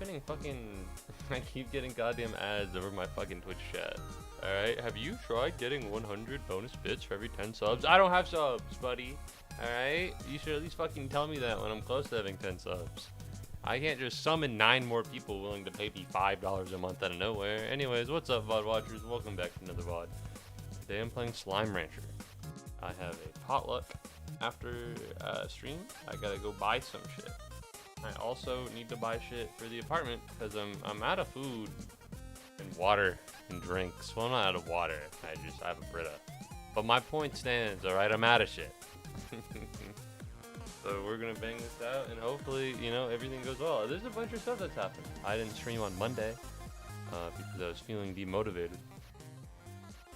getting fucking... I keep getting goddamn ads over my fucking Twitch chat. Alright, have you tried getting 100 bonus bits for every 10 subs? I don't have subs, buddy. Alright? You should at least fucking tell me that when I'm close to having 10 subs. I can't just summon 9 more people willing to pay me $5 a month out of nowhere. Anyways, what's up, VOD watchers? Welcome back to another VOD. Today I'm playing Slime Rancher. I have a potluck after stream. I gotta go buy some shit. I also need to buy shit for the apartment because I'm out of food and water and drinks. Well, I'm not out of water. I have a Brita. But my point stands, alright? I'm out of shit. So we're gonna bang this out and hopefully, you know, everything goes well. There's a bunch of stuff that's happened. I didn't stream on Monday because I was feeling demotivated.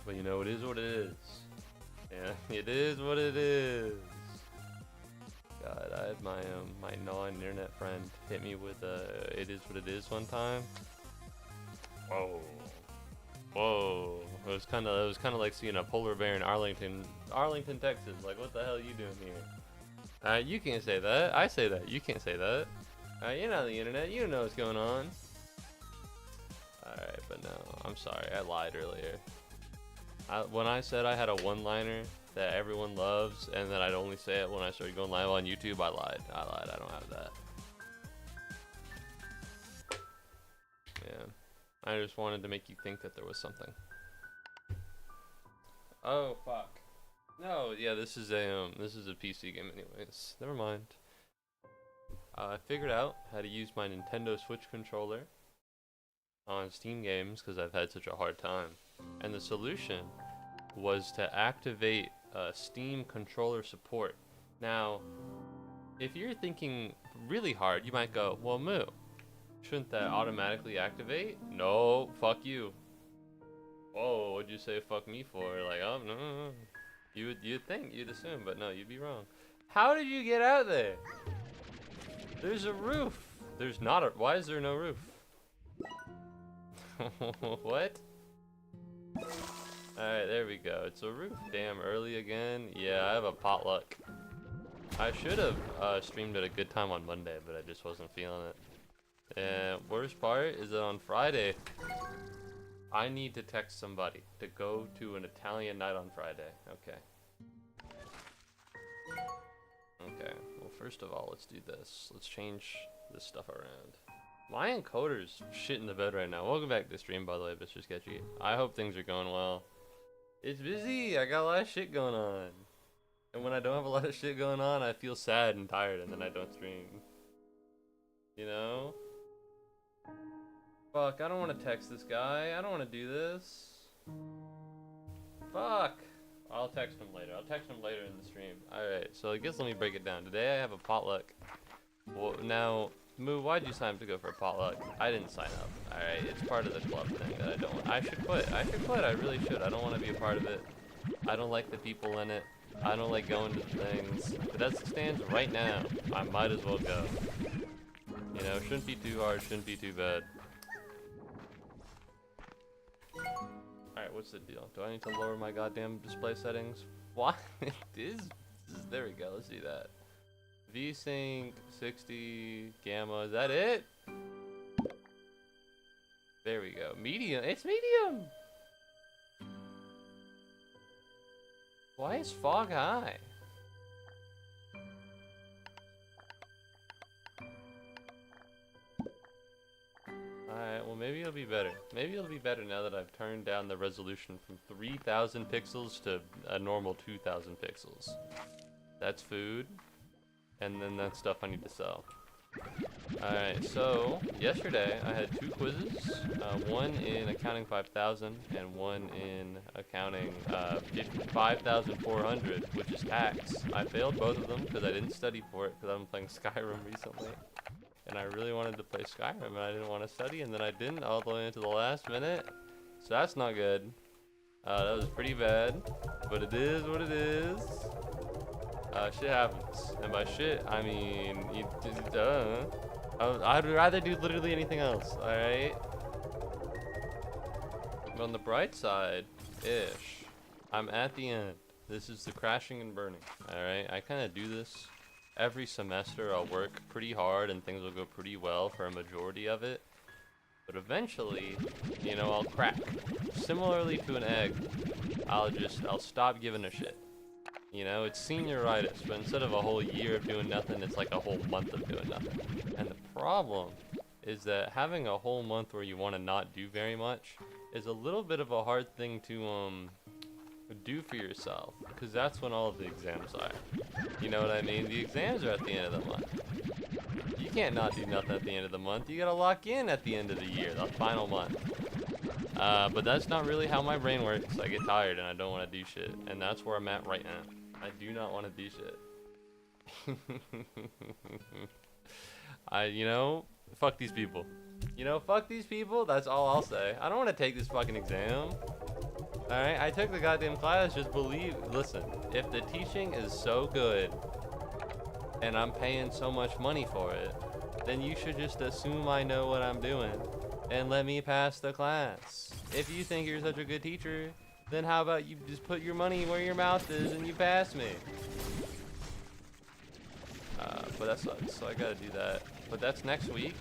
But you know, it is what it is. Yeah, it is what it is. God, I had my my non-internet friend hit me with "it is what it is" one time. Whoa, whoa! It was kind of like seeing a polar bear in Arlington, Texas. Like, what the hell are you doing here? You can't say that. I say that. You can't say that. You're not on the internet. You don't know what's going on. Alright, but no, I'm sorry. I lied earlier. When I said I had a one-liner that everyone loves and that I'd only say it when I started going live on YouTube, I lied. I don't have that. Yeah. I just wanted to make you think that there was something. Oh, fuck. No, yeah, this is a PC game anyways. Never mind. I figured out how to use my Nintendo Switch controller on Steam games because I've had such a hard time. And the solution was to activate Steam controller support. Now, if you're thinking really hard, you might go, well, Moo, shouldn't that automatically activate? No, fuck you. Whoa, what'd you say fuck me for? Like, oh, no. You'd think, you'd assume, but no, you'd be wrong. How did you get out there? There's a roof. There's not a, why is there no roof? What? Alright, there we go. It's a roof. Damn, early again. Yeah, I have a potluck. I should have streamed at a good time on Monday, but I just wasn't feeling it. And worst part is that on Friday, I need to text somebody to go to an Italian night on Friday. Okay. Okay, well first of all, let's do this. Let's change this stuff around. My encoder's shit in the bed right now. Welcome back to the stream, by the way, Mr. Sketchy. I hope things are going well. It's busy. I got a lot of shit going on. And when I don't have a lot of shit going on, I feel sad and tired, and then I don't stream. You know? Fuck, I don't want to text this guy. I don't want to do this. Fuck. I'll text him later. I'll text him later in the stream. Alright, so I guess let me break it down. Today I have a potluck. Well, now, Moo, why'd you sign up to go for a potluck? I didn't sign up. Alright, it's part of the club thing that I don't want. I should quit. I should quit. I really should. I don't want to be a part of it. I don't like the people in it. I don't like going to things. But as it stands right now, I might as well go. You know, shouldn't be too hard, shouldn't be too bad. Alright, what's the deal? Do I need to lower my goddamn display settings? What? There we go, let's do that. VSync, 60, gamma, is that it? There we go. Medium, it's medium! Why is fog high? Alright, well maybe it'll be better. Maybe it'll be better now that I've turned down the resolution from 3000 pixels to a normal 2000 pixels. That's food. And then that's stuff I need to sell. Alright, so yesterday I had 2 quizzes. One in accounting 5000 and one in accounting 5400, which is tax. I failed both of them because I didn't study for it because I've been playing Skyrim recently. And I really wanted to play Skyrim and I didn't want to study, and then I didn't all the way into the last minute. So that's not good. That was pretty bad, but it is what it is. Shit happens, and by shit I mean I'd rather do literally anything else. All right. But on the bright side, I'm at the end. This is the crashing and burning. All right. I kind of do this every semester I'll work pretty hard and things will go pretty well for a majority of it. But eventually, you know, I'll crack. Similarly to an egg, I'll stop giving a shit. You know, it's senioritis, but instead of a whole year of doing nothing, it's like a whole month of doing nothing. And the problem is that having a whole month where you want to not do very much is a little bit of a hard thing to do for yourself, because that's when all of the exams are. You know what I mean? The exams are at the end of the month. You can't not do nothing at the end of the month. You gotta lock in at the end of the year, the final month. But that's not really how my brain works. I get tired and I don't want to do shit, and that's where I'm at right now. I do not want to do shit. You know, fuck these people. You know, fuck these people. That's all I'll say. I don't want to take this fucking exam. Alright, I took the goddamn class. Just listen, if the teaching is so good and I'm paying so much money for it, then you should just assume I know what I'm doing and let me pass the class. If you think you're such a good teacher, then how about you just put your money where your mouth is and you pass me? But that sucks, so I gotta do that. But that's next week.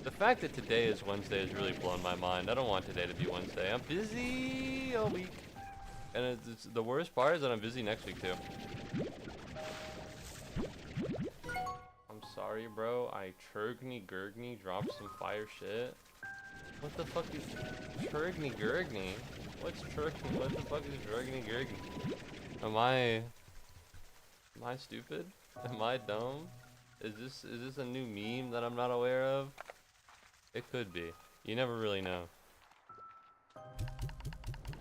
The fact that today is Wednesday has really blown my mind. I don't want today to be Wednesday. I'm busy all week. And it's the worst part is that I'm busy next week too. I'm sorry, bro. I Churgny dropped some fire shit. What the fuck is Churgny? What's Churgny? What the fuck is Churgny? Am I stupid? Am I dumb? Is this a new meme that I'm not aware of? It could be. You never really know.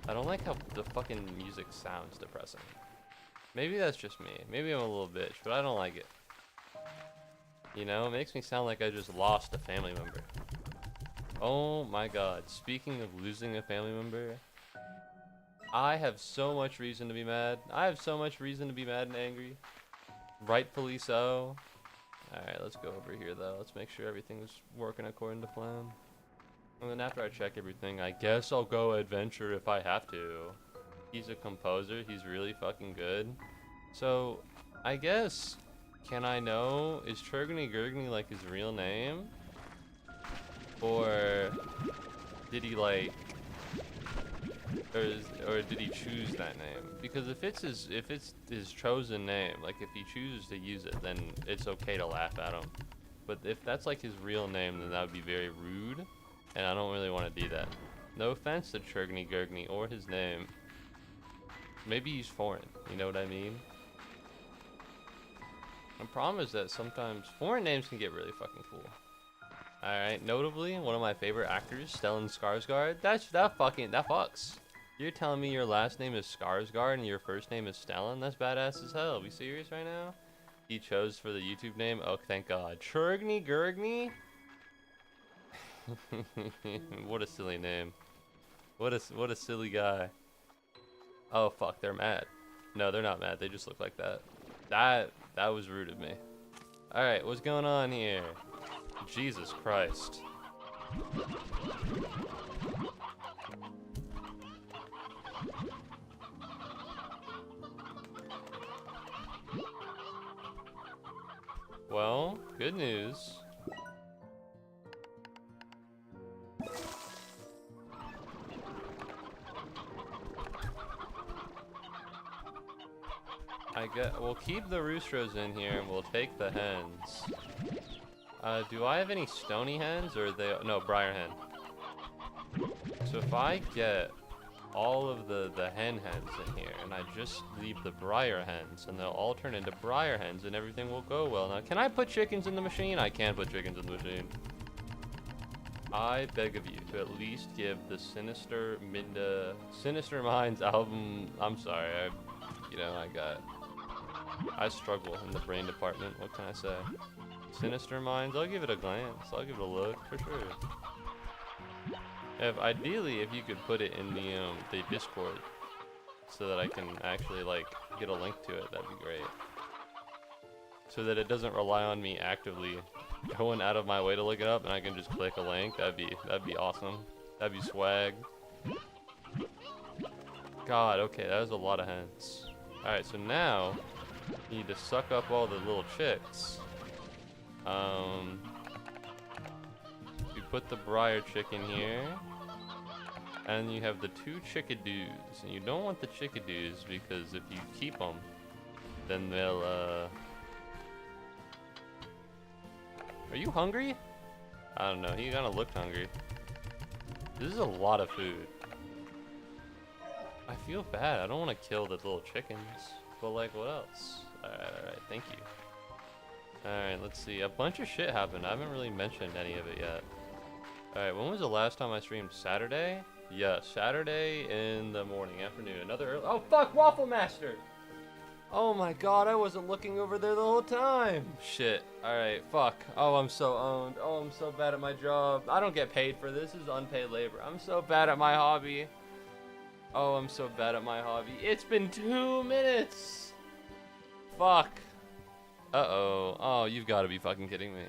I don't like how the fucking music sounds depressing. Maybe that's just me. Maybe I'm a little bitch, but I don't like it. You know, it makes me sound like I just lost a family member. Oh my god. Speaking of losing a family member, I have so much reason to be mad. I have so much reason to be mad and angry. Rightfully so. Alright, let's go over here though. Let's make sure everything's working according to plan. And then after I check everything, I guess I'll go adventure if I have to. He's a composer. He's really fucking good. So, I guess, can I know, is Churgny like his real name? Or did he like, or did he choose that name? Because if it's his chosen name, like if he chooses to use it, then it's okay to laugh at him. But if that's like his real name, then that would be very rude, and I don't really want to do that. No offense to Churgny or his name. Maybe he's foreign, you know what I mean? The problem is that sometimes foreign names can get really fucking cool. Alright, notably, one of my favorite actors, Stellan Skarsgård, that fucks. You're telling me your last name is Skarsgård and your first name is Stellan? That's badass as hell. Are we serious right now? He chose for the YouTube name? Oh, thank God. Churgny? What a silly name. What a silly guy. Oh, fuck, they're mad. No, they're not mad. They just look like that. That was rude of me. Alright, what's going on here? Jesus Christ. Well, good news. We'll keep the roosters in here and we'll take the hens. Do I have any stony hens or are they, no, briar hen. So if I get all of the hen hens in here and I just leave the briar hens and they'll all turn into briar hens and everything will go well. Now, can I put chickens in the machine? I can put chickens in the machine. I beg of you to at least give the Sinister Minds album, I'm sorry, I struggle in the brain department, what can I say? Sinister Minds, I'll give it a glance, I'll give it a look, for sure. Ideally, if you could put it in the Discord, so that I can actually, like, get a link to it, that'd be great. So that it doesn't rely on me actively going out of my way to look it up, and I can just click a link, that'd be awesome. That'd be swag. God, okay, that was a lot of hens. Alright, so now, You need to suck up all the little chicks. You put the briar chicken here. And you have the 2 chickadoos. And you don't want the chickadoos because if you keep them, then they'll, Are you hungry? I don't know. He kind of looked hungry. This is a lot of food. I feel bad. I don't want to kill the little chickens. But, like, what else? Alright. Thank you. Alright, let's see. A bunch of shit happened. I haven't really mentioned any of it yet. Alright, when was the last time I streamed? Saturday? Yeah, Saturday in the morning, afternoon. Another early. Oh, fuck! Waffle Master! Oh my god, I wasn't looking over there the whole time. Shit. Alright, fuck. Oh, I'm so owned. Oh, I'm so bad at my job. I don't get paid for this. This is unpaid labor. I'm so bad at my hobby. Oh, I'm so bad at my hobby. It's been 2 minutes. Fuck. Uh-oh. Oh, you've got to be fucking kidding me.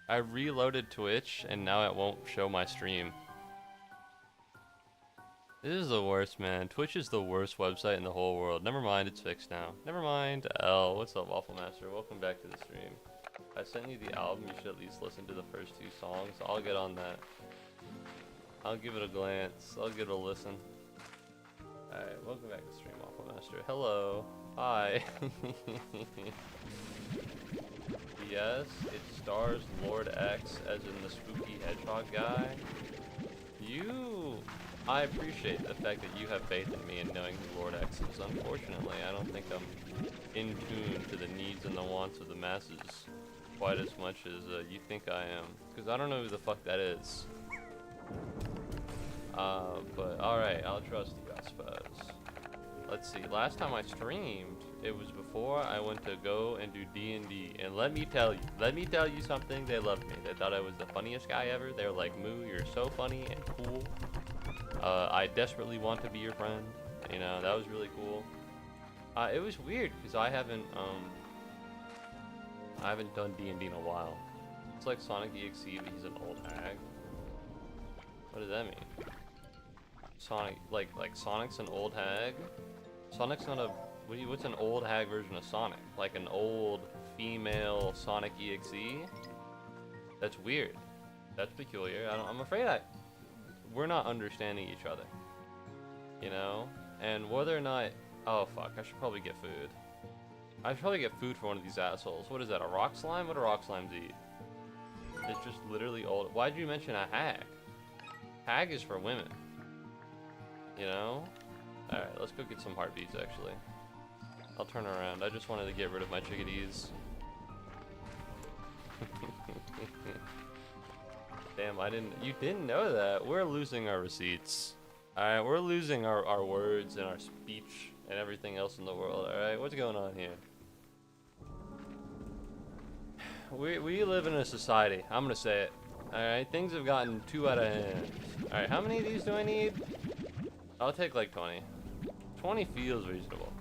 I reloaded Twitch, and now it won't show my stream. This is the worst, man. Twitch is the worst website in the whole world. Never mind, it's fixed now. Never mind. L, what's up, Waffle Master? Welcome back to the stream. I sent you the album. You should at least listen to the first 2 songs. I'll get on that. I'll give it a glance. I'll give it a listen. Alright, welcome back to the stream, Waffle Master. Hello. Hi. Yes, it stars Lord X as in the spooky hedgehog guy. I appreciate the fact that you have faith in me and knowing who Lord X is. Unfortunately, I don't think I'm in tune to the needs and the wants of the masses quite as much as you think I am. Because I don't know who the fuck that is. But alright, I'll trust you, I suppose. Let's see, last time I streamed, it was before I went to go and do D&D. And let me tell you something, they loved me. They thought I was the funniest guy ever. They were like, Moo, you're so funny and cool. I desperately want to be your friend. You know, that was really cool. It was weird because I haven't done D&D in a while. It's like Sonic EXE, but he's an old hag. What does that mean? Sonic, like Sonic's an old hag? Sonic's not a, what's an old hag version of Sonic? Like an old female Sonic EXE? That's weird. That's peculiar. I'm afraid we're not understanding each other, you know? And whether or not, oh fuck, I should probably get food. I should probably get food for one of these assholes. What is that, a rock slime? What do rock slimes eat? It's just literally old. Why'd you mention a hag? Hag is for women, you know? Alright, let's go get some heartbeats actually. I'll turn around. I just wanted to get rid of my chickadees. Damn, you didn't know that. We're losing our receipts. Alright, we're losing our words and our speech and everything else in the world. Alright, what's going on here? We live in a society. I'm gonna say it. Alright, things have gotten too out of hand. Alright, how many of these do I need? I'll take like 20. 20 feels reasonable.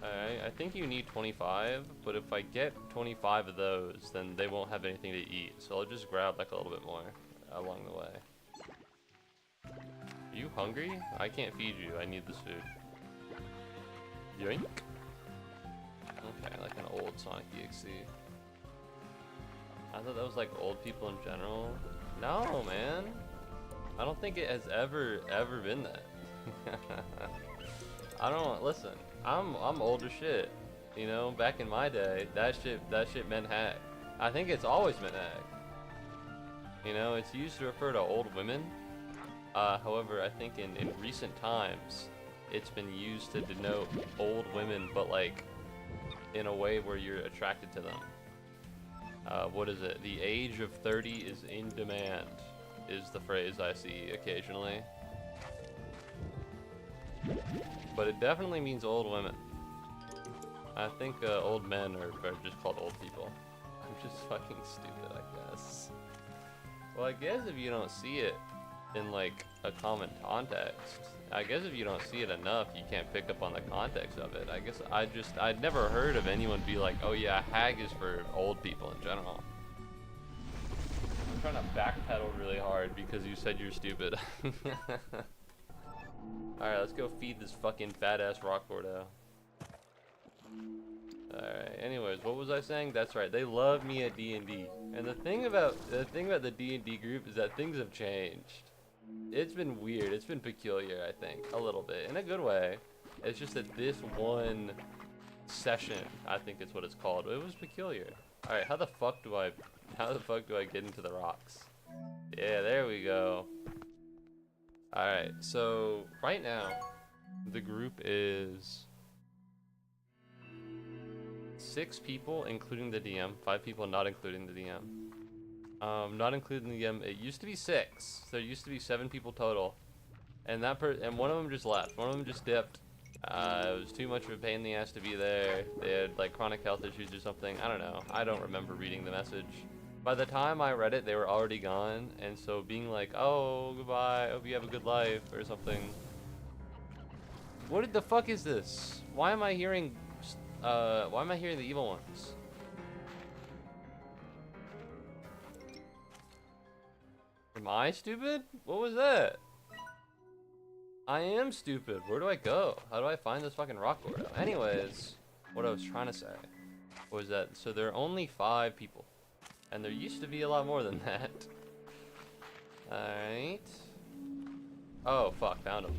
Alright, I think you need 25, but if I get 25 of those, then they won't have anything to eat. So I'll just grab like a little bit more along the way. Are you hungry? I can't feed you. I need this food. Yoink. Okay, like an old Sonic EXE. I thought that was like old people in general. No, man. I don't think it has ever been that. I don't listen. I'm old as shit. You know, back in my day, that shit meant hag. I think it's always meant hag. You know, it's used to refer to old women. However, I think in recent times, it's been used to denote old women, but like in a way where you're attracted to them. What is it? The age of 30 is in demand, is the phrase I see occasionally. But it definitely means old women. I think old men are just called old people. I'm just fucking stupid, I guess. Well, I guess if you don't see it in like a common context, I guess if you don't see it enough, you can't pick up on the context of it. I guess I'd never heard of anyone be like, oh yeah, hag is for old people in general. I'm trying to backpedal really hard because you said you're stupid. Alright, let's go feed this fucking fat ass rock gordo. Alright, anyways, what was I saying? That's right, they love me at D&D. And the thing about the D&D group is that things have changed. It's been weird, it's been peculiar, I think, a little bit, in a good way. It's just that this one session, I think it's what it's called, it was peculiar. Alright, how the fuck do I get into the rocks? Yeah, there we go. Alright, so right now, the group is 6 people, including the DM. 5 people, not including the DM. Not including the DM. It used to be 6. There used to be 7 people total, and one of them just left. One of them just dipped. It was too much of a pain in the ass to be there. They had like chronic health issues or something. I don't know. I don't remember reading the message. By the time I read it, they were already gone. And so being like, "Oh, goodbye. Hope you have a good life," or something. What the fuck is this? Why am I hearing the evil ones? Am I stupid? What was that? I am stupid. Where do I go? How do I find this fucking rock Gordo? Anyways, what I was trying to say was that, so there are only 5 people. And there used to be a lot more than that. Alright. Oh, fuck. Found him.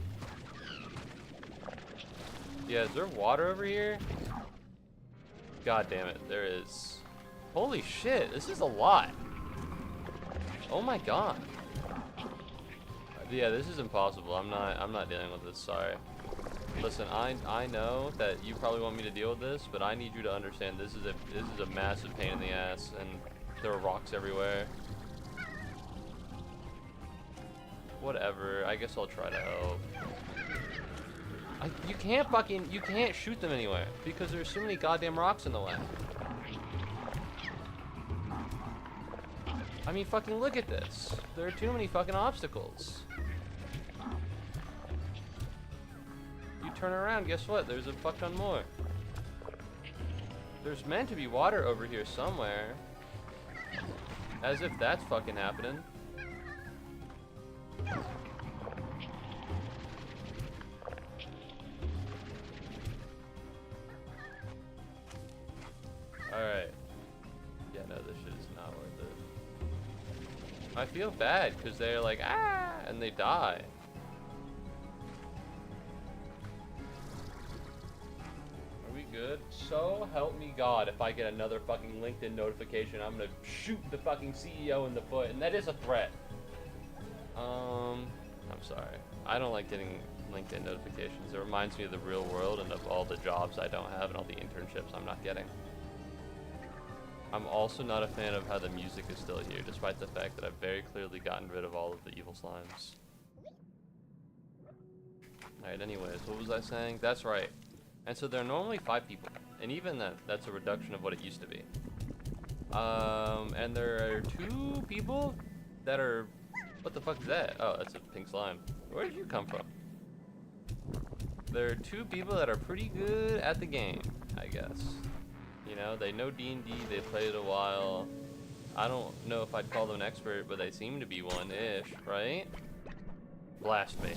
Yeah, is there water over here? God damn it, there is. Holy shit, this is a lot. Oh my god. Yeah, this is impossible. I'm not dealing with this, sorry. Listen, I know that you probably want me to deal with this, but I need you to understand this is a massive pain in the ass, and there are rocks everywhere. Whatever, I guess I'll try to help. You can't shoot them anywhere because there's so many goddamn rocks in the way. I mean, fucking look at this. There are too many fucking obstacles. You turn around, guess what? There's a fuck ton more. There's meant to be water over here somewhere. As if that's fucking happening. Alright. Yeah, no, this shit is not worth it. I feel bad because they're like, ah, and they die. Are we good? So help me God, if I get another fucking LinkedIn notification, I'm gonna shoot the fucking CEO in the foot, and that is a threat. I'm sorry. I don't like getting LinkedIn notifications. It reminds me of the real world and of all the jobs I don't have and all the internships I'm not getting. I'm also not a fan of how the music is still here, despite the fact that I've very clearly gotten rid of all of the evil slimes. Alright, anyways, what was I saying? That's right. And so there are normally 5 people, and even that's a reduction of what it used to be. And there are 2 people that are... What the fuck is that? Oh, that's a pink slime. Where did you come from? There are 2 people that are pretty good at the game, I guess. You know, they know D&D, they played a while. I don't know if I'd call them an expert, but they seem to be one-ish, right? Blast me.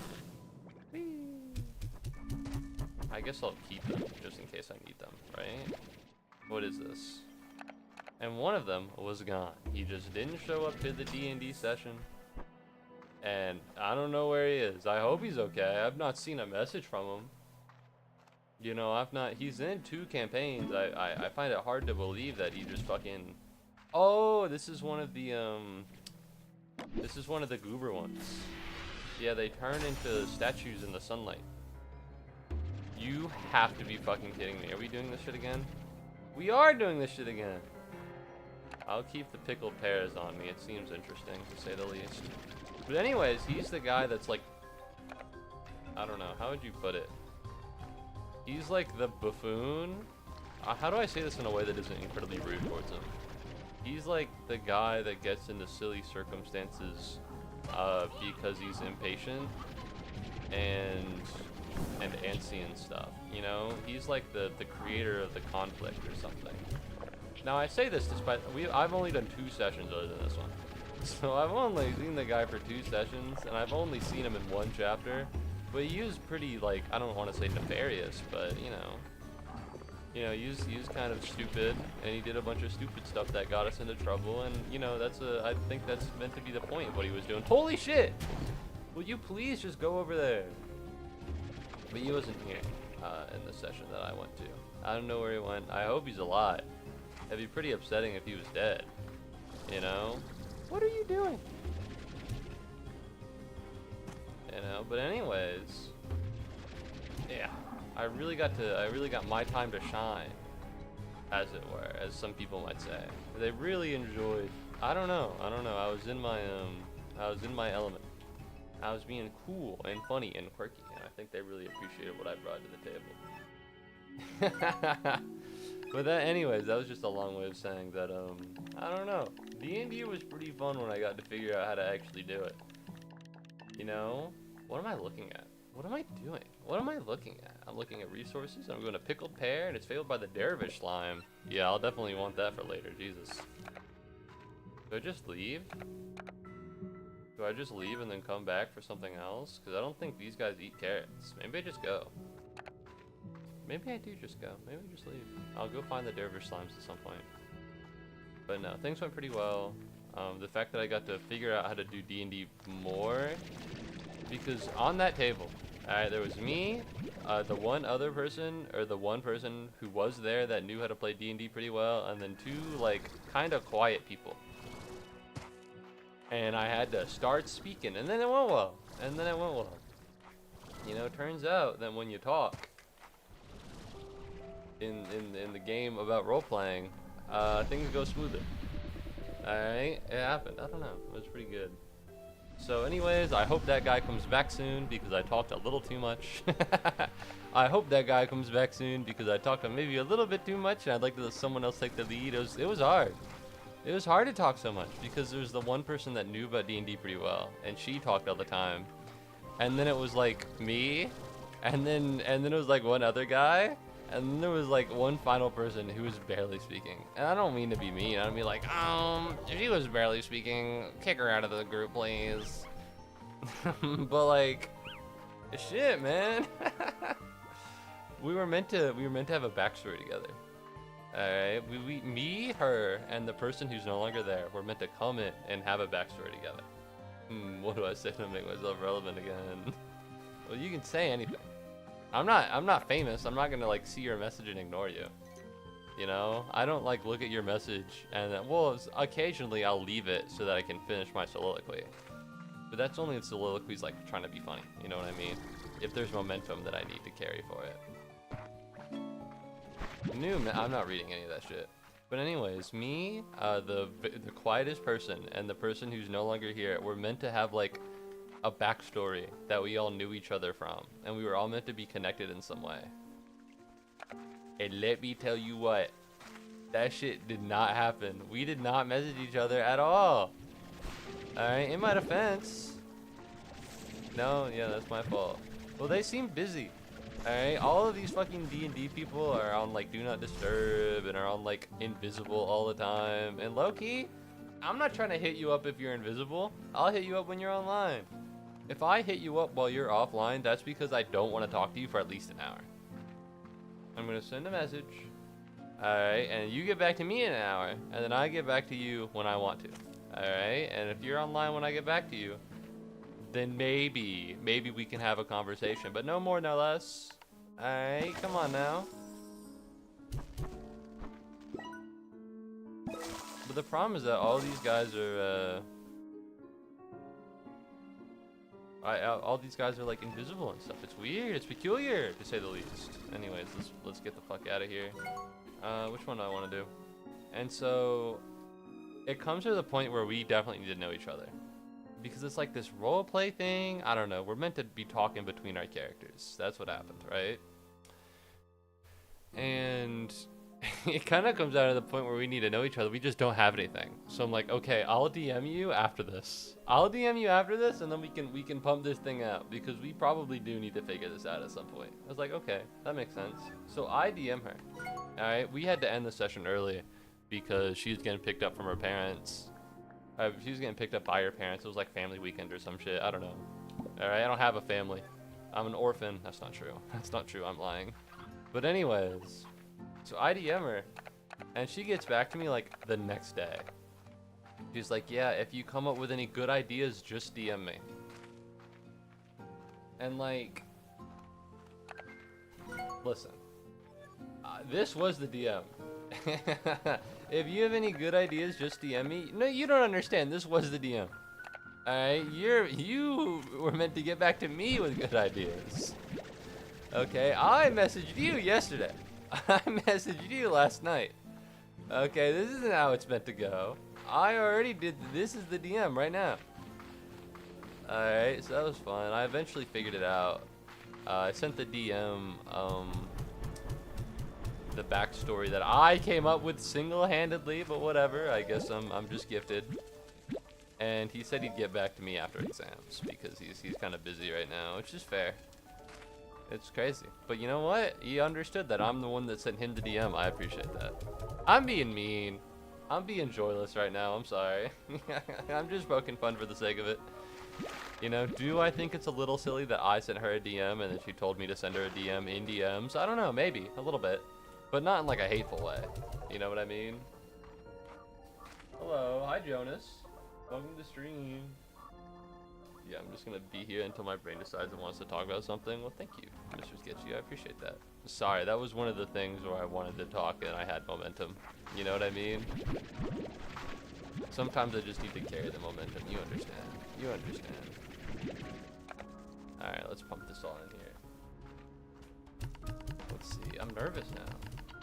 I guess I'll keep them, just in case I need them, right? What is this? And one of them was gone. He just didn't show up to the D&D session. And I don't know where he is. I hope he's okay. I've not seen a message from him. You know, he's in 2 campaigns. I find it hard to believe that he just fucking... Oh, this is one of the goober ones. Yeah, they turn into statues in the sunlight. You have to be fucking kidding me. Are we doing this shit again? We are doing this shit again. I'll keep the pickled pears on me. It seems interesting, to say the least. But anyways, he's the guy that's like... I don't know. How would you put it? He's like the buffoon. How do I say this in a way that isn't incredibly rude towards him? He's like the guy that gets into silly circumstances because he's impatient and antsy and stuff. You know, he's like the creator of the conflict or something. Now I say this despite I've only done 2 sessions other than this one, so I've only seen the guy for 2 sessions, and I've only seen him in 1 chapter. But he is pretty, like, I don't want to say nefarious, but, you you know, he's kind of stupid, and he did a bunch of stupid stuff that got us into trouble, and you know, I think that's meant to be the point of what he was doing. Holy shit! Will you please just go over there? But he wasn't here in the session that I went to. I don't know where he went. I hope he's alive. It'd be pretty upsetting if he was dead. You know? What are you doing? You know, but anyways, yeah, I really got my time to shine, as it were, as some people might say. They really enjoyed. I don't know. I was in my element. I was being cool and funny and quirky, and I think they really appreciated what I brought to the table. But anyways, that was just a long way of saying that, I don't know. D&D was pretty fun when I got to figure out how to actually do it. You know? What am I looking at? What am I doing? What am I looking at? I'm looking at resources. I'm going to pickled pear, and it's favored by the dervish slime. Yeah, I'll definitely want that for later. Jesus. Do I just leave? Do I just leave and then come back for something else? Because I don't think these guys eat carrots. Maybe I just go. Maybe I do just go. Maybe I just leave. I'll go find the dervish slimes at some point. But no, things went pretty well. The fact that I got to figure out how to do D&D more, because on that table, there was me, the one person who was there that knew how to play D&D pretty well, and then two like kind of quiet people. And I had to start speaking, and then it went well. You know, turns out that when you talk in the game about role playing, things go smoother. Alright, it happened. I don't know. It was pretty good. So anyways, I hope that guy comes back soon because I talked a little too much. I hope that guy comes back soon because I talked maybe a little bit too much, and I'd like to let someone else take the lead. It was hard. It was hard to talk so much because there's the one person that knew about D&D pretty well, and she talked all the time. And then it was like me, and then it was like one other guy, and then there was like one final person who was barely speaking. And I don't mean to be mean. I don't mean like, she was barely speaking. Kick her out of the group, please. But like, shit, man. we were meant to have a backstory together. Alright, me, her, and the person who's no longer there were meant to come in and have a backstory together. What do I say to make myself relevant again? Well, you can say anything. I'm not famous. I'm not gonna like see your message and ignore you. You know, I don't like look at your message and then, well, occasionally I'll leave it so that I can finish my soliloquy. But that's only if soliloquy's like trying to be funny. You know what I mean? If there's momentum that I need to carry for it. I'm not reading any of that shit. But anyways, me, the quietest person, and the person who's no longer here, were meant to have like a backstory that we all knew each other from, and we were all meant to be connected in some way. And let me tell you what, that shit did not happen. We did not message each other at all. Alright, in my defense. No, yeah, that's my fault. Well, they seem busy. Alright, all of these fucking D&D people are on like do not disturb and are on like invisible all the time. And low-key, I'm not trying to hit you up if you're invisible. I'll hit you up when you're online. If I hit you up while you're offline, that's because I don't want to talk to you for at least an hour. I'm going to send a message. Alright, and you get back to me in an hour, and then I get back to you when I want to. Alright, and if you're online when I get back to you, then maybe we can have a conversation, but no more, no less. Alright, come on now. But the problem is that all these guys are, all these guys are like invisible and stuff. It's weird, it's peculiar, to say the least. Anyways, let's get the fuck out of here. Which one do I want to do? And so, it comes to the point where we definitely need to know each other. Because it's like this role play thing. I don't know. We're meant to be talking between our characters. That's what happened, right? And it kind of comes out of the point where we need to know each other. We just don't have anything. So I'm like, okay, I'll DM you after this. I'll DM you after this, and then we can pump this thing out because we probably do need to figure this out at some point. I was like, okay, that makes sense. So I DM her. All right, we had to end the session early because she's getting picked up from her parents. She was getting picked up by her parents. It was like family weekend or some shit. I don't know. Alright, I don't have a family. I'm an orphan. That's not true. That's not true. I'm lying. But anyways, So I DM her, and she gets back to me like the next day. She's like, yeah, if you come up with any good ideas, just DM me. And like, listen, this was the DM. If you have any good ideas, just DM me. No, you don't understand. This was the DM. Alright, you were meant to get back to me with good ideas. Okay, I messaged you yesterday. I messaged you last night. Okay, this isn't how it's meant to go. I already did. This is the DM right now. Alright, so that was fun. I eventually figured it out. I sent the DM the backstory that I came up with single-handedly, but whatever. I guess I'm just gifted. And he said he'd get back to me after exams because he's kind of busy right now, which is fair. It's crazy. But you know what? He understood that I'm the one that sent him the DM. I appreciate that. I'm being mean. I'm being joyless right now. I'm sorry. I'm just poking fun for the sake of it. You know, do I think it's a little silly that I sent her a DM and then she told me to send her a DM in DMs? I don't know. Maybe. A little bit. But not in like a hateful way. You know what I mean? Hello. Hi, Jonas. Welcome to the stream. Yeah, I'm just gonna be here until my brain decides it wants to talk about something. Well, thank you, Mr. Sketchy. I appreciate that. Sorry, that was one of the things where I wanted to talk and I had momentum. You know what I mean? Sometimes I just need to carry the momentum. You understand. You understand. Alright, let's pump this all in here. Let's see. I'm nervous now.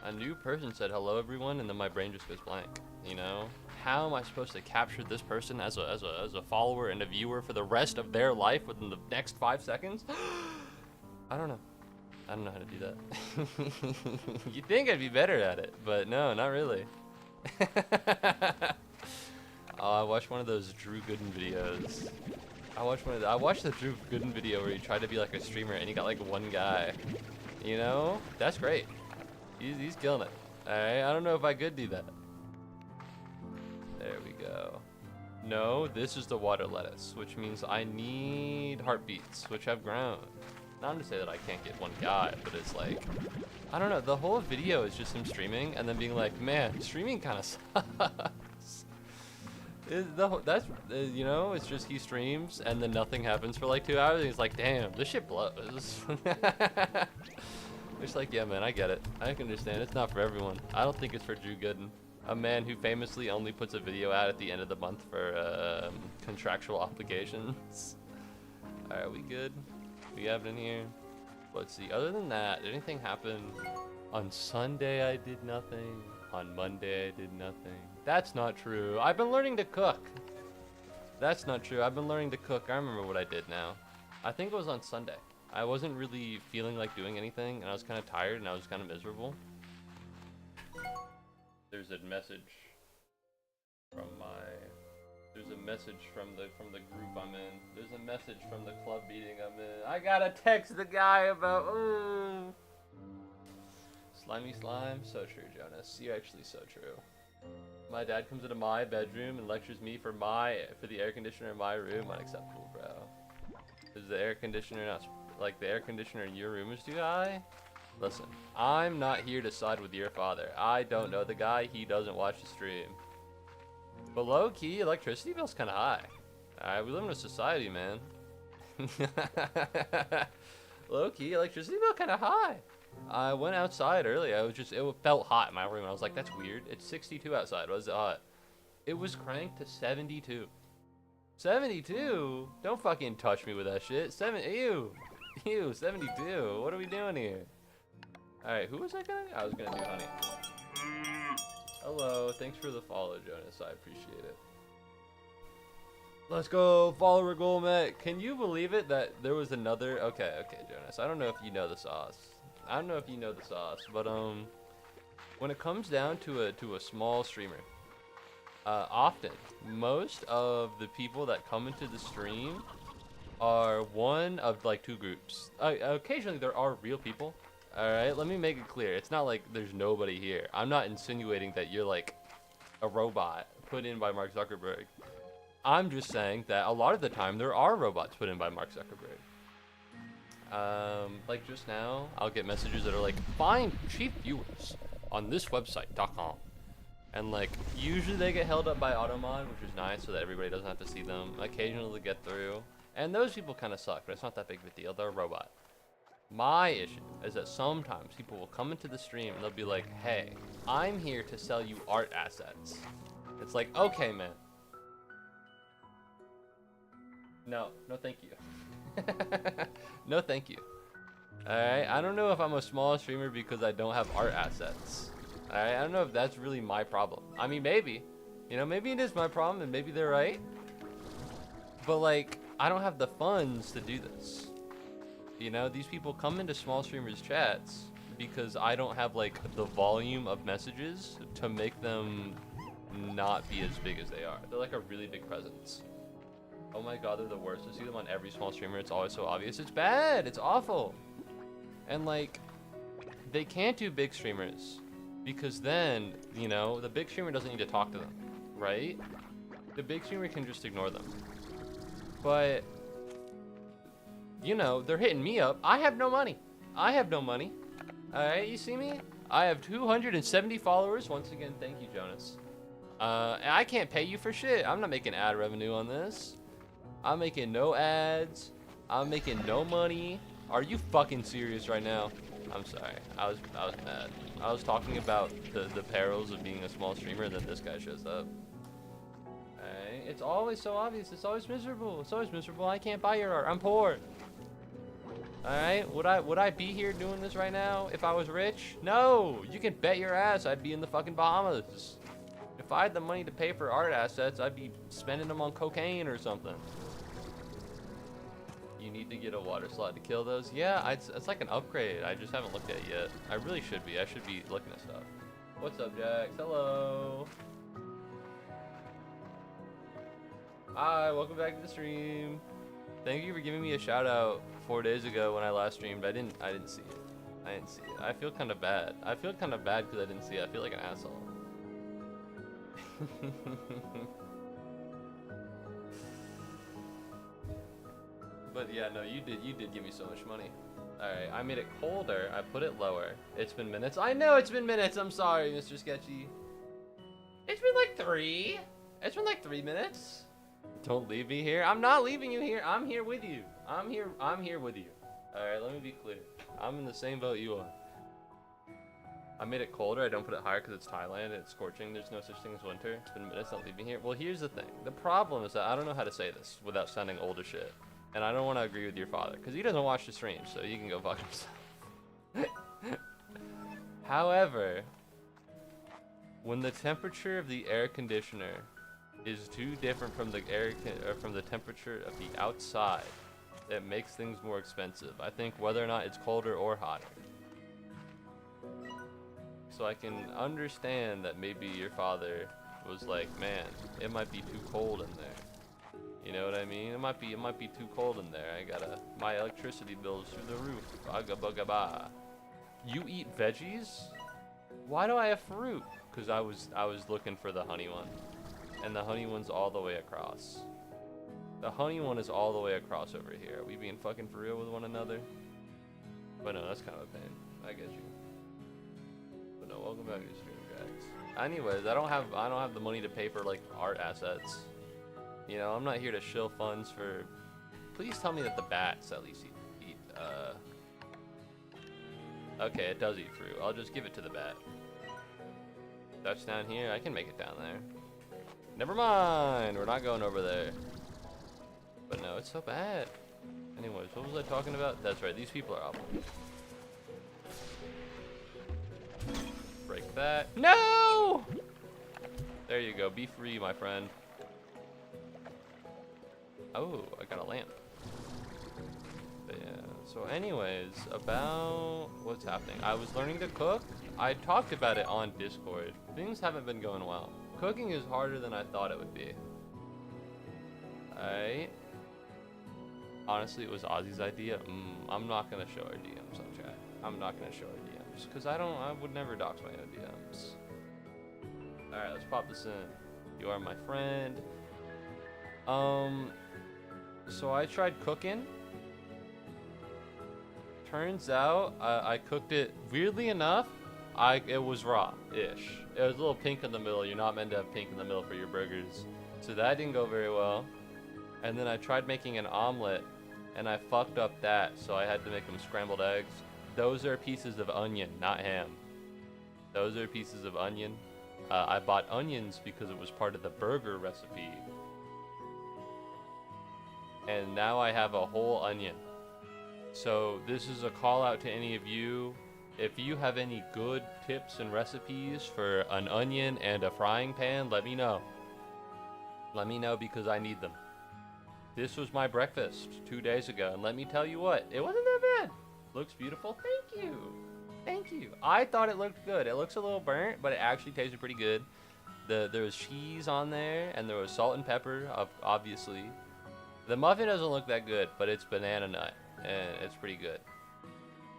A new person said hello, everyone, and then my brain just goes blank. You know? How am I supposed to capture this person as a follower and a viewer for the rest of their life within the next 5 seconds? I don't know. I don't know how to do that. You'd think I'd be better at it, but no, not really. Oh, I watched one of those Drew Gooden videos. I watched the Drew Gooden video where he tried to be like a streamer and he got like one guy. You know? That's great. He's killing it. Alright, I don't know if I could do that. There we go. No, this is the water lettuce, which means I need heartbeats, which have grown. Not to say that I can't get one guy, but it's like, I don't know, the whole video is just him streaming and then being like, man, streaming kind of sucks. You know, it's just he streams and then nothing happens for like 2 hours and he's like, damn, this shit blows. It's like, yeah, man, I get it. I can understand. It's not for everyone. I don't think it's for Drew Gooden. A man who famously only puts a video out at the end of the month for contractual obligations. Alright, we good? We have it in here? Let's see. Other than that, did anything happen? On Sunday, I did nothing. On Monday, I did nothing. That's not true. I've been learning to cook. That's not true. I've been learning to cook. I remember what I did now. I think it was on Sunday. I wasn't really feeling like doing anything, and I was kind of tired, and I was kind of miserable. There's a message from there's a message from the group I'm in. There's a message from the club meeting I'm in. I gotta text the guy about slimy slime. So true, Jonas. You're actually so true. My dad comes into my bedroom and lectures me for the air conditioner in my room. Unacceptable, bro. Is the air conditioner not like the air conditioner in your room is too high? Listen, I'm not here to side with your father. I don't know the guy. He doesn't watch the stream. But low-key, electricity bill's kind of high. Alright, we live in a society, man. Low-key, electricity bill kind of high. I went outside earlier. It felt hot in my room. I was like, that's weird. It's 62 outside. Why is it hot? It was cranked to 72. 72? Don't fucking touch me with that shit. Ew, 72. What are we doing here? Alright, who was I was gonna do honey. Hello, thanks for the follow, Jonas. I appreciate it. Let's go, follower Golmet. Can you believe it that there was another? Okay, Jonas. I don't know if you know the sauce. But when it comes down to a small streamer, often most of the people that come into the stream are one of like 2 groups. Occasionally there are real people. Alright, let me make it clear. It's not like there's nobody here. I'm not insinuating that you're like a robot put in by Mark Zuckerberg. I'm just saying that a lot of the time there are robots put in by Mark Zuckerberg. Like just now, I'll get messages that are like, find cheap viewers on this website.com. And like, usually they get held up by automod, which is nice so that everybody doesn't have to see them. Occasionally they get through. And those people kind of suck, but it's not that big of a deal. They're a robot. My issue is that sometimes people will come into the stream and they'll be like, hey, I'm here to sell you art assets. It's like, okay, man. No thank you. No thank you. Alright, I don't know if I'm a small streamer because I don't have art assets. Alright, I don't know if that's really my problem. I mean, maybe. You know, maybe it is my problem and maybe they're right. But like, I don't have the funds to do this. You know, these people come into small streamers chats because I don't have like the volume of messages to make them not be as big as they are. They're like a really big presence. Oh my god, they're the worst. I see them on every small streamer. It's always so obvious. It's bad. It's awful. And like, they can't do big streamers because then, you know, the big streamer doesn't need to talk to them, right? The big streamer can just ignore them. But, you know, they're hitting me up. I have no money. I have no money. Alright, you see me? I have 270 followers. Once again, thank you, Jonas. And I can't pay you for shit. I'm not making ad revenue on this. I'm making no ads. I'm making no money. Are you fucking serious right now? I'm sorry. I was mad. I was talking about the perils of being a small streamer, and then this guy shows up. Alright, it's always so obvious. It's always miserable. It's always miserable. I can't buy your art. I'm poor. Alright, would I be here doing this right now if I was rich? No! You can bet your ass I'd be in the fucking Bahamas. If I had the money to pay for art assets, I'd be spending them on cocaine or something. You need to get a water slide to kill those? Yeah, it's like an upgrade. I just haven't looked at it yet. I really should be. I should be looking at stuff. What's up, Jax? Hello. Hi, welcome back to the stream. Thank you for giving me a shout out 4 days ago when I last streamed. I didn't see it. I didn't see it. I feel kind of bad. I feel kind of bad because I didn't see it. I feel like an asshole. But yeah, no, you did give me so much money. Alright, I made it colder. I put it lower. It's been minutes. I know it's been minutes. I'm sorry, Mr. Sketchy. It's been like 3. It's been like 3 minutes. Don't leave me here. I'm not leaving you here. I'm here with you. I'm here with you. Alright, let me be clear. I'm in the same boat you are. I made it colder. I don't put it higher because it's Thailand and it's scorching. There's no such thing as winter. It's been minutes. Don't leave me here. Well, here's the thing. The problem is that I don't know how to say this without sounding old as shit. And I don't want to agree with your father because he doesn't watch the stream, so you can go fuck himself. However, when the temperature of the air conditioner is too different from the temperature of the outside, it makes things more expensive. I think whether or not it's colder or hotter. So I can understand that maybe your father was like, man, it might be too cold in there. You know what I mean? It might be too cold in there. My electricity bill's through the roof. Aga baga ba. You eat veggies? Why do I have fruit? Because I was looking for the honey one. And the honey one's all the way across. The honey one is all the way across over here. Are we being fucking for real with one another? But no, that's kind of a pain. I get you. But no, welcome back to the stream, guys. Anyways, I don't have the money to pay for like art assets. You know, I'm not here to shill funds for... Please tell me that the bats at least eat Okay, it does eat fruit. I'll just give it to the bat. That's down here. I can make it down there. Never mind. We're not going over there. But no, it's so bad. Anyways, what was I talking about? That's right. These people are awful. Break that. No! There you go. Be free, my friend. Oh, I got a lamp. But yeah, so anyways, about what's happening. I was learning to cook. I talked about it on Discord. Things haven't been going well. Cooking is harder than I thought it would be. Alright. Honestly, it was Ozzy's idea. I'm not gonna show our DMs on chat. I'm not gonna show our DMs. Because I would never dox my own DMs. Alright, let's pop this in. You are my friend. So I tried cooking. Turns out I cooked it, weirdly enough, It was raw-ish. It was a little pink in the middle. You're not meant to have pink in the middle for your burgers. So that didn't go very well. And then I tried making an omelet, and I fucked up that, so I had to make them scrambled eggs. Those are pieces of onion, not ham. Those are pieces of onion. I bought onions because it was part of the burger recipe. And now I have a whole onion. So this is a call out to any of you. If you have any good tips and recipes for an onion and a frying pan, let me know. Let me know because I need them. This was my breakfast 2 days ago, and let me tell you what, it wasn't that bad. Looks beautiful. Thank you. Thank you. I thought it looked good. It looks a little burnt, but it actually tasted pretty good. There was cheese on there, and there was salt and pepper, obviously. The muffin doesn't look that good, but it's banana nut, and it's pretty good.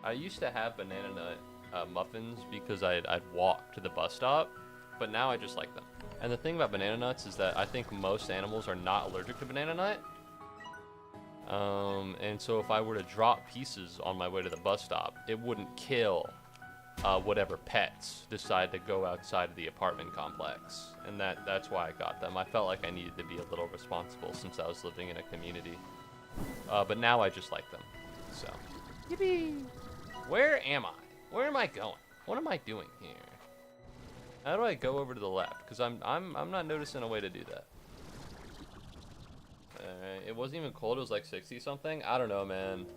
I used to have banana nut muffins because I'd walk to the bus stop, but now I just like them. And the thing about banana nuts is that I think most animals are not allergic to banana nut. And so if I were to drop pieces on my way to the bus stop, it wouldn't kill whatever pets decide to go outside of the apartment complex. And that's why I got them. I felt like I needed to be a little responsible since I was living in a community. But now I just like them. So, yippee! Where am I? Where am I going? What am I doing here? How do I go over to the left? Because I'm not noticing a way to do that. It wasn't even cold. It was like 60 something. I don't know, man.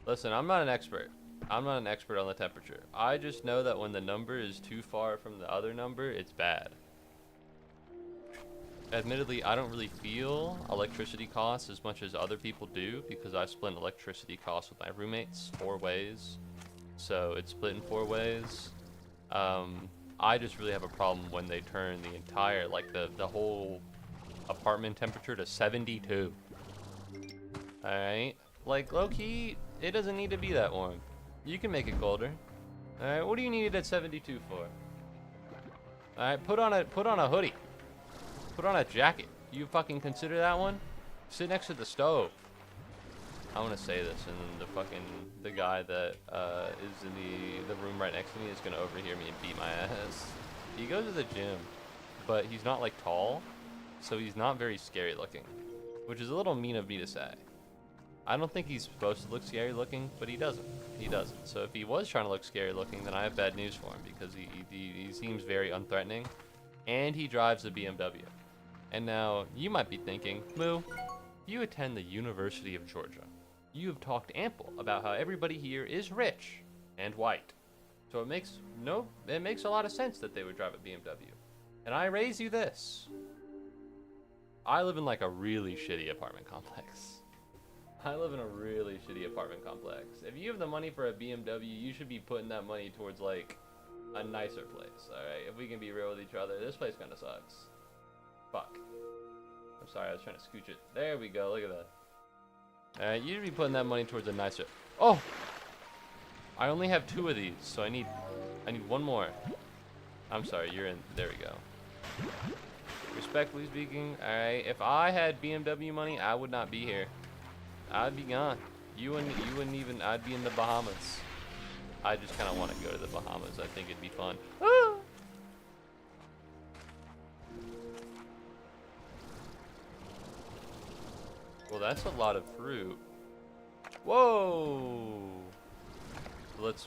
Listen, I'm not an expert. I'm not an expert on the temperature. I just know that when the number is too far from the other number, it's bad. Admittedly, I don't really feel electricity costs as much as other people do because I split electricity costs with my roommates 4 ways. So it's split in 4 ways. I just really have a problem when they turn the entire, like the whole apartment temperature to 72. Alright? Like, low-key, it doesn't need to be that warm. You can make it colder. Alright, what do you need it at 72 for? Alright, put on a hoodie. Put on a jacket. You fucking consider that one? Sit next to the stove. I want to say this, and the guy that is in the room right next to me is gonna overhear me and beat my ass. He goes to the gym, but he's not like tall, so he's not very scary looking, which is a little mean of me to say. I don't think he's supposed to look scary looking, but he doesn't. He doesn't. So if he was trying to look scary looking, then I have bad news for him because he seems very unthreatening, and he drives a BMW. And now you might be thinking, Moo, you attend the University of Georgia. You have talked ample about how everybody here is rich and white. So it makes a lot of sense that they would drive a BMW. And I raise you this. I live in like a really shitty apartment complex. I live in a really shitty apartment complex. If you have the money for a BMW, you should be putting that money towards like a nicer place, alright? If we can be real with each other, this place kinda sucks. Fuck. I'm sorry, I was trying to scooch it. There we go, look at that. Alright, you should be putting that money towards a nicer... Oh! I only have 2 of these, so I need 1 more. I'm sorry, you're in... There we go. Respectfully speaking, alright, if I had BMW money, I would not be here. I'd be gone. You wouldn't even... I'd be in the Bahamas. I just kind of want to go to the Bahamas. I think it'd be fun. Ah! Well, that's a lot of fruit. Whoa! Let's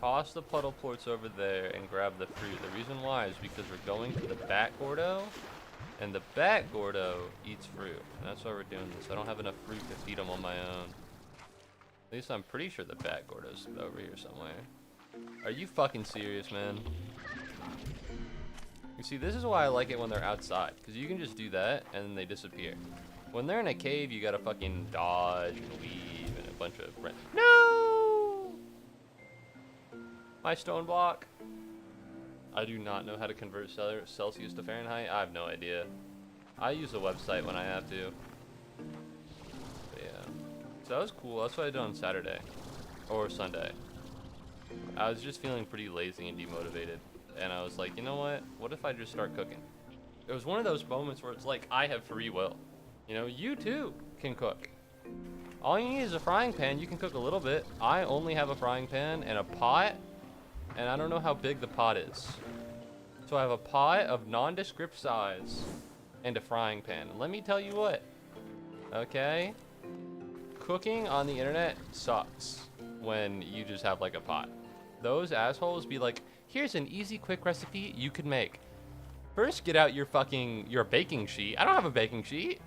toss the puddle ports over there and grab the fruit. The reason why is because we're going to the Bat Gordo, and the Bat Gordo eats fruit. And that's why we're doing this. I don't have enough fruit to feed them on my own. At least I'm pretty sure the Bat Gordo's over here somewhere. Are you fucking serious, man? You see, this is why I like it when they're outside, because you can just do that and then they disappear. When they're in a cave, you gotta fucking dodge and weave and a bunch of... No! My stone block. I do not know how to convert Celsius to Fahrenheit. I have no idea. I use the website when I have to. But yeah. So that was cool. That's what I did on Saturday. Or Sunday. I was just feeling pretty lazy and demotivated. And I was like, you know what? What if I just start cooking? It was one of those moments where it's like, I have free will. You know, you too can cook. All you need is a frying pan. You can cook a little bit. I only have a frying pan and a pot and I don't know how big the pot is. So I have a pot of nondescript size and a frying pan. Let me tell you what, okay? Cooking on the internet sucks when you just have like a pot. Those assholes be like, here's an easy, quick recipe you could make. First, get out your baking sheet. I don't have a baking sheet.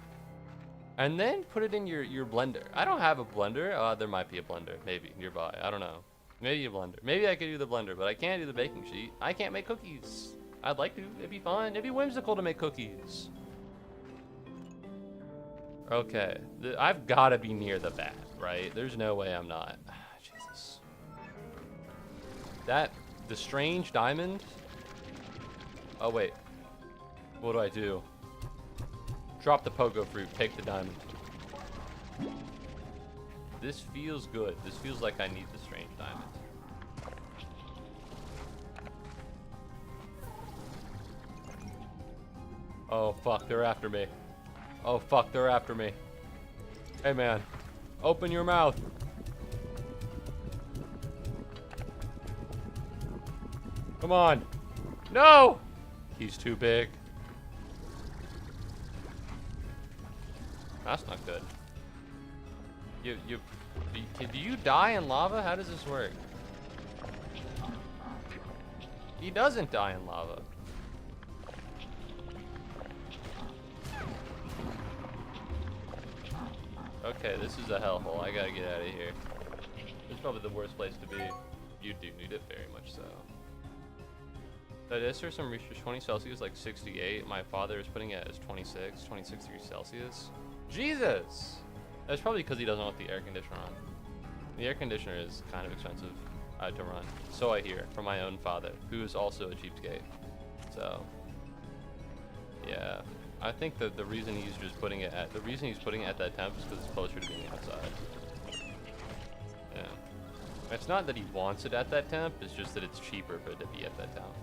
And then put it in your blender. I don't have a blender. There might be a blender, maybe, nearby. I don't know. Maybe a blender. Maybe I could do the blender, but I can't do the baking sheet. I can't make cookies. I'd like to. It'd be fun. It'd be whimsical to make cookies. Okay. I've got to be near the bat, right? There's no way I'm not. Jesus. The strange diamond. Oh, wait. What do I do? Drop the pogo fruit, take the diamond. This feels good. This feels like I need the strange diamond. Oh fuck, they're after me. Oh fuck, they're after me. Hey man, open your mouth. Come on. No! He's too big. That's not good. Do you die in lava? How does this work? He doesn't die in lava. Okay, this is a hellhole. I gotta get out of here. This is probably the worst place to be. You do need it very much so. This or some reach 20 Celsius, like 68. My father is putting it as 26 degrees Celsius. Jesus! That's probably because he doesn't want the air conditioner on. The air conditioner is kind of expensive to run. So I hear from my own father, who is also a cheapskate. So, yeah. I think that the reason he's putting it at that temp is because it's closer to being outside. Yeah. It's not that he wants it at that temp, it's just that it's cheaper for it to be at that temp.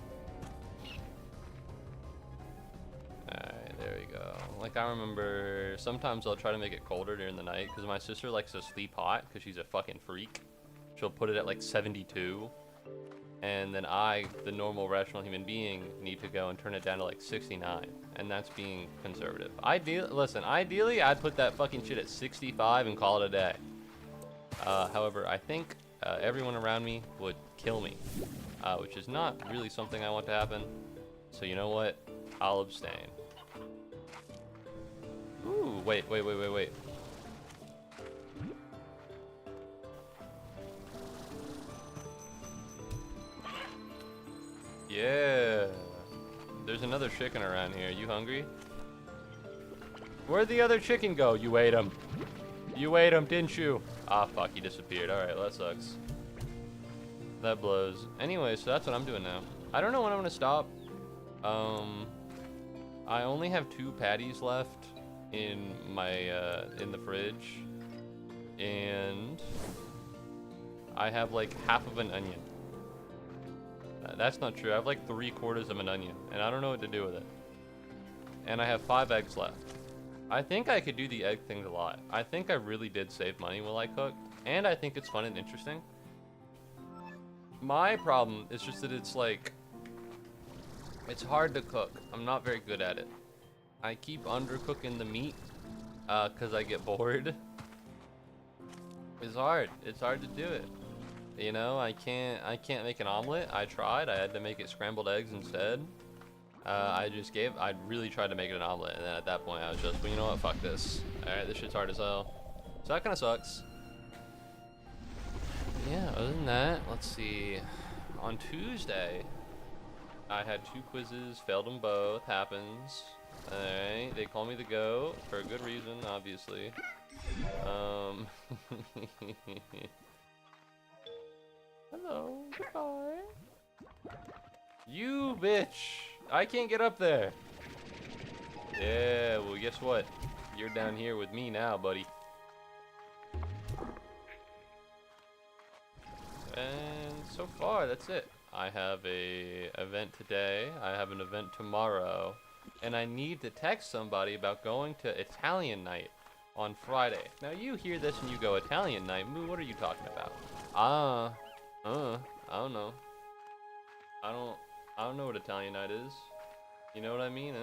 Alright, there we go. Like, I remember sometimes I'll try to make it colder during the night because my sister likes to sleep hot because she's a fucking freak. She'll put it at like 72. And then I, the normal rational human being, need to go and turn it down to like 69. And that's being conservative. Ideally, I'd put that fucking shit at 65 and call it a day. However, I think everyone around me would kill me. Which is not really something I want to happen. So you know what? I'll abstain. Ooh, wait. Yeah. There's another chicken around here. You hungry? Where'd the other chicken go? You ate him. You ate him, didn't you? Ah, fuck, he disappeared. Alright, well, that sucks. That blows. Anyway, so that's what I'm doing now. I don't know when I'm gonna stop. I only have 2 patties left in my, in the fridge. And I have like half of an onion. That's not true. I have like 3/4 of an onion, and I don't know what to do with it. And I have 5 eggs left. I think I could do the egg thing a lot. I think I really did save money while I cooked, and I think it's fun and interesting. My problem is just that it's like, it's hard to cook. I'm not very good at it. I keep undercooking the meat, cause I get bored. It's hard. It's hard to do it. You know, I can't make an omelet. I tried. I had to make it scrambled eggs instead. I really tried to make it an omelet, and then at that point I was just, well, you know what, fuck this. Alright, this shit's hard as hell. So that kind of sucks. Yeah, other than that, let's see. On Tuesday, I had 2 quizzes, failed them both, happens. Alright, they call me the GOAT, for a good reason, obviously. Hello, goodbye. You bitch! I can't get up there. Yeah, well, guess what? You're down here with me now, buddy. And so far, that's it. I have a event today. I have an event tomorrow. And I need to text somebody about going to Italian night on Friday. Now, you hear this and you go, Italian night? Moo, what are you talking about? I don't know. I don't know what Italian night is. You know what I mean?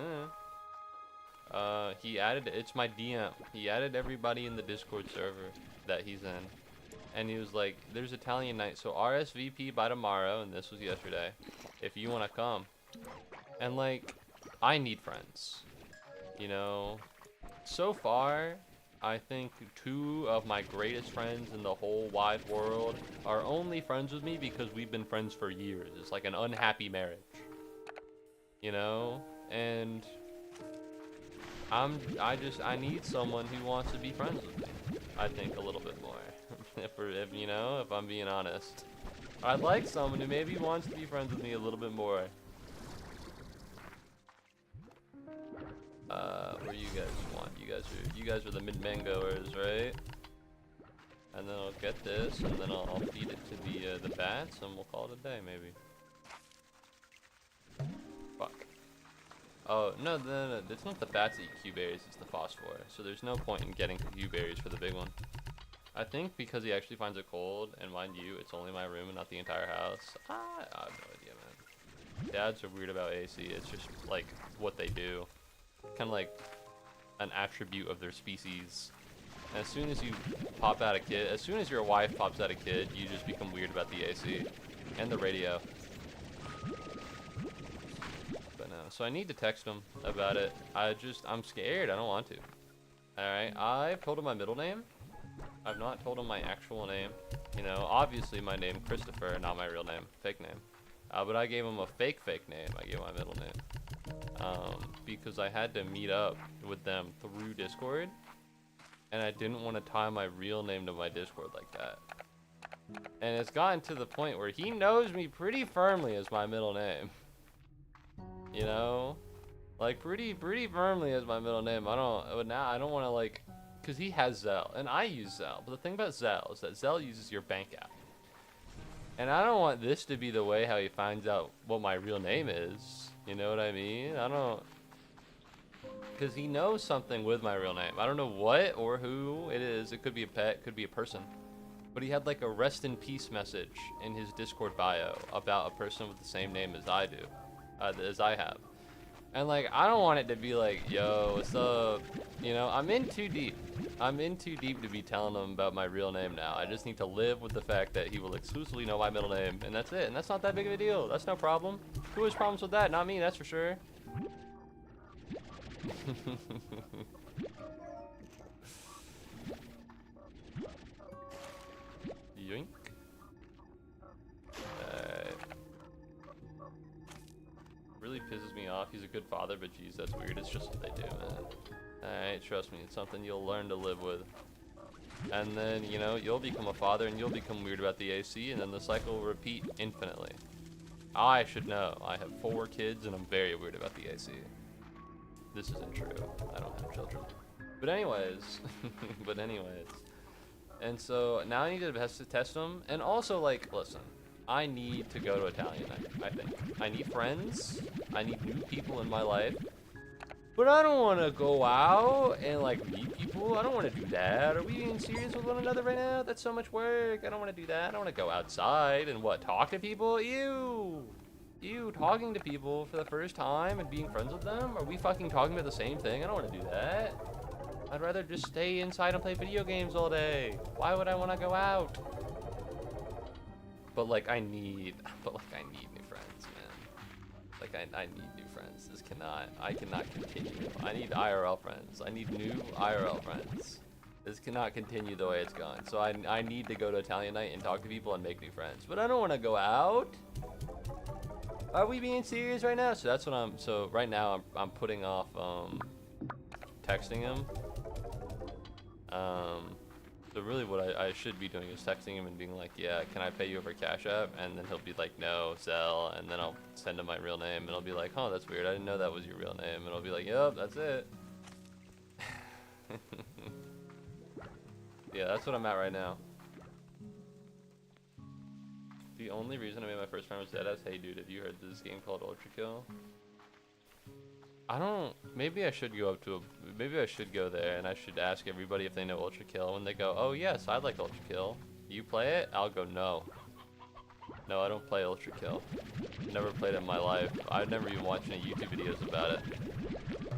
He added, it's my DM. He added everybody in the Discord server that he's in. And he was like, there's Italian night, so RSVP by tomorrow, and this was yesterday, if you want to come. And like, I need friends. You know, so far, I think 2 of my greatest friends in the whole wide world are only friends with me because we've been friends for years. It's like an unhappy marriage. You know? And I need someone who wants to be friends with me. I think a little bit more. if you know, if I'm being honest. I'd like someone who maybe wants to be friends with me a little bit more. What do you guys want? You guys are the mid-mangoers, right? And then I'll get this, and then I'll feed it to the bats, and we'll call it a day, maybe. Fuck. Oh, no, it's not the bats that eat Q-berries, it's the phosphor. So there's no point in getting Q-berries for the big one. I think because he actually finds it cold, and mind you, it's only my room and not the entire house. I have no idea, man. Dads are weird about AC. It's just, like, what they do. Kind of like an attribute of their species. And as soon as you pop out a kid, as soon as your wife pops out a kid, you just become weird about the AC and the radio. But no, so I need to text him about it. I'm scared. I don't want to. Alright, I've told him my middle name. I've not told him my actual name. You know, obviously my name, Christopher, not my real name, fake name. But I gave him a fake name. I gave him my middle name. Because I had to meet up with them through Discord. And I didn't want to tie my real name to my Discord like that. And it's gotten to the point where he knows me pretty firmly as my middle name. You know? Like, pretty firmly as my middle name. I don't want to, like... Because he has Zelle, and I use Zelle. But the thing about Zelle is that Zelle uses your bank app. And I don't want this to be the way how he finds out what my real name is. You know what I mean? I don't... Because he knows something with my real name. I don't know what or who it is. It could be a pet, could be a person. But he had like a rest in peace message in his Discord bio about a person with the same name as I do. As I have. And like, I don't want it to be like, yo, what's up? You know, I'm in too deep. I'm in too deep to be telling him about my real name now. I just need to live with the fact that he will exclusively know my middle name, and that's it. And that's not that big of a deal. That's no problem. Who has problems with that? Not me, that's for sure. Yoink. Really pisses me off. He's a good father, but geez, that's weird. It's just what they do, man. Alright, trust me, it's something you'll learn to live with. And then, you know, you'll become a father and you'll become weird about the AC, and then the cycle will repeat infinitely. I should know. I have 4 kids and I'm very weird about the AC. This isn't true. I don't have children. But anyways, And so now I need to test them. And also, like, listen, I need to go to Italian night, I think. I need friends. I need new people in my life. But I don't want to go out and, like, meet people. I don't want to do that. Are we being serious with one another right now? That's so much work. I don't want to do that. I don't want to go outside and, what, talk to people? Ew. Ew, talking to people for the first time and being friends with them? Are we fucking talking about the same thing? I don't want to do that. I'd rather just stay inside and play video games all day. Why would I want to go out? But, like, I need new friends, man. Like, I need new friends. I cannot continue. I need IRL friends. I need new IRL friends. This cannot continue the way it's gone. So I need to go to Italian night and talk to people and make new friends. But I don't want to go out. Are we being serious right now? So that's what so right now I'm putting off, texting him. So really what I should be doing is texting him and being like, yeah, can I pay you over Cash App? And then he'll be like, no, Zelle. And then I'll send him my real name and I'll be like, oh, that's weird. I didn't know that was your real name. And I'll be like, yep, that's it. Yeah, that's what I'm at right now. The only reason I made my first friend was Deadass. Hey dude, have you heard this game called Ultra Kill? Maybe I should go there and I should ask everybody if they know Ultra Kill. When they go, oh yes, I like Ultra Kill. You play it? I'll go, no. No, I don't play Ultra Kill. Never played it in my life. I've never even watched any YouTube videos about it.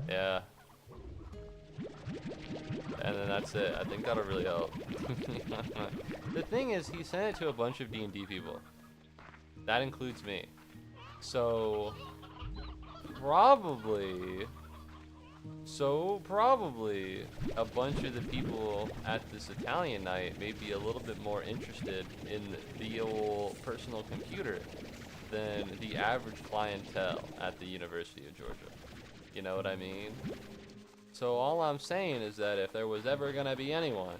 Yeah. And then that's it. I think that'll really help. The thing is, he sent it to a bunch of D&D people. That includes me. So, probably a bunch of the people at this Italian night may be a little bit more interested in the old personal computer than the average clientele at the University of Georgia. You know what I mean? So all I'm saying is that if there was ever gonna be anyone,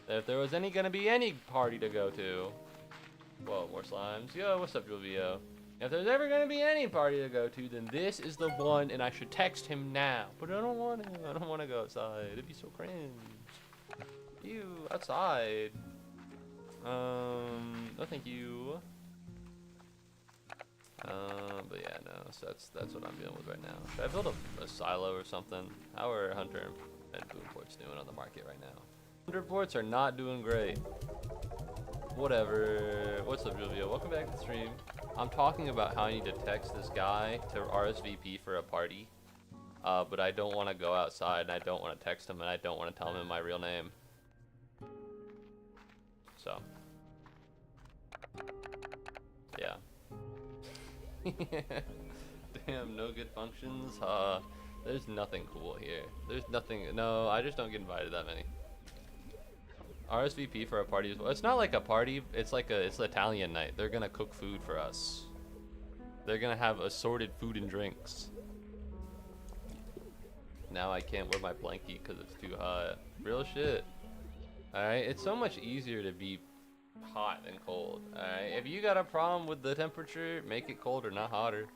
if there was gonna be any party to go to, whoa, more slimes. Yo, what's up, Julio? If there's ever gonna be any party to go to, then this is the one, and I should text him now. But I don't want to. I don't want to go outside. It'd be so cringe. Ew, outside. No, thank you. But yeah, no. So that's what I'm dealing with right now. Should I build a silo or something? How are Hunter and Boomports doing on the market right now? Hunter ports are not doing great. Whatever. What's up, Julio? Welcome back to the stream. I'm talking about how I need to text this guy to RSVP for a party. But I don't want to go outside, and I don't want to text him, and I don't want to tell him my real name. So. Yeah. Damn, no good functions. There's nothing cool here. There's nothing. No, I just don't get invited that many. RSVP for a party as well. It's not like a party. It's like it's Italian night. They're gonna cook food for us. They're gonna have assorted food and drinks. Now I can't wear my blankie because it's too hot. Real shit. Alright, it's so much easier to be hot than cold. Alright, if you got a problem with the temperature, make it colder, not hotter.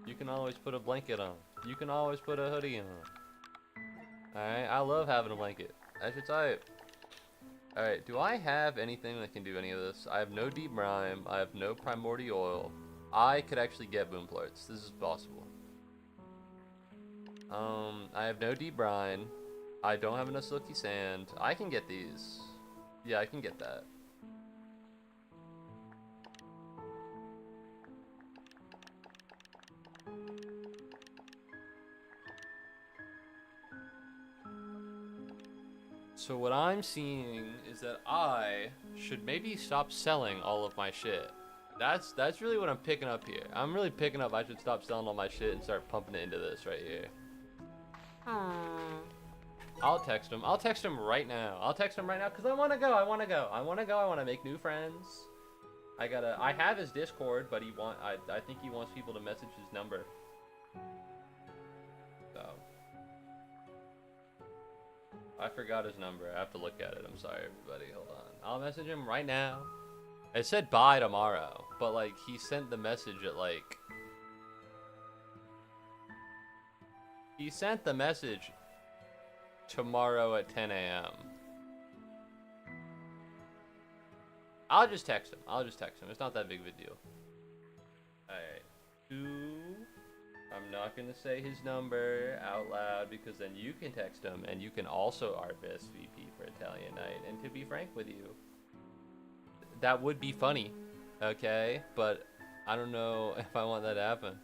You can always put a blanket on. You can always put a hoodie on. Alright, I love having a blanket. That's your type. Alright, do I have anything that can do any of this? I have no deep brine. I have no primordial oil. I could actually get boom plorts. This is possible. I have no deep brine. I don't have enough silky sand. I can get these. Yeah, I can get that. So what I'm seeing is that I should maybe stop selling all of my shit. That's really what I'm picking up here. I'm really picking up I should stop selling all my shit and start pumping it into this right here. I'll text him. I'll text him right now. I'll text him right now because I want to go. I want to go. I want to go. I want to make new friends. I have his Discord, but I think he wants people to message his number. So. I forgot his number. I have to look at it. I'm sorry, everybody. Hold on. I'll message him right now. It said bye tomorrow, but like he sent the message at like. He sent the message tomorrow at 10 a.m. I'll just text him. It's not that big of a deal. Alright. I'm not going to say his number out loud because then you can text him and you can also RSVP for Italian night. And to be frank with you, that would be funny, okay? But I don't know if I want that to happen.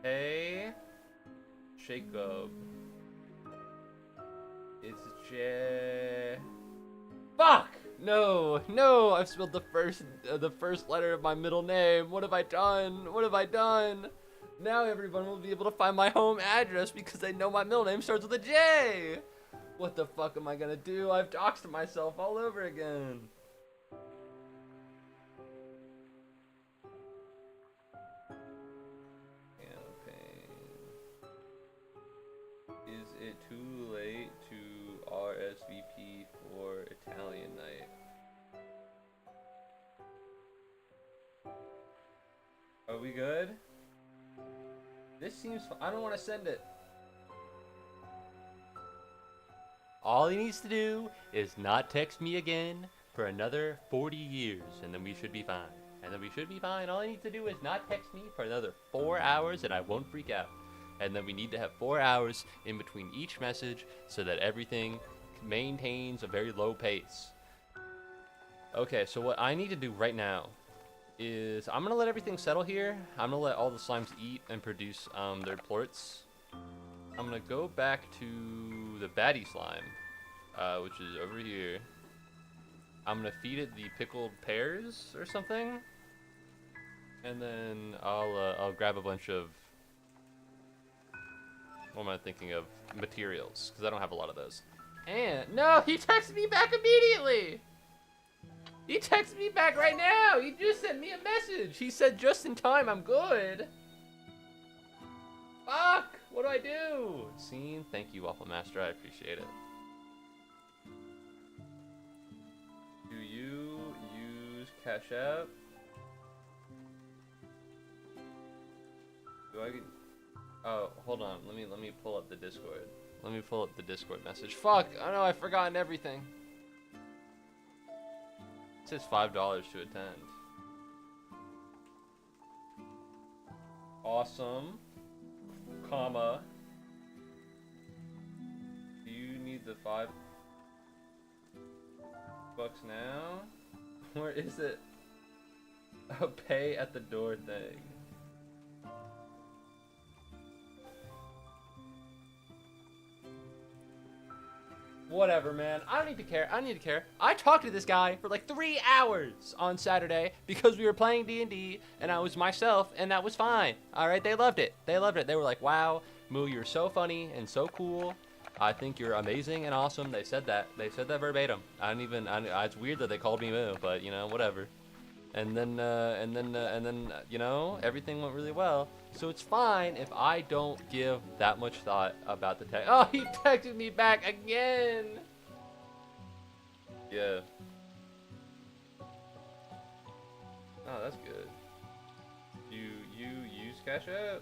Hey, Jacob. It's Fuck! No! I've spelled the first letter of my middle name. What have I done? Now everyone will be able to find my home address because they know my middle name starts with a J. What the fuck am I gonna do? I've doxed myself all over again. Is it too late to RSVP for Italian night? Are we good? This seems I don't want to send it. All he needs to do is not text me again for another 40 years, and then we should be fine. All he needs to do is not text me for another 4 hours, and I won't freak out. And then we need to have 4 hours in between each message so that everything maintains a very low pace. Okay, so what I need to do right now is I'm gonna let everything settle here. I'm gonna let all the slimes eat and produce their plorts. I'm gonna go back to the baddie slime, which is over here. I'm gonna feed it the pickled pears or something, and then I'll grab a bunch of, what am I thinking of, materials, because I don't have a lot of those. And no, he texted me back immediately. He texted me back right now. He just sent me a message. He said, just in time, I'm good. Fuck, what do I do? Scene, thank you, Waffle Master, I appreciate it. Do you use Cash App? Do I? Oh, hold on. Let me pull up the Discord. Let me pull up the Discord message. Fuck! I know I've forgotten everything. It says $5 to attend. Awesome. Comma. Do you need the $5 now? Where is it? A pay at the door thing. Whatever, man. I don't need to care. I don't need to care. I talked to this guy for like 3 hours on Saturday because we were playing D&D and I was myself and that was fine. All right, they loved it. They loved it. They were like, "Wow, Moo, you're so funny and so cool. I think you're amazing and awesome." They said that. They said that verbatim. It's weird that they called me Moo, but you know, whatever. And then, you know, everything went really well. So it's fine if I don't give that much thought about the text. Oh, he texted me back again. Yeah. Oh, that's good. You use Cash App?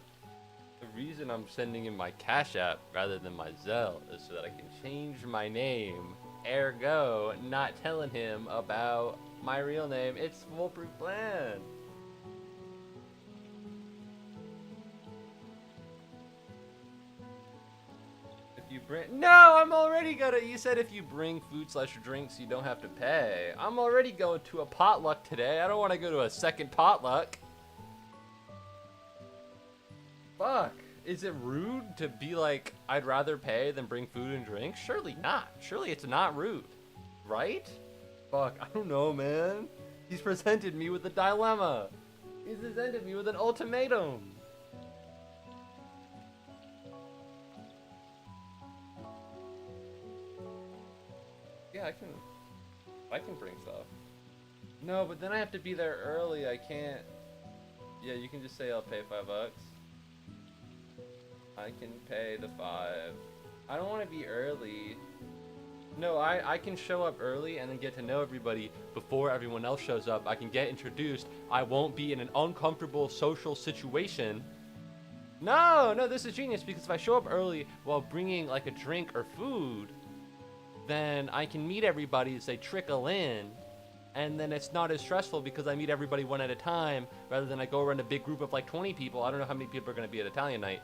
The reason I'm sending him my Cash App rather than my Zelle is so that I can change my name. Ergo, not telling him about my real name. It's foolproof plan. If you bring, no, I'm already gonna. You said if you bring food/drinks, you don't have to pay. I'm already going to a potluck today. I don't want to go to a second potluck. Fuck. Is it rude to be like, I'd rather pay than bring food and drinks? Surely not. Surely it's not rude. Right? Fuck, I don't know, man. He's presented me with a dilemma. He's presented me with an ultimatum. Yeah, I can bring stuff. No, but then I have to be there early. I can't. Yeah, you can just say I'll pay $5. I can pay the 5. I don't want to be early. No, I can show up early and then get to know everybody before everyone else shows up. I can get introduced. I won't be in an uncomfortable social situation. No, this is genius, because if I show up early while bringing like a drink or food, then I can meet everybody as they trickle in, and then it's not as stressful because I meet everybody one at a time rather than I go around a big group of like 20 people. I don't know how many people are going to be at Italian night,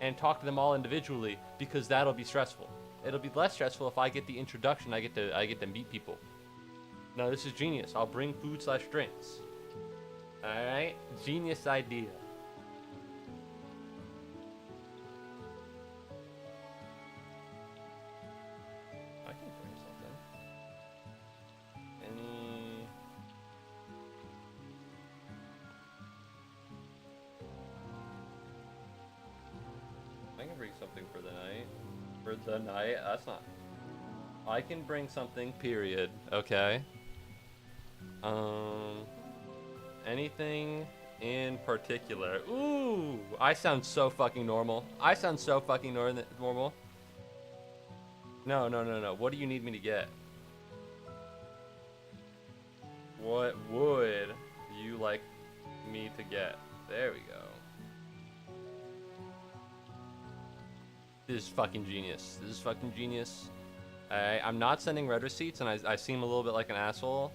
and talk to them all individually, because that'll be stressful. It'll be less stressful if I get the introduction. I get to meet people. No, this is genius. I'll bring food/drinks. All right, genius idea. I can bring something. I can bring something for the night. For the night? That's not. I can bring something, period. Okay. Anything in particular? Ooh, I sound so fucking normal. I sound so fucking normal. No. What do you need me to get? What would you like me to get? There we go. This is fucking genius. This is fucking genius. I'm not sending red receipts, and I seem a little bit like an asshole.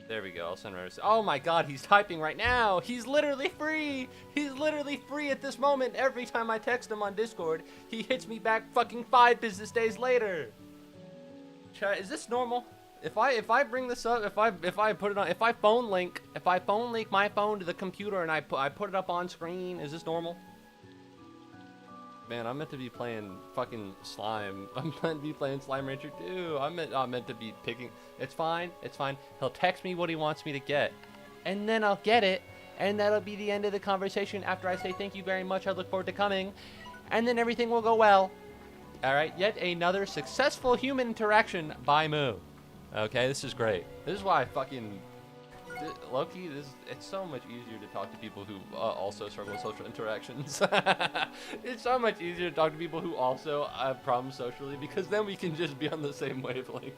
There we go. I'll send red receipts. Oh my god, he's typing right now. He's literally free. He's literally free at this moment. Every time I text him on Discord, he hits me back fucking 5 business days later. Is this normal? If I bring this up, if I put it on, if I phone link my phone to the computer and I put it up on screen, is this normal? Man, I'm meant to be playing fucking slime. I'm meant to be playing Slime Rancher 2. I'm meant to be picking. It's fine. It's fine. He'll text me what he wants me to get, and then I'll get it, and that'll be the end of the conversation. After I say thank you very much, I look forward to coming, and then everything will go well. All right. Yet another successful human interaction by Moo. Okay, this is great. This is why I fucking. Low-key, it's so much easier to talk to people who also struggle with social interactions. It's so much easier to talk to people who also have problems socially, because then we can just be on the same wavelength.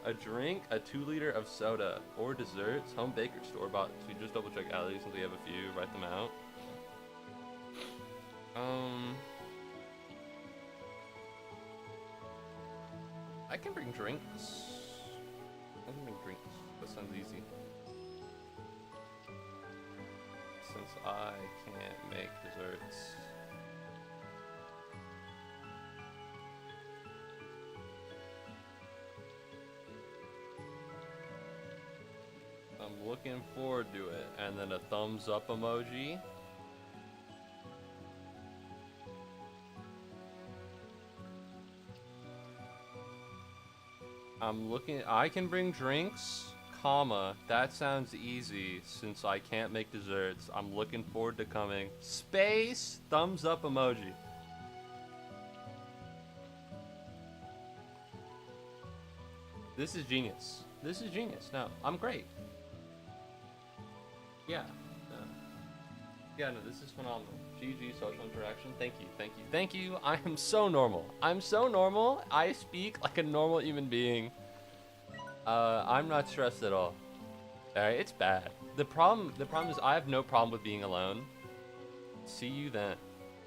A drink, a 2-liter of soda, or desserts, home baker, store-bought. So we just double-check alleys since we have a few, write them out. I can bring drinks. I can bring drinks. That sounds easy. Since I can't make desserts. I'm looking forward to it. And then a thumbs up emoji. I can bring drinks. Comma, that sounds easy since I can't make desserts. I'm looking forward to coming. Space, thumbs up emoji. This is genius. This is genius. No, I'm great. Yeah. No, this is phenomenal. GG social interaction. Thank you, thank you, thank you. I am so normal. I'm so normal. I speak like a normal human being. I'm not stressed at all. Alright, it's bad. The problem is I have no problem with being alone. See you then.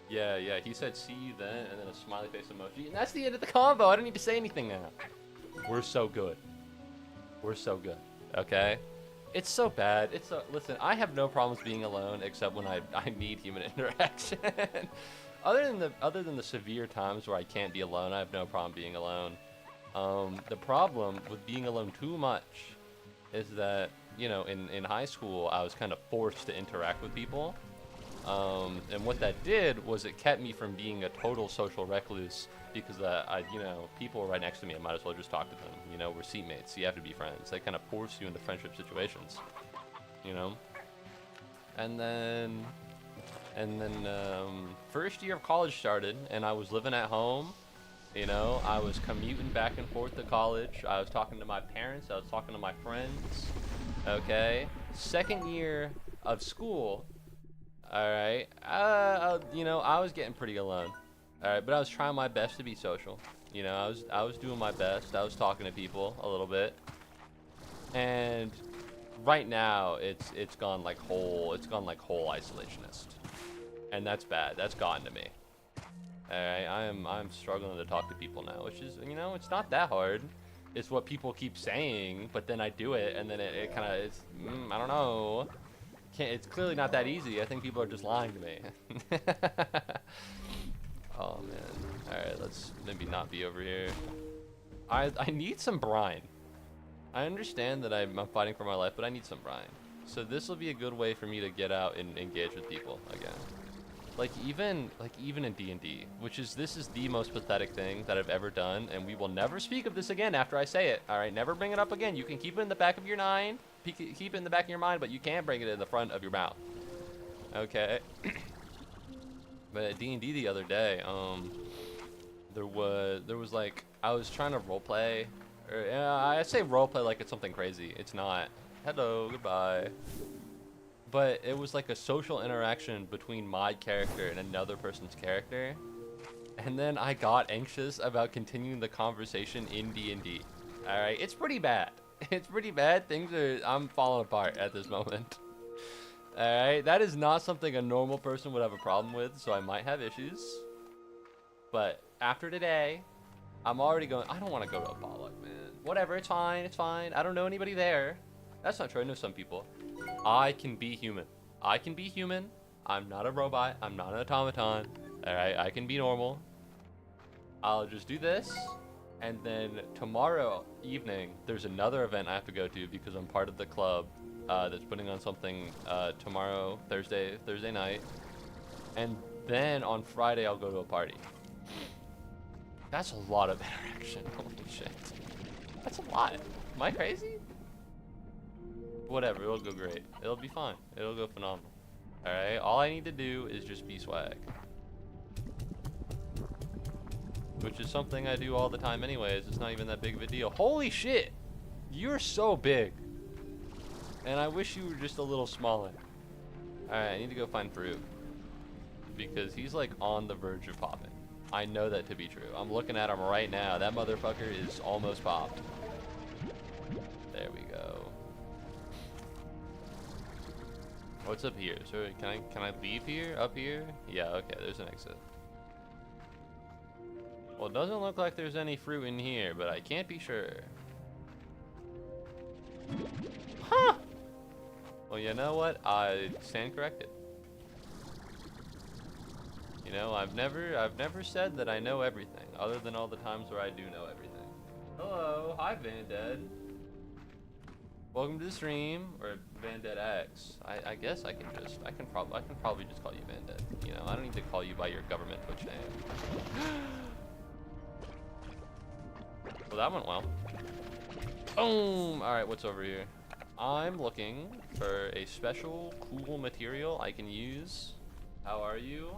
Yeah, he said see you then, and then a smiley face emoji. And that's the end of the combo. I don't need to say anything now. We're so good. We're so good. Okay? It's so bad. Listen, I have no problems being alone except when I need human interaction. Other than the severe times where I can't be alone, I have no problem being alone. The problem with being alone too much is that, you know, in high school, I was kind of forced to interact with people. And what that did was it kept me from being a total social recluse because, people were right next to me. I might as well just talk to them. You know, we're seatmates. So you have to be friends. They kind of force you into friendship situations, you know? And then first year of college started, and I was living at home. You know, I was commuting back and forth to college. I was talking to my parents. I was talking to my friends. Okay. Second year of school. All right. I was getting pretty alone. All right, but I was trying my best to be social. You know, I was doing my best. I was talking to people a little bit. And right now, it's gone like whole isolationist. And that's bad. That's gotten to me. Alright, I'm struggling to talk to people now, which is, you know, it's not that hard. It's what people keep saying, but then I do it, and then it kind of, I don't know. It's clearly not that easy. I think people are just lying to me. Oh, man. Alright, let's maybe not be over here. I need some brine. I understand that I'm fighting for my life, but I need some brine. So this will be a good way for me to get out and engage with people again. Like even in D&D, this is the most pathetic thing that I've ever done, and we will never speak of this again after I say it. All right, never bring it up again. You can keep it in the back of your mind, keep it in the back of your mind, but you can't bring it in the front of your mouth. Okay. But at D&D the other day, there was like I was trying to roleplay, I say roleplay like it's something crazy. It's not. Hello, goodbye. But it was like a social interaction between my character and another person's character. And then I got anxious about continuing the conversation in D&D. Alright, it's pretty bad. It's pretty bad. I'm falling apart at this moment. Alright, that is not something a normal person would have a problem with, so I might have issues. But after today, I'm already going, I don't want to go to a potluck, man. Whatever, it's fine, it's fine. I don't know anybody there. That's not true, I know some people. I can be human. I can be human. I'm not a robot. I'm not an automaton. Alright, I can be normal. I'll just do this. And then tomorrow evening, there's another event I have to go to because I'm part of the club that's putting on something tomorrow, Thursday night. And then on Friday, I'll go to a party. That's a lot of interaction. Holy shit. That's a lot. Am I crazy? Whatever, it'll go great. It'll be fine. It'll go phenomenal. Alright, all I need to do is just be swag. Which is something I do all the time anyways. It's not even that big of a deal. Holy shit! You're so big. And I wish you were just a little smaller. Alright, I need to go find Fruit. Because he's like on the verge of popping. I know that to be true. I'm looking at him right now. That motherfucker is almost popped. There we go. What's up here? So can I leave here? Up here? Yeah, okay, there's an exit. Well, it doesn't look like there's any fruit in here, but I can't be sure. Huh! Well, you know what? I stand corrected. You know, I've never said that I know everything, other than all the times where I do know everything. Hello, hi Vanded. Welcome to the stream, or Vanded X. I guess I can probably just call you Vanded. You know, I don't need to call you by your government Twitch name. Well, that went well. Boom! Alright, what's over here? I'm looking for a special cool material I can use. How are you?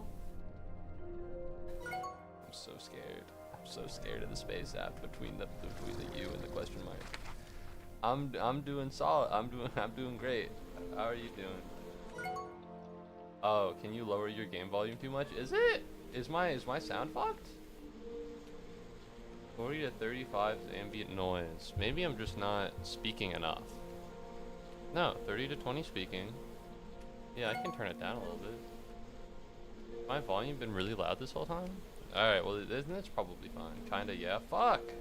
I'm so scared. I'm so scared of the space app between the U and the question mark. I'm doing solid. I'm doing great. How are you doing? Oh, can you lower your game volume too much? Is it? Is my sound fucked? 40 to 35 ambient noise. Maybe I'm just not speaking enough. No, 30 to 20 speaking. Yeah, I can turn it down a little bit. My volume been really loud this whole time? Alright, well that's probably fine. Kinda, yeah. Fuck!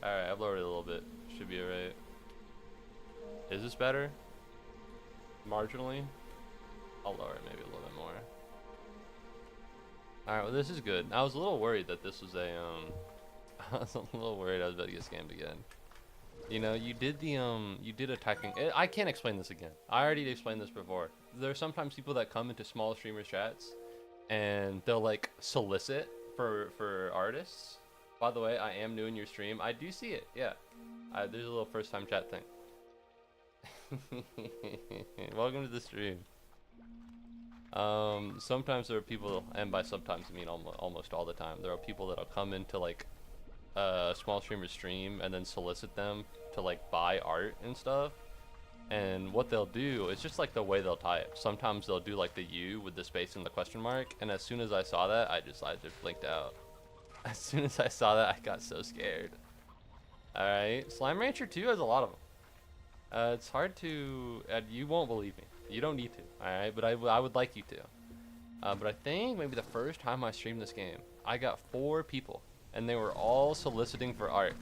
Alright, I've lowered it a little bit. Should be alright. Is this better? Marginally? I'll lower it maybe a little bit more. Alright, well this is good. I was a little worried that this was a, I was a little worried I was about to get scammed again. You know, you did a typing. I can't explain this again. I already explained this before. There are sometimes people that come into small streamer chats and they'll like solicit for artists. By the way, I am new in your stream. I do see it, yeah. There's a little first time chat thing. Welcome to the stream. Sometimes there are people, and by sometimes I mean almost all the time, there are people that'll come into like a small streamer stream and then solicit them to like buy art and stuff. And what they'll do is just like the way they'll type. Sometimes they'll do like the U with the space and the question mark, and as soon as I saw that, I just blinked out. As soon as I saw that, I got so scared. Alright, Slime Rancher 2 has a lot of them. It's hard to, you won't believe me. You don't need to, alright, but I would like you to. But I think maybe the first time I streamed this game, I got 4 people, and they were all soliciting for art.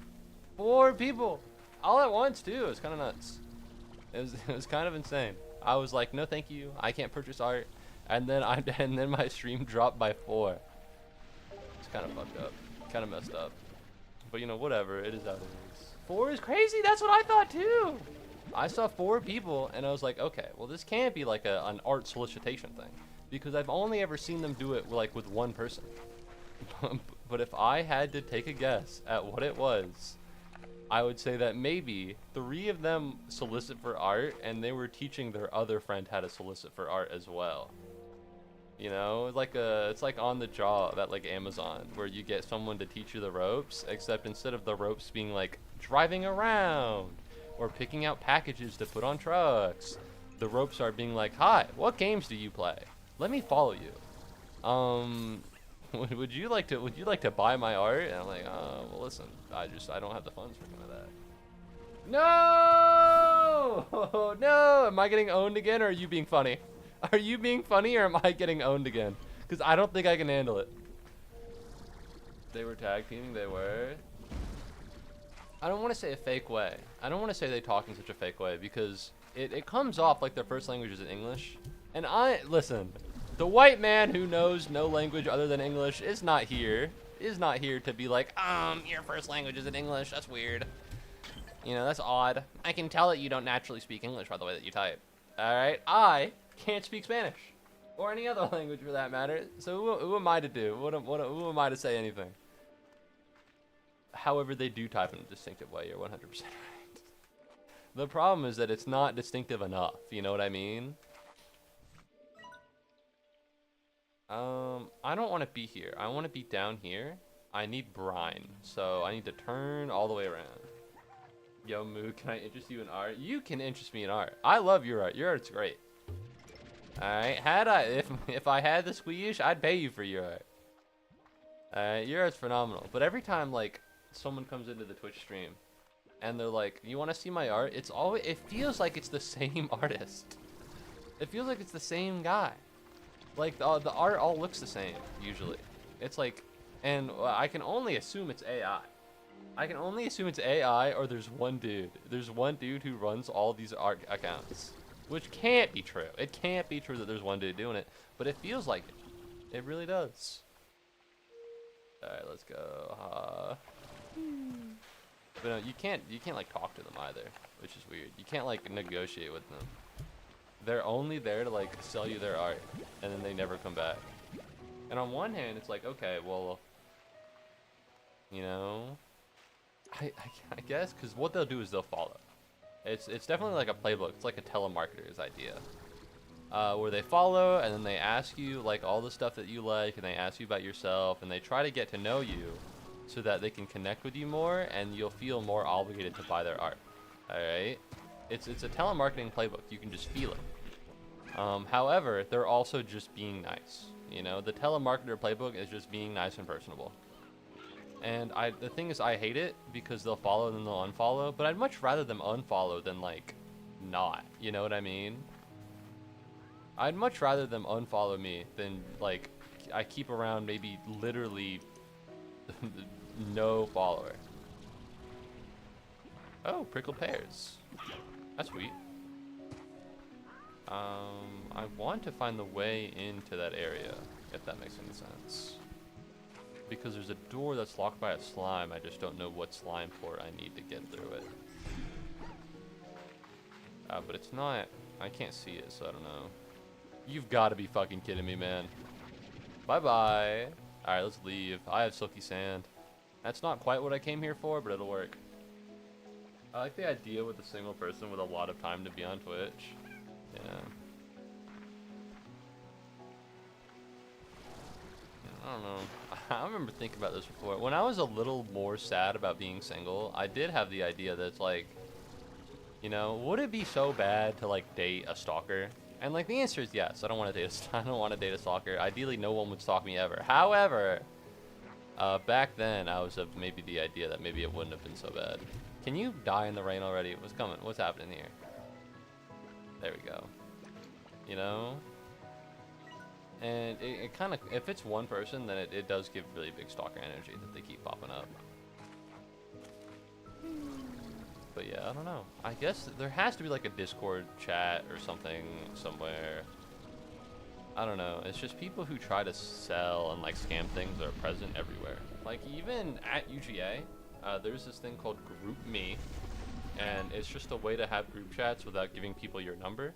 4 people! All at once, too. It was kind of nuts. It was kind of insane. I was like, no thank you, I can't purchase art. And then my stream dropped by 4. It's kind of fucked up. Kind of messed up. But you know, whatever, it is how it is. 4 is crazy, that's what I thought too! I saw 4 people, and I was like, okay, well this can't be like an art solicitation thing. Because I've only ever seen them do it like with one person. But if I had to take a guess at what it was, I would say that maybe 3 of them solicit for art, and they were teaching their other friend how to solicit for art as well. You know, it's like on the job at like Amazon, where you get someone to teach you the ropes, except instead of the ropes being like driving around or picking out packages to put on trucks, the ropes are being like, hi, what games do you play? Let me follow you. Would you like to buy my art? And I'm like, well listen, I don't have the funds for some of that. No! No! Am I getting owned again, or are you being funny? Are you being funny, or am I getting owned again? Because I don't think I can handle it. They were tag teaming, they were. I don't want to say a fake way. I don't want to say they talk in such a fake way, because it comes off like their first language is English. And listen, the white man who knows no language other than English is not here. is not here to be like, your first language isn't English. That's weird. You know, that's odd. I can tell that you don't naturally speak English by the way that you type. All right, I can't speak Spanish or any other language for that matter. So who am I to do? Who am I to say anything? However, they do type in a distinctive way. You're 100% right. The problem is that it's not distinctive enough. You know what I mean? I don't want to be here. I want to be down here. I need brine, so I need to turn all the way around. Yo, Moo, can I interest you in art? You can interest me in art. I love your art. Your art's great. All right, if I had the squeeze, I'd pay you for your art. All right, your art's phenomenal. But every time like someone comes into the Twitch stream, and they're like, "You want to see my art?" It feels like it's the same artist. It feels like it's the same guy. Like the art all looks the same usually. It's like, and I can only assume it's AI. I can only assume it's AI, or there's one dude. There's one dude who runs all these art accounts, which can't be true. It can't be true that there's one dude doing it, but it feels like it. It really does. All right, let's go. But no, you can't like talk to them either, which is weird. You can't like negotiate with them. They're only there to like sell you their art, and then they never come back. And on one hand, it's like, okay, well, you know, I guess, because what they'll do is they'll follow. It's definitely like a playbook. It's like a telemarketer's idea, where they follow and then they ask you like all the stuff that you like, and they ask you about yourself, and they try to get to know you, so that they can connect with you more, and you'll feel more obligated to buy their art. All right, it's a telemarketing playbook. You can just feel it. However, they're also just being nice. You know, the telemarketer playbook is just being nice and personable. And the thing is, I hate it because they'll follow and then they'll unfollow, but I'd much rather them unfollow than like not, you know what I mean? I'd much rather them unfollow me than like I keep around maybe literally no follower. Oh, prickled pears. That's sweet. I want to find the way into that area, if that makes any sense. Because there's a door that's locked by a slime. I just don't know what slime port I need to get through it. But it's not... I can't see it, so I don't know. You've got to be fucking kidding me, man. Bye-bye. Alright, let's leave. I have silky sand. That's not quite what I came here for, but it'll work. I like the idea with a single person with a lot of time to be on Twitch. Yeah. I don't know. I remember thinking about this before. When I was a little more sad about being single, I did have the idea that it's like, you know, would it be so bad to like date a stalker? And like the answer is yes. I don't want to date I don't want to date a stalker. Ideally, no one would stalk me ever. However, back then I was of maybe the idea that maybe it wouldn't have been so bad. Can you die in the rain already? What's coming? What's happening here? There we go. You know? And it kind of, if it's one person, then it does give really big stalker energy that they keep popping up. But yeah, I don't know. I guess there has to be like a Discord chat or something somewhere. I don't know. It's just people who try to sell and like scam things are present everywhere. Like even at UGA, there's this thing called Group Me, and it's just a way to have group chats without giving people your number.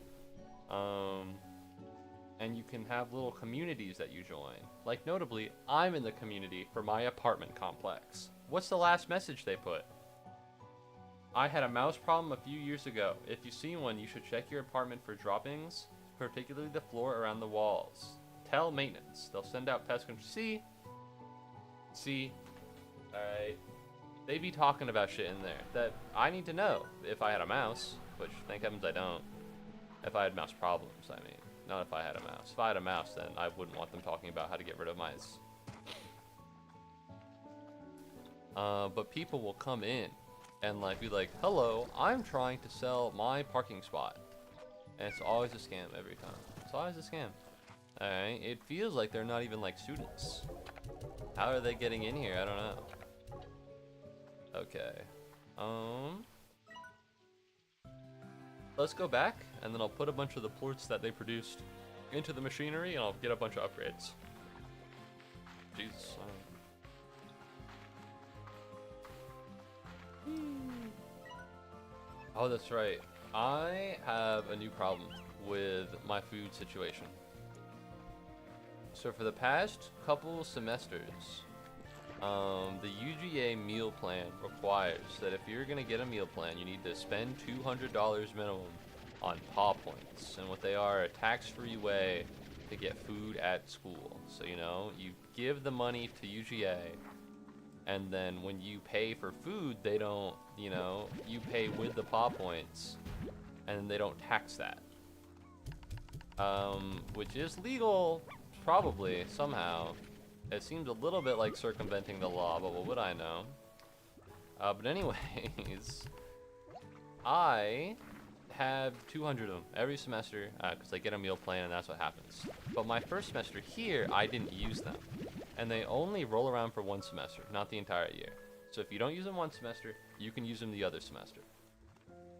And you can have little communities that you join. Like notably, I'm in the community for my apartment complex. What's the last message they put? I had a mouse problem a few years ago. If you see one, you should check your apartment for droppings, particularly the floor around the walls. Tell maintenance. They'll send out pest control. See? Alright. They be talking about shit in there that I need to know if I had a mouse, which thank heavens I don't. If I had mouse problems, I mean. Not if I had a mouse. If I had a mouse, then I wouldn't want them talking about how to get rid of mice. But people will come in and like be like, hello, I'm trying to sell my parking spot. And it's always a scam every time. It's always a scam. Alright, it feels like they're not even like students. How are they getting in here? I don't know. Okay. Let's go back, and then I'll put a bunch of the ports that they produced into the machinery, and I'll get a bunch of upgrades. Jesus. Oh, that's right. I have a new problem with my food situation. So for the past couple semesters, the UGA meal plan requires that if you're gonna get a meal plan, you need to spend $200 minimum on paw points, and what they are, a tax-free way to get food at school. So you know, you give the money to UGA, and then when you pay for food, they don't, you know, you pay with the paw points, and they don't tax that. Which is legal, probably, somehow. It seems a little bit like circumventing the law, but what would I know? But anyways, I have 200 of them every semester, because I get a meal plan and that's what happens. But my first semester here, I didn't use them. And they only roll around for one semester, not the entire year. So if you don't use them one semester, you can use them the other semester.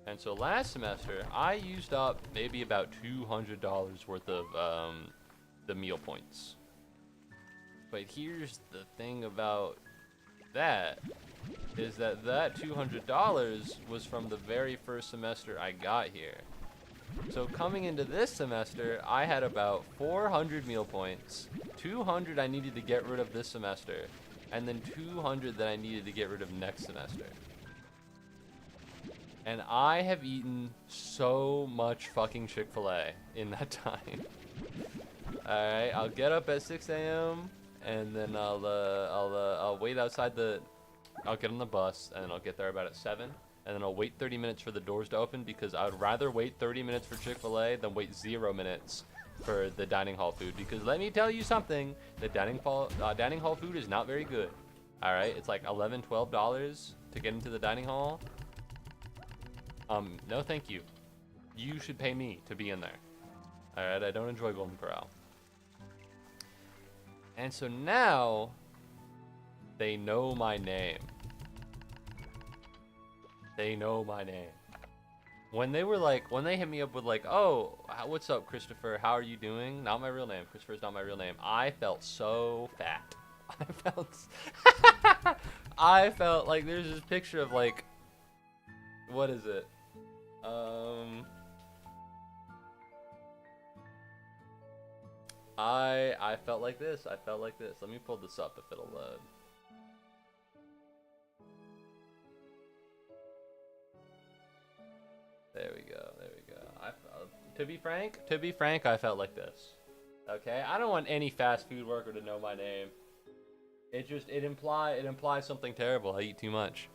And so last semester, I used up maybe about $200 worth of the meal points. But here's the thing about that, is that $200 was from the very first semester I got here. So coming into this semester, I had about 400 meal points, 200 I needed to get rid of this semester, and then 200 that I needed to get rid of next semester. And I have eaten so much fucking Chick-fil-A in that time. Alright, I'll get up at 6 a.m. and then I'll wait outside I'll get on the bus, and then I'll get there about at 7. And then I'll wait 30 minutes for the doors to open, because I would rather wait 30 minutes for Chick-fil-A than wait 0 minutes for the dining hall food. Because let me tell you something, the dining hall food is not very good. Alright, it's like $11, $12 to get into the dining hall. No thank you. You should pay me to be in there. Alright, I don't enjoy Golden Corral. And so now, they know my name. They know my name. When they hit me up with like, oh, what's up, Christopher? How are you doing? Not my real name. Christopher's not my real name. I felt so fat. I felt like there's this picture of like, what is it? I felt like this. I felt like this. Let me pull this up if it'll load. There we go. There we go. To be frank, I felt like this. Okay, I don't want any fast food worker to know my name. It implies something terrible. I eat too much.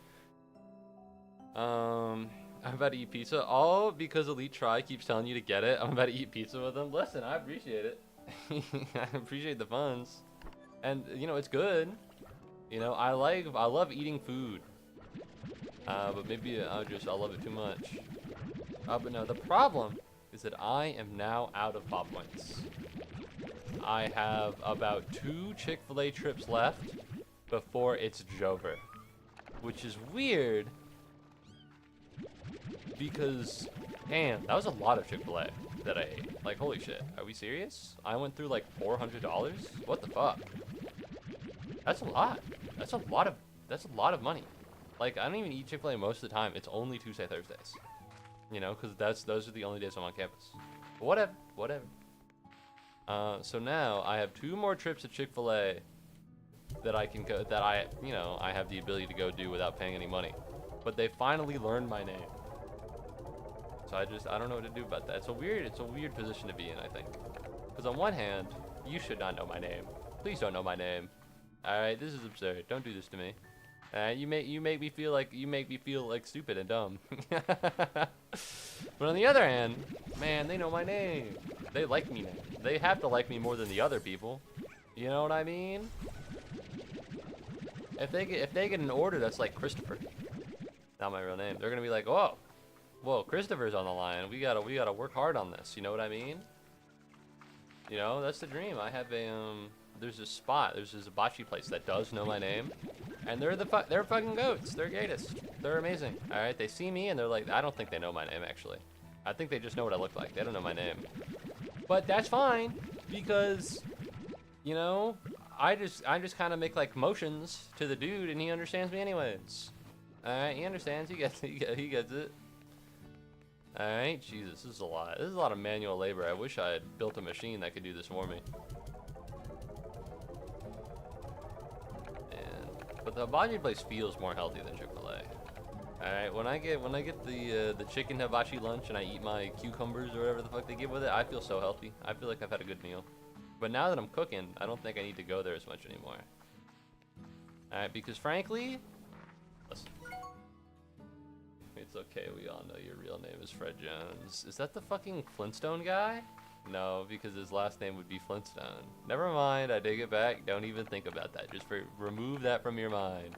I'm about to eat pizza, all because Elite Try keeps telling you to get it. I'm about to eat pizza with them. Listen, I appreciate it. I appreciate the funds, and you know, it's good. You know, I love eating food. But maybe I love it too much. But no, the problem is that I am now out of pop points. I have about 2 Chick-fil-A trips left before it's over, which is weird because, damn, that was a lot of Chick-fil-A that I ate. Like, holy shit, are we serious? I went through like $400? What the fuck? That's a lot. That's a lot of money. Like, I don't even eat Chick-fil-A most of the time. It's only Tuesday, Thursdays. You know, because those are the only days I'm on campus. But whatever. So now I have 2 more trips to Chick-fil-A that I can go, that I have the ability to go do without paying any money. But they finally learned my name. So I don't know what to do about that. It's a weird position to be in, I think. Because on one hand, you should not know my name. Please don't know my name. Alright, this is absurd. Don't do this to me. You make me feel like stupid and dumb. But on the other hand, man, they know my name. They like me now. They have to like me more than the other people. You know what I mean? If they get an order that's like Christopher, not my real name, they're gonna be like, whoa, Christopher's on the line. We gotta work hard on this. You know what I mean? You know, that's the dream. I have there's this hibachi place that does know my name, and they're fucking goats. They're greatest. They're amazing. All right, they see me and they're like, I don't think they know my name actually. I think they just know what I look like. They don't know my name. But that's fine because, you know, I just kind of make like motions to the dude and he understands me anyways. All right, he understands. He gets it. Alright, Jesus, this is a lot. This is a lot of manual labor. I wish I had built a machine that could do this for me. But the Muubody place feels more healthy than Chick-fil-A. Alright, when I get the chicken hibachi lunch and I eat my cucumbers or whatever the fuck they give with it, I feel so healthy. I feel like I've had a good meal. But now that I'm cooking, I don't think I need to go there as much anymore. Alright, because frankly, listen. It's okay, we all know your real name is Fred Jones. Is that the fucking Flintstone guy? No, because his last name would be Flintstone. Never mind, I take it back. Don't even think about that. Just remove that from your mind.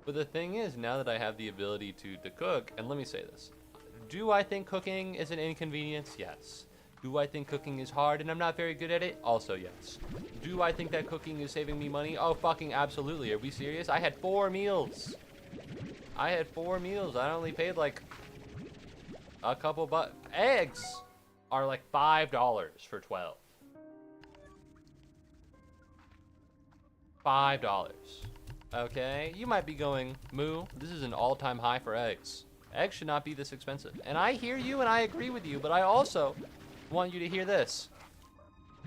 But the thing is, now that I have the ability to cook, and let me say this. Do I think cooking is an inconvenience? Yes. Do I think cooking is hard and I'm not very good at it? Also yes. Do I think that cooking is saving me money? Oh, fucking absolutely. Are we serious? I had 4 meals. I only paid like a couple eggs are like $5 for 12. $5. Okay, you might be going, Moo, this is an all-time high for eggs. Eggs should not be this expensive. And I hear you and I agree with you, but I also want you to hear this.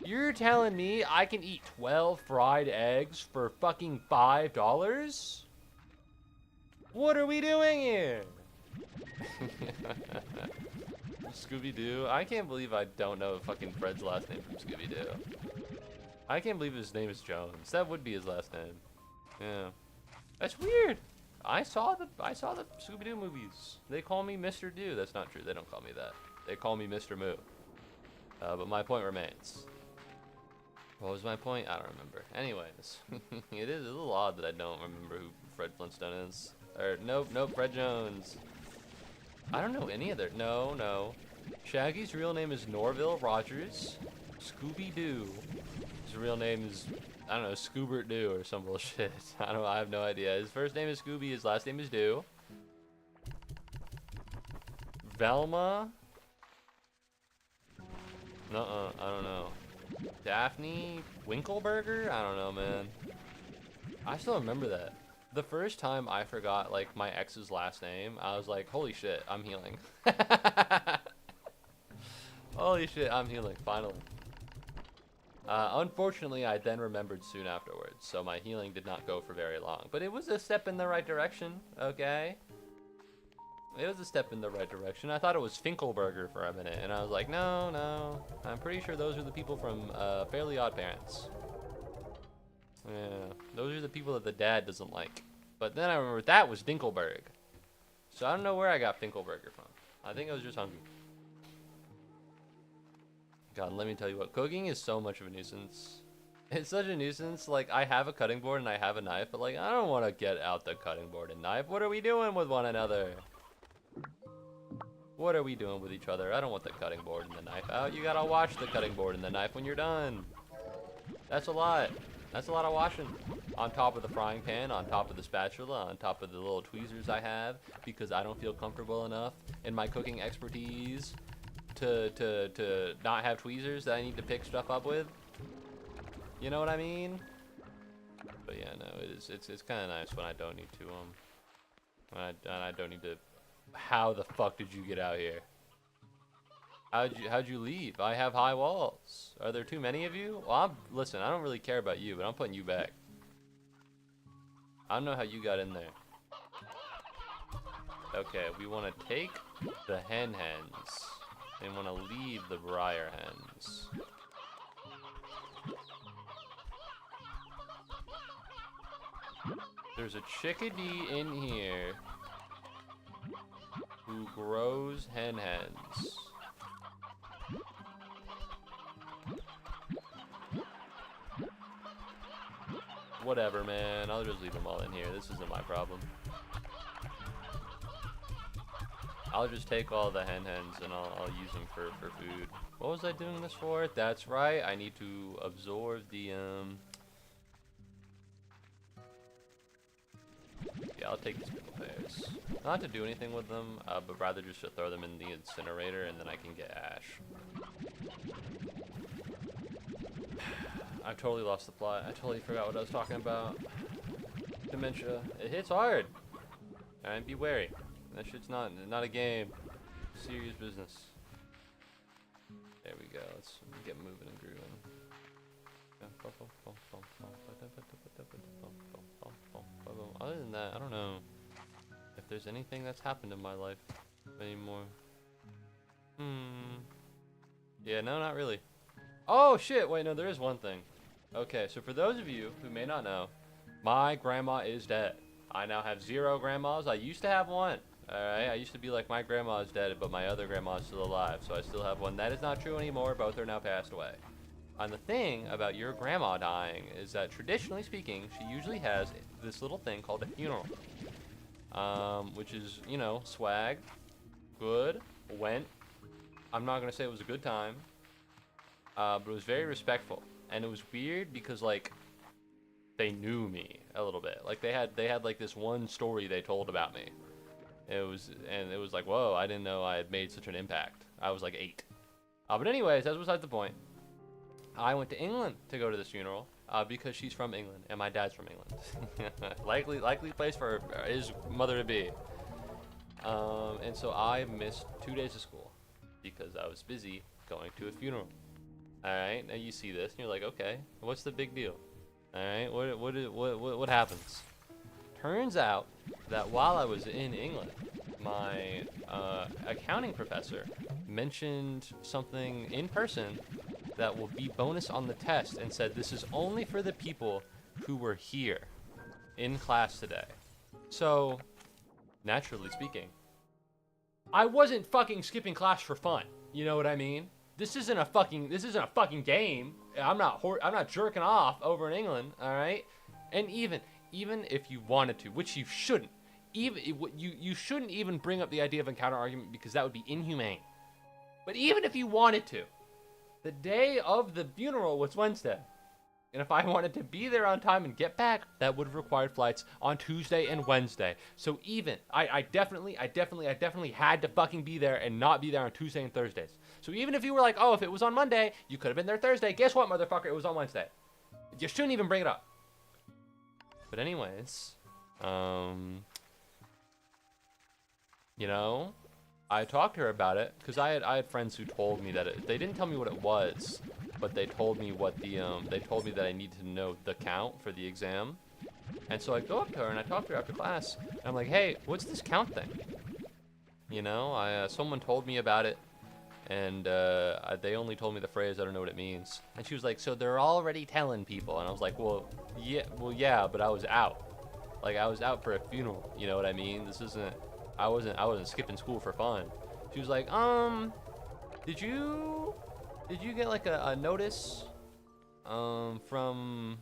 You're telling me I can eat 12 fried eggs for fucking $5? What are we doing here? Scooby-Doo? I can't believe I don't know fucking Fred's last name from Scooby-Doo. I can't believe his name is Jones. That would be his last name. Yeah. That's weird. I saw the Scooby-Doo movies. They call me Mr. Doo. That's not true. They don't call me that. They call me Mr. Moo. But my point remains. What was my point? I don't remember. Anyways, it is a little odd that I don't remember who Fred Flintstone is. Or, nope, Fred Jones. I don't know any of their... No. Shaggy's real name is Norville Rogers. Scooby-Doo. His real name is, I don't know, Scoobert Doo or some bullshit. I have no idea. His first name is Scooby, his last name is Doo. Velma? I don't know. Daphne Winkleberger? I don't know, man. I still remember that. The first time I forgot, like, my ex's last name, I was like, holy shit, I'm healing. Holy shit, I'm healing, finally. Unfortunately, I then remembered soon afterwards, so my healing did not go for very long. But it was a step in the right direction, okay? It was a step in the right direction. I thought it was Finkelberger for a minute, and I was like, no. I'm pretty sure those are the people from Fairly Odd Parents. Yeah, those are the people that the dad doesn't like. But then I remember that was Dinkelberg. So I don't know where I got Finkelberger from. I think I was just hungry. God, let me tell you what, cooking is so much of a nuisance. It's such a nuisance. Like, I have a cutting board and I have a knife, but like, I don't want to get out the cutting board and knife. What are we doing with one another? What are we doing with each other? I don't want the cutting board and the knife out. You gotta wash the cutting board and the knife when you're done. That's a lot. That's a lot of washing. On top of the frying pan, on top of the spatula, on top of the little tweezers I have, because I don't feel comfortable enough in my cooking expertise to not have tweezers that I need to pick stuff up with. You know what I mean? But yeah, no, it's kind of nice when I don't need to when I don't need to. How the fuck did you get out here? How'd you leave? I have high walls. Are there too many of you? Well, listen, I don't really care about you, but I'm putting you back. I don't know how you got in there. Okay, we want to take the hens and want to leave the briar hens. There's a chickadee in here who grows hens. Whatever, man. I'll just leave them all in here. This isn't my problem. I'll just take all the hens and I'll use them for food. What was I doing this for? That's right. I need to absorb the Yeah, I'll take these pickle pears. Not to do anything with them, but rather just to throw them in the incinerator and then I can get ash. I totally lost the plot. I totally forgot what I was talking about. Dementia. It hits hard. Alright, be wary. That shit's not a game. Serious business. There we go. Let's get moving and grooving. Other than that, I don't know if there's anything that's happened in my life anymore. Yeah, no, not really. Oh shit, wait, no, there is one thing. Okay, so for those of you who may not know, my grandma is dead. I now have 0 grandmas. I used to have one. Alright, I used to be like, my grandma is dead, but my other grandma is still alive. So I still have one. That is not true anymore. Both are now passed away. And the thing about your grandma dying is that, traditionally speaking, she usually has this little thing called a funeral. Which is, you know, swag, good, went. I'm not going to say it was a good time, but it was very respectful. And it was weird because, like, they knew me a little bit. Like, they had like this one story they told about me. It was like, whoa, I didn't know I had made such an impact. I was like 8. But anyways, that's besides the point. I went to England to go to this funeral because she's from England and my dad's from England. likely place for his mother to be. And so I missed 2 days of school because I was busy going to a funeral. All right, now you see this and you're like, okay, what's the big deal? All right, what happens? Turns out that while I was in England, my accounting professor mentioned something in person that will be bonus on the test and said this is only for the people who were here in class today. So, naturally speaking, I wasn't fucking skipping class for fun. You know what I mean? This isn't a fucking game. I'm not jerking off over in England, all right? And even if you wanted to, which you shouldn't, you shouldn't even bring up the idea of a counter argument because that would be inhumane. But even if you wanted to, the day of the funeral was Wednesday. And if I wanted to be there on time and get back, that would have required flights on Tuesday and Wednesday. So even, I definitely had to fucking be there and not be there on Tuesday and Thursdays. So even if you were like, oh, if it was on Monday, you could have been there Thursday. Guess what, motherfucker? It was on Wednesday. You shouldn't even bring it up. But anyways, you know, I talked to her about it because I had friends who told me that they didn't tell me what it was, but they told me what the they told me that I needed to know the count for the exam. And so I go up to her and I talk to her after class and I'm like, hey, what's this count thing? You know, someone told me about it and they only told me the phrase, I don't know what it means. And she was like, so they're already telling people. And I was like, well yeah, but I was out. Like, I was out for a funeral, you know what I mean? This isn't, I wasn't skipping school for fun. She was like, did you get like a notice from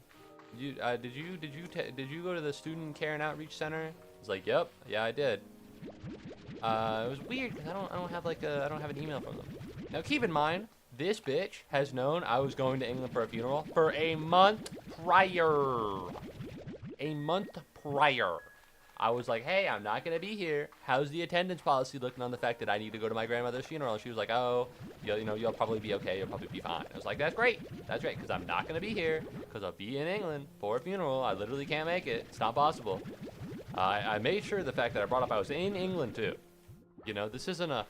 you did you go to the Student Care and Outreach Center? I was like, yep, yeah, I did. It was weird because I don't have an email from them. Now keep in mind, this bitch has known I was going to England for a funeral for a month prior. A month prior. I was like, hey, I'm not going to be here. How's the attendance policy looking on the fact that I need to go to my grandmother's funeral? And she was like, oh, you'll probably be okay. You'll probably be fine. I was like, that's great. That's great, because I'm not going to be here, because I'll be in England for a funeral. I literally can't make it. It's not possible. I made sure the fact that I brought up I was in England, too. You know, this isn't a,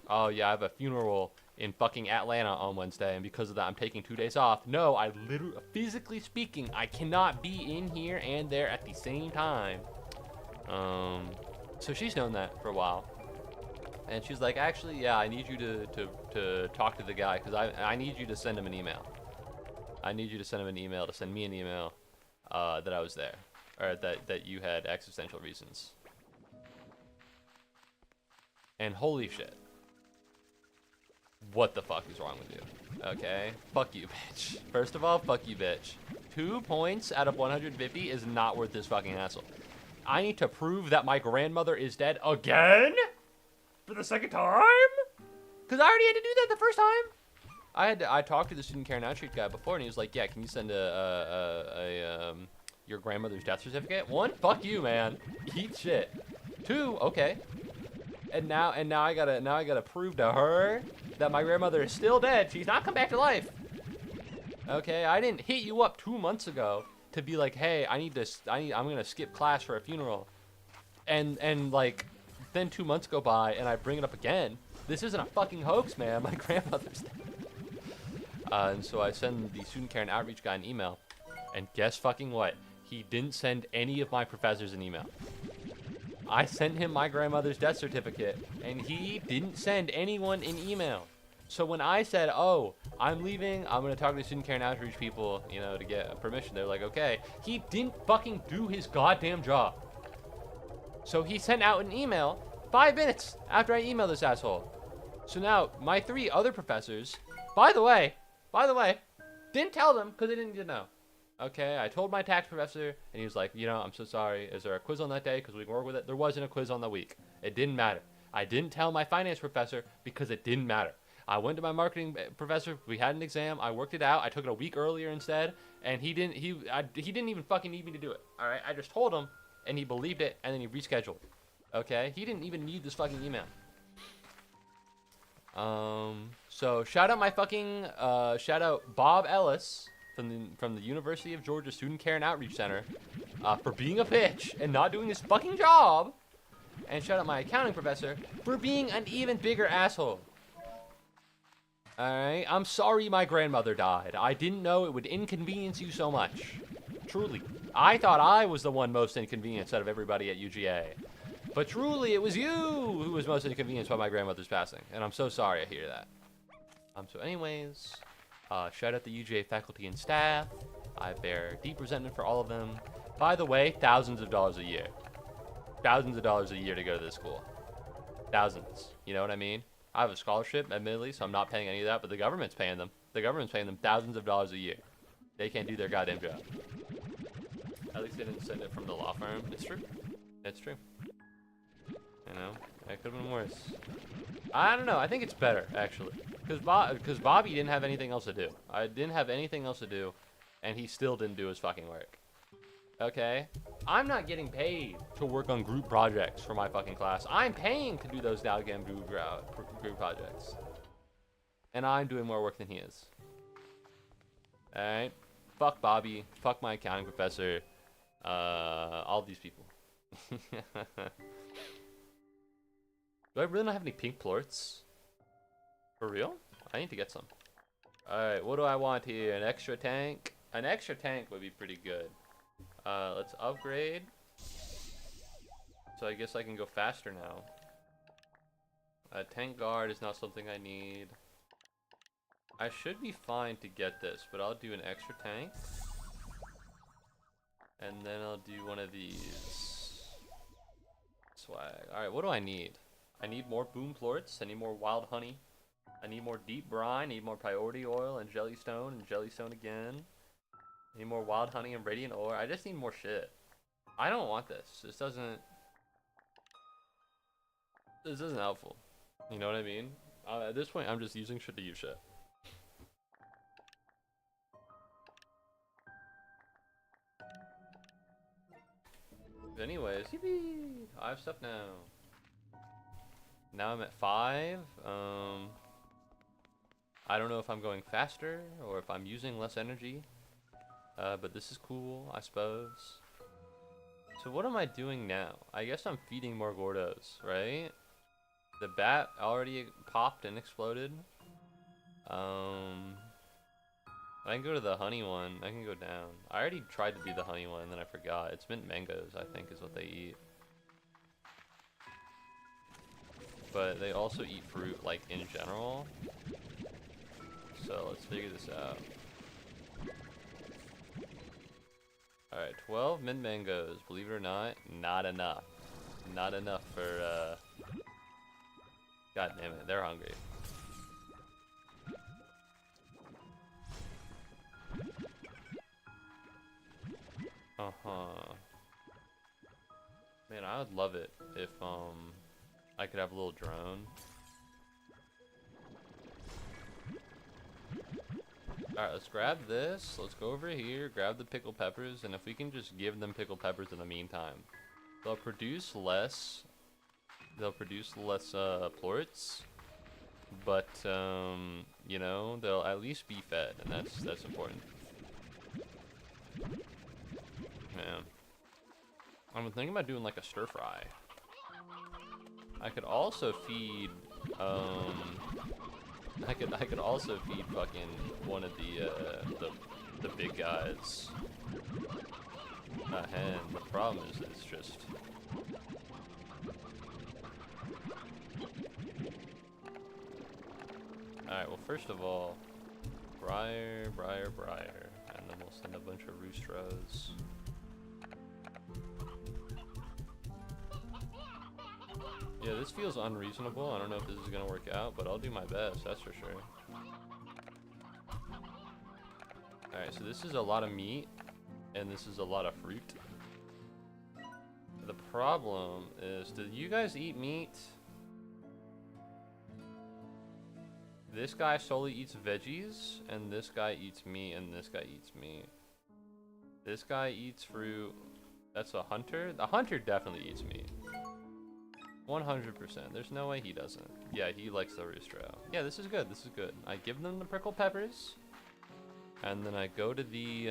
oh, yeah, I have a funeral in fucking Atlanta on Wednesday, and because of that, I'm taking 2 days off. No, I literally, physically speaking, I cannot be in here and there at the same time. So she's known that for a while, and she's like, actually, yeah, I need you to talk to the guy, because I need you to send him an email. I need you to send him an email, to send me an email, that I was there, or that you had existential reasons. And holy shit. What the fuck is wrong with you? Okay? Fuck you, bitch. First of all, fuck you, bitch. 2 points out of 150 is not worth this fucking hassle. I need to prove that my grandmother is dead again? For the second time? Because I already had to do that the first time. I talked to the Student Care and Outreach guy before, and he was like, yeah, can you send your grandmother's death certificate? 1, fuck you, man. Eat shit. 2, okay. And now I gotta prove to her that my grandmother is still dead. She's not come back to life. Okay, I didn't hit you up 2 months ago to be like, hey, I'm gonna skip class for a funeral, and like Then 2 months go by, and I bring it up again. This isn't a fucking hoax, man. My grandmother's dead. And so I send the student care and outreach guy an email. And guess fucking what? He didn't send any of my professors an email. I sent him my grandmother's death certificate, and he didn't send anyone an email. So when I said, oh, I'm leaving, I'm going to talk to the student care and outreach people, you know, to get permission, they're like, okay. He didn't fucking do his goddamn job. So he sent out an email 5 minutes after I emailed this asshole. So now my 3 other professors, by the way, didn't tell them because they didn't need to know. Okay, I told my tax professor, and he was like, you know, I'm so sorry. Is there a quiz on that day? Because we can work with it. There wasn't a quiz on the week. It didn't matter. I didn't tell my finance professor because it didn't matter. I went to my marketing professor. We had an exam. I worked it out. I took it a week earlier instead, and he didn't even fucking need me to do it. All right, I just told him, and he believed it, and then he rescheduled. Okay, he didn't even need this fucking email. So shout out Bob Ellis from the University of Georgia Student Care and Outreach Center for being a bitch and not doing his fucking job. And shout out my accounting professor for being an even bigger asshole. Alright, I'm sorry my grandmother died. I didn't know it would inconvenience you so much. Truly. I thought I was the one most inconvenienced out of everybody at UGA. But truly, it was you who was most inconvenienced by my grandmother's passing. And I'm so sorry I hear that. So anyways, shout out the UGA faculty and staff. I bear deep resentment for all of them. By the way, thousands of dollars a year. Thousands of dollars a year to go to this school. Thousands. You know what I mean? I have a scholarship, admittedly, so I'm not paying any of that, but the government's paying them. The government's paying them thousands of dollars a year. They can't do their goddamn job. At least they didn't send it from the law firm. It's true. It's true. You know, it could have been worse. I don't know. I think it's better, actually. Because Bobby didn't have anything else to do. I didn't have anything else to do, and he still didn't do his fucking work. Okay? I'm not getting paid to work on group projects for my fucking class. I'm paying to do those goddamn group projects. And I'm doing more work than he is. Alright? Fuck Bobby. Fuck my accounting professor. All these people. Do I really not have any pink plorts? For real? I need to get some. Alright, what do I want here? An extra tank? An extra tank would be pretty good. Let's upgrade. So I guess I can go faster now. A tank guard is not something I need. I should be fine to get this, but I'll do an extra tank. And then I'll do one of these. Swag. Alright, what do I need? I need more boom plorts. I need more wild honey. I need more deep brine. I need more priority oil and jellystone again. I need more wild honey and radiant ore. I just need more shit. I don't want this. This isn't helpful. You know what I mean? At this point, I'm just using shit to use shit. Anyways, yippee! I have stuff now. Now I'm at 5. I don't know if I'm going faster or if I'm using less energy. But this is cool, I suppose. So what am I doing now? I guess I'm feeding more Gordos, right? The bat already popped and exploded. I can go to the honey one. I can go down. I already tried to do the honey one and then I forgot. It's mint mangoes, I think, is what they eat. But they also eat fruit, like, in general. So let's figure this out. Alright, 12 mint mangoes. Believe it or not, not enough. Not enough for, God damn it, they're hungry. Man, I would love it if, I could have a little drone. Alright, let's grab this. Let's go over here, grab the pickled peppers, and if we can just give them pickled peppers in the meantime. They'll produce less. Plorts. But, you know, they'll at least be fed, and that's important. Man. I'm thinking about doing like a stir fry. I could also feed, I could also feed fucking one of the big guys a hen. The problem is it's just. Alright, well first of all, Briar, and then we'll send a bunch of roostros. Yeah, this feels unreasonable. I don't know if this is gonna work out, but I'll do my best, that's for sure. Alright, so this is a lot of meat, and this is a lot of fruit. The problem is, do you guys eat meat? This guy solely eats veggies, and this guy eats meat, and this guy eats meat. This guy eats fruit. That's a hunter? The hunter definitely eats meat. 100%. There's no way he doesn't. Yeah, he likes the roostro. Yeah, this is good. This is good. I give them the prickle peppers, and then I go to the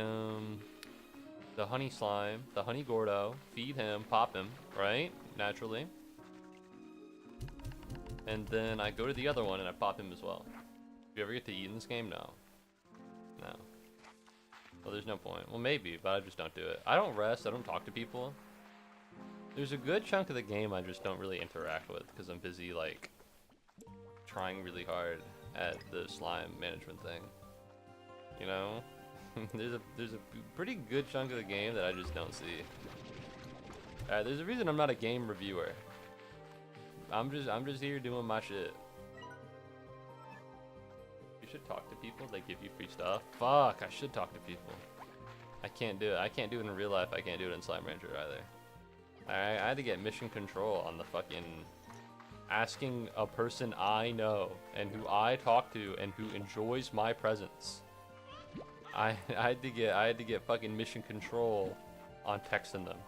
honey slime, the honey gordo, feed him, pop him, right? Naturally. And then I go to the other one and I pop him as well. Do you ever get to eat in this game? No. No. Well, there's no point. Well, maybe, but I just don't do it. I don't rest. I don't talk to people. There's a good chunk of the game I just don't really interact with because I'm busy, like, trying really hard at the slime management thing. You know? there's a pretty good chunk of the game that I just don't see. Alright, there's a reason I'm not a game reviewer. I'm just here doing my shit. You should talk to people. They give you free stuff. Fuck, I should talk to people. I can't do it. I can't do it in real life. I can't do it in Slime Rancher either. I had to get mission control on the fucking asking a person I know and who I talk to and who enjoys my presence. I had to get fucking mission control on texting them.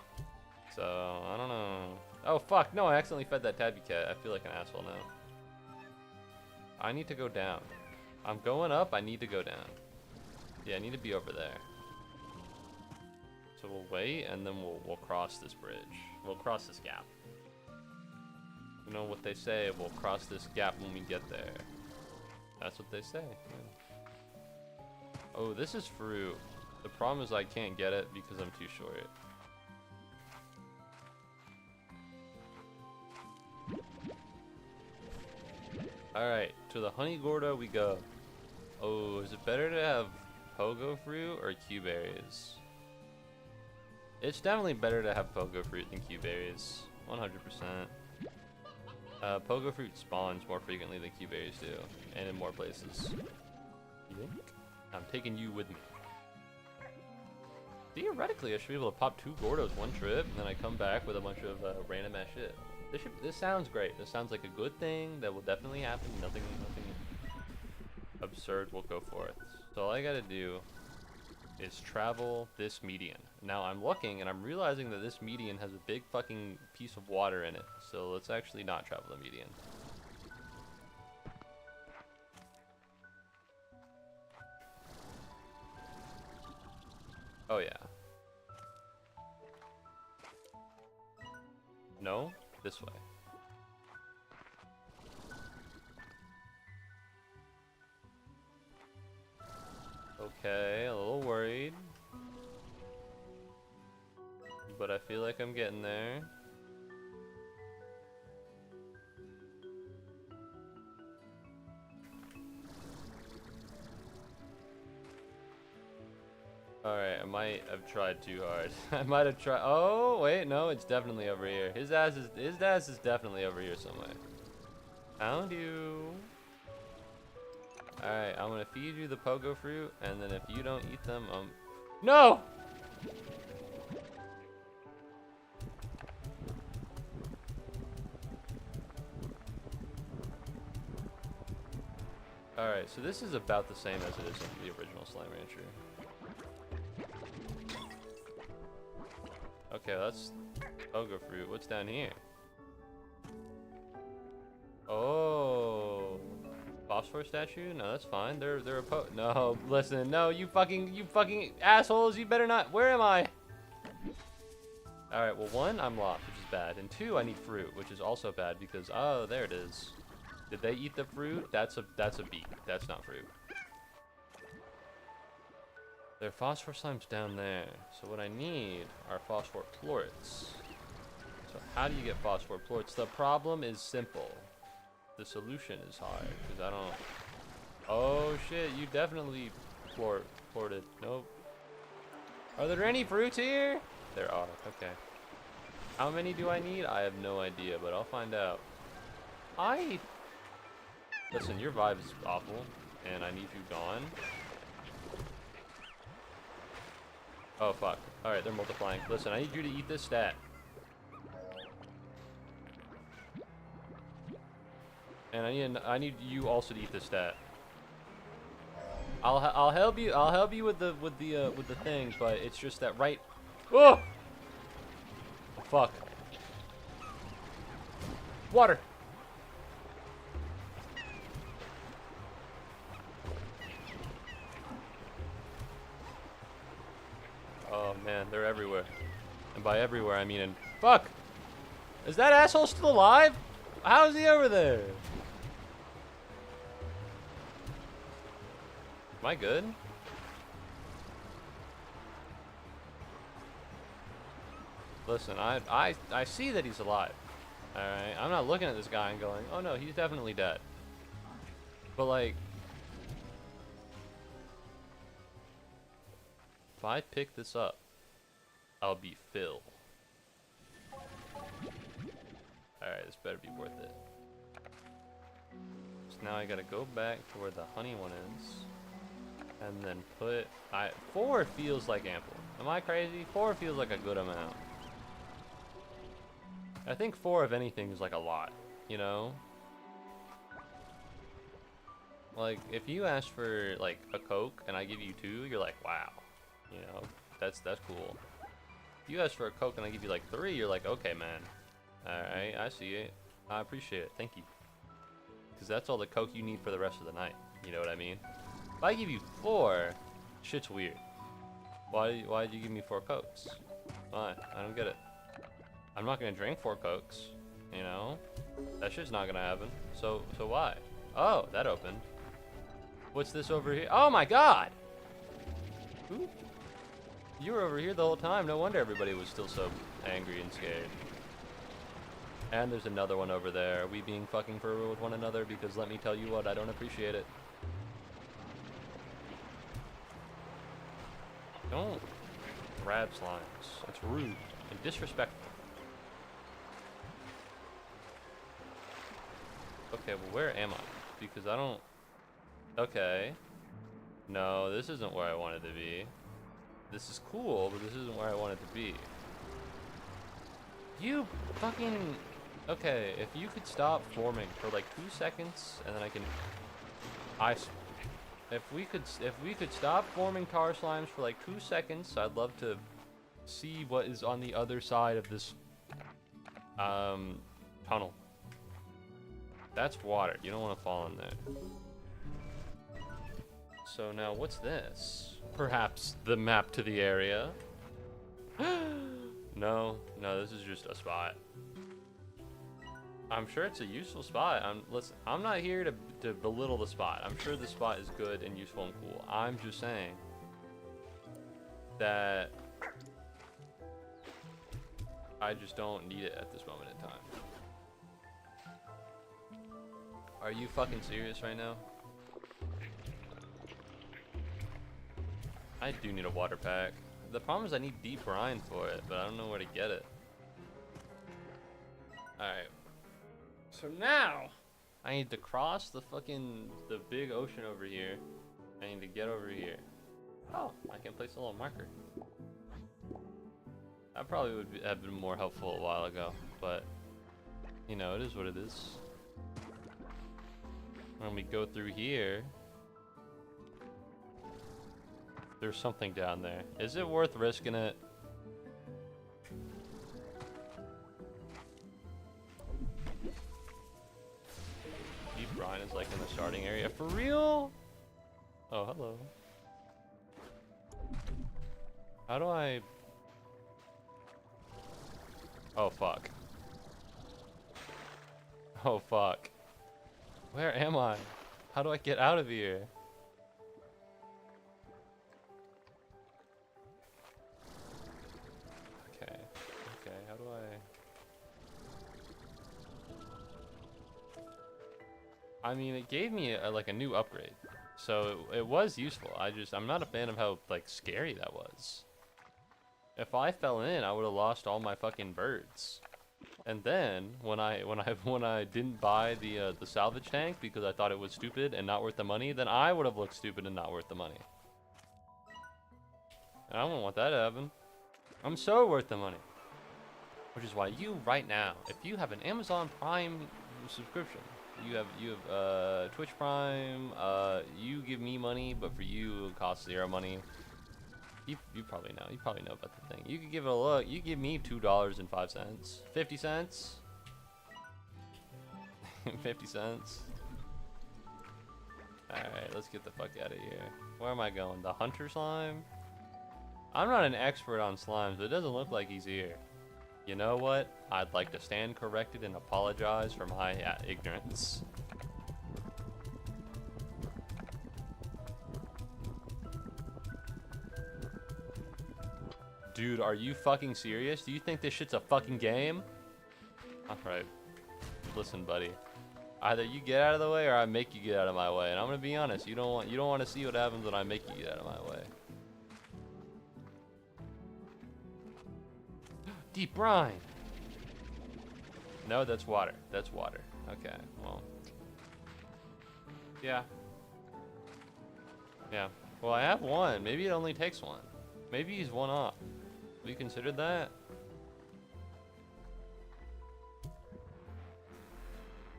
So I don't know. Oh fuck, no, I accidentally fed that tabby cat. I feel like an asshole now. I need to go down. I'm going up, I need to go down. Yeah, I need to be over there. So we'll wait and then we'll cross this bridge. We'll cross this gap. You know what they say, we'll cross this gap when we get there. That's what they say. Yeah. Oh, this is fruit. The problem is I can't get it because I'm too short. Alright, to the honey gordo we go. Oh, is it better to have pogo fruit or Q berries? It's definitely better to have pogo fruit than Q berries. 100%. Pogo fruit spawns more frequently than Q berries do, and in more places. You think? I'm taking you with me. Theoretically, I should be able to pop 2 gordos one trip, and then I come back with a bunch of random ass shit. This sounds great. This sounds like a good thing that will definitely happen. Nothing absurd will go forth. So all I gotta do is travel this median. Now I'm looking and I'm realizing that this median has a big fucking piece of water in it. So let's actually not travel the median. Oh yeah. No? This way. Okay, a little worried. But I feel like I'm getting there. Alright, I might have tried too hard. I might have tried. Oh, wait, no, it's definitely over here. His ass is definitely over here somewhere. Found you. Alright, I'm gonna feed you the pogo fruit, and then if you don't eat them, no! Alright, so this is about the same as it is in the original Slime Rancher. Okay, that's pogo fruit. What's down here? Oh, phosphor statue? No, that's fine. They're a no, listen, no, you fucking assholes! You better not. Where am I? All right, well, one, I'm lost, which is bad. And 2, I need fruit, which is also bad because, oh, there it is. Did they eat the fruit? That's a beet. That's not fruit. There are phosphor slimes down there. So what I need are phosphor plorts. So how do you get phosphor plorts? The problem is simple. The solution is hard, because I don't... Oh shit, you definitely plorted. Nope. Are there any fruits here? There are, okay. How many do I need? I have no idea, but I'll find out. Listen, your vibe is awful, and I need you gone. Oh, fuck. Alright, they're multiplying. Listen, I need you to eat this stat. And I need you also to eat this stat. I'll help you with the thing, but it's just that right. Oh! Fuck. Water. Oh man, they're everywhere. And by everywhere, I mean in... Fuck! Is that asshole still alive? How is he over there? Am I good? Listen, I see that he's alive. Alright? I'm not looking at this guy and going, oh no, he's definitely dead. But like... If I pick this up, I'll be Phil. Alright, this better be worth it. So now I gotta go back to where the honey one is. And then put... 4 feels like ample. Am I crazy? 4 feels like a good amount. I think 4 of anything is like a lot, you know? Like, if you ask for like a Coke and I give you 2, you're like, wow. You know, that's cool. If you ask for a Coke and I give you like 3, you're like, okay, man. Alright, I see it. I appreciate it. Thank you. Because that's all the Coke you need for the rest of the night. You know what I mean? If I give you 4, shit's weird. Why'd you give me 4 Cokes? Why? I don't get it. I'm not gonna drink 4 Cokes. You know? That shit's not gonna happen. So why? Oh, that opened. What's this over here? Oh my god! Ooh. You were over here the whole time. No wonder everybody was still so angry and scared. And there's another one over there. Are we being fucking for real with one another? Because let me tell you what, I don't appreciate it. Don't grab slimes. That's rude and disrespectful. Okay, well where am I? Because I don't... Okay. No, this isn't where I wanted to be. This is cool, but this isn't where I wanted to be. You fucking... Okay, if you could stop forming for like 2 seconds, and then I can... If we could stop forming tar slimes for like 2 seconds, I'd love to see what is on the other side of this tunnel. That's water. You don't want to fall in there. So now what's this? Perhaps the map to the area? No, this is just a spot. I'm sure it's a useful spot. Listen, I'm not here to belittle the spot. I'm sure the spot is good and useful and cool. I'm just saying that I just don't need it at this moment in time. Are you fucking serious right now? I do need a water pack. The problem is I need deep brine for it, but I don't know where to get it. Alright. So now, I need to cross the big ocean over here. I need to get over here. Oh, I can place a little marker. That probably would have been more helpful a while ago, but, you know, it is what it is. When we go through here, there's something down there. Is it worth risking it? Deep brine is like in the starting area. For real? Oh, hello. How do I... Oh, fuck. Oh fuck. Where am I? How do I get out of here? Okay. Okay, how do I mean, it gave me like a new upgrade. So it was useful. I'm not a fan of how like scary that was. If I fell in, I would have lost all my fucking birds. And then when I didn't buy the salvage tank because I thought it was stupid and not worth the money, then I would have looked stupid and not worth the money. And I don't want that to happen. I'm so worth the money. Which is why you right now, if you have an Amazon Prime subscription, you have Twitch Prime, you give me money, but for you it costs 0 money. You probably know. You probably know about the thing. You could give it a look. You give me $2.05. 50 cents. 50 cents. Alright, let's get the fuck out of here. Where am I going? The hunter slime? I'm not an expert on slimes, but it doesn't look like he's here. You know what? I'd like to stand corrected and apologize for my ignorance. Dude, are you fucking serious? Do you think this shit's a fucking game? Alright. Listen, buddy. Either you get out of the way or I make you get out of my way. And I'm gonna be honest, you don't want to see what happens when I make you get out of my way. Deep brine. No, that's water. That's water. Okay, well. Yeah. Yeah. Well, I have one. Maybe it only takes one. Maybe he's one off. Have you considered that?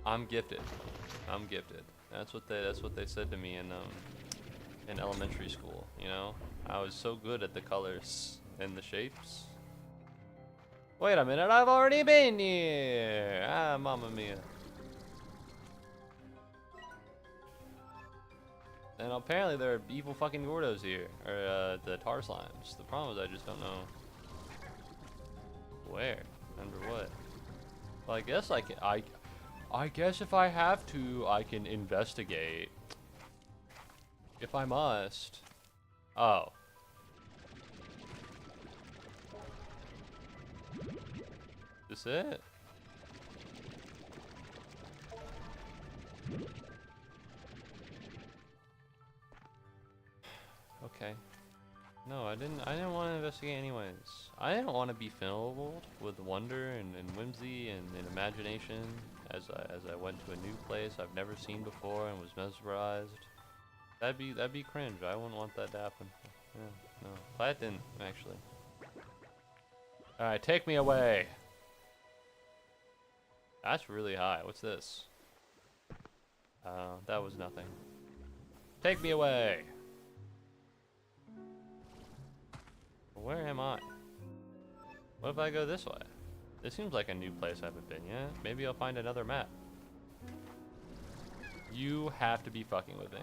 I'm gifted. I'm gifted. That's what they said to me in elementary school, you know? I was so good at the colors and the shapes. Wait a minute, I've already been here! Ah, mamma mia. And apparently there are evil fucking Gordos here, or the tar slimes. The problem is I just don't know where, under what. Well, I guess I guess if I have to, I can investigate. If I must. Oh. Is this it? Okay. No, I didn't want to investigate anyways. I didn't want to be filled with wonder and whimsy and imagination as I went to a new place I've never seen before and was mesmerized. That'd be cringe. I wouldn't want that to happen. Yeah, no. I didn't, actually. Alright, take me away. That's really high. What's this? That was nothing. Take me away. Where am I? What if I go this way? This seems like a new place I haven't been yet. Maybe I'll find another map. You have to be fucking with me.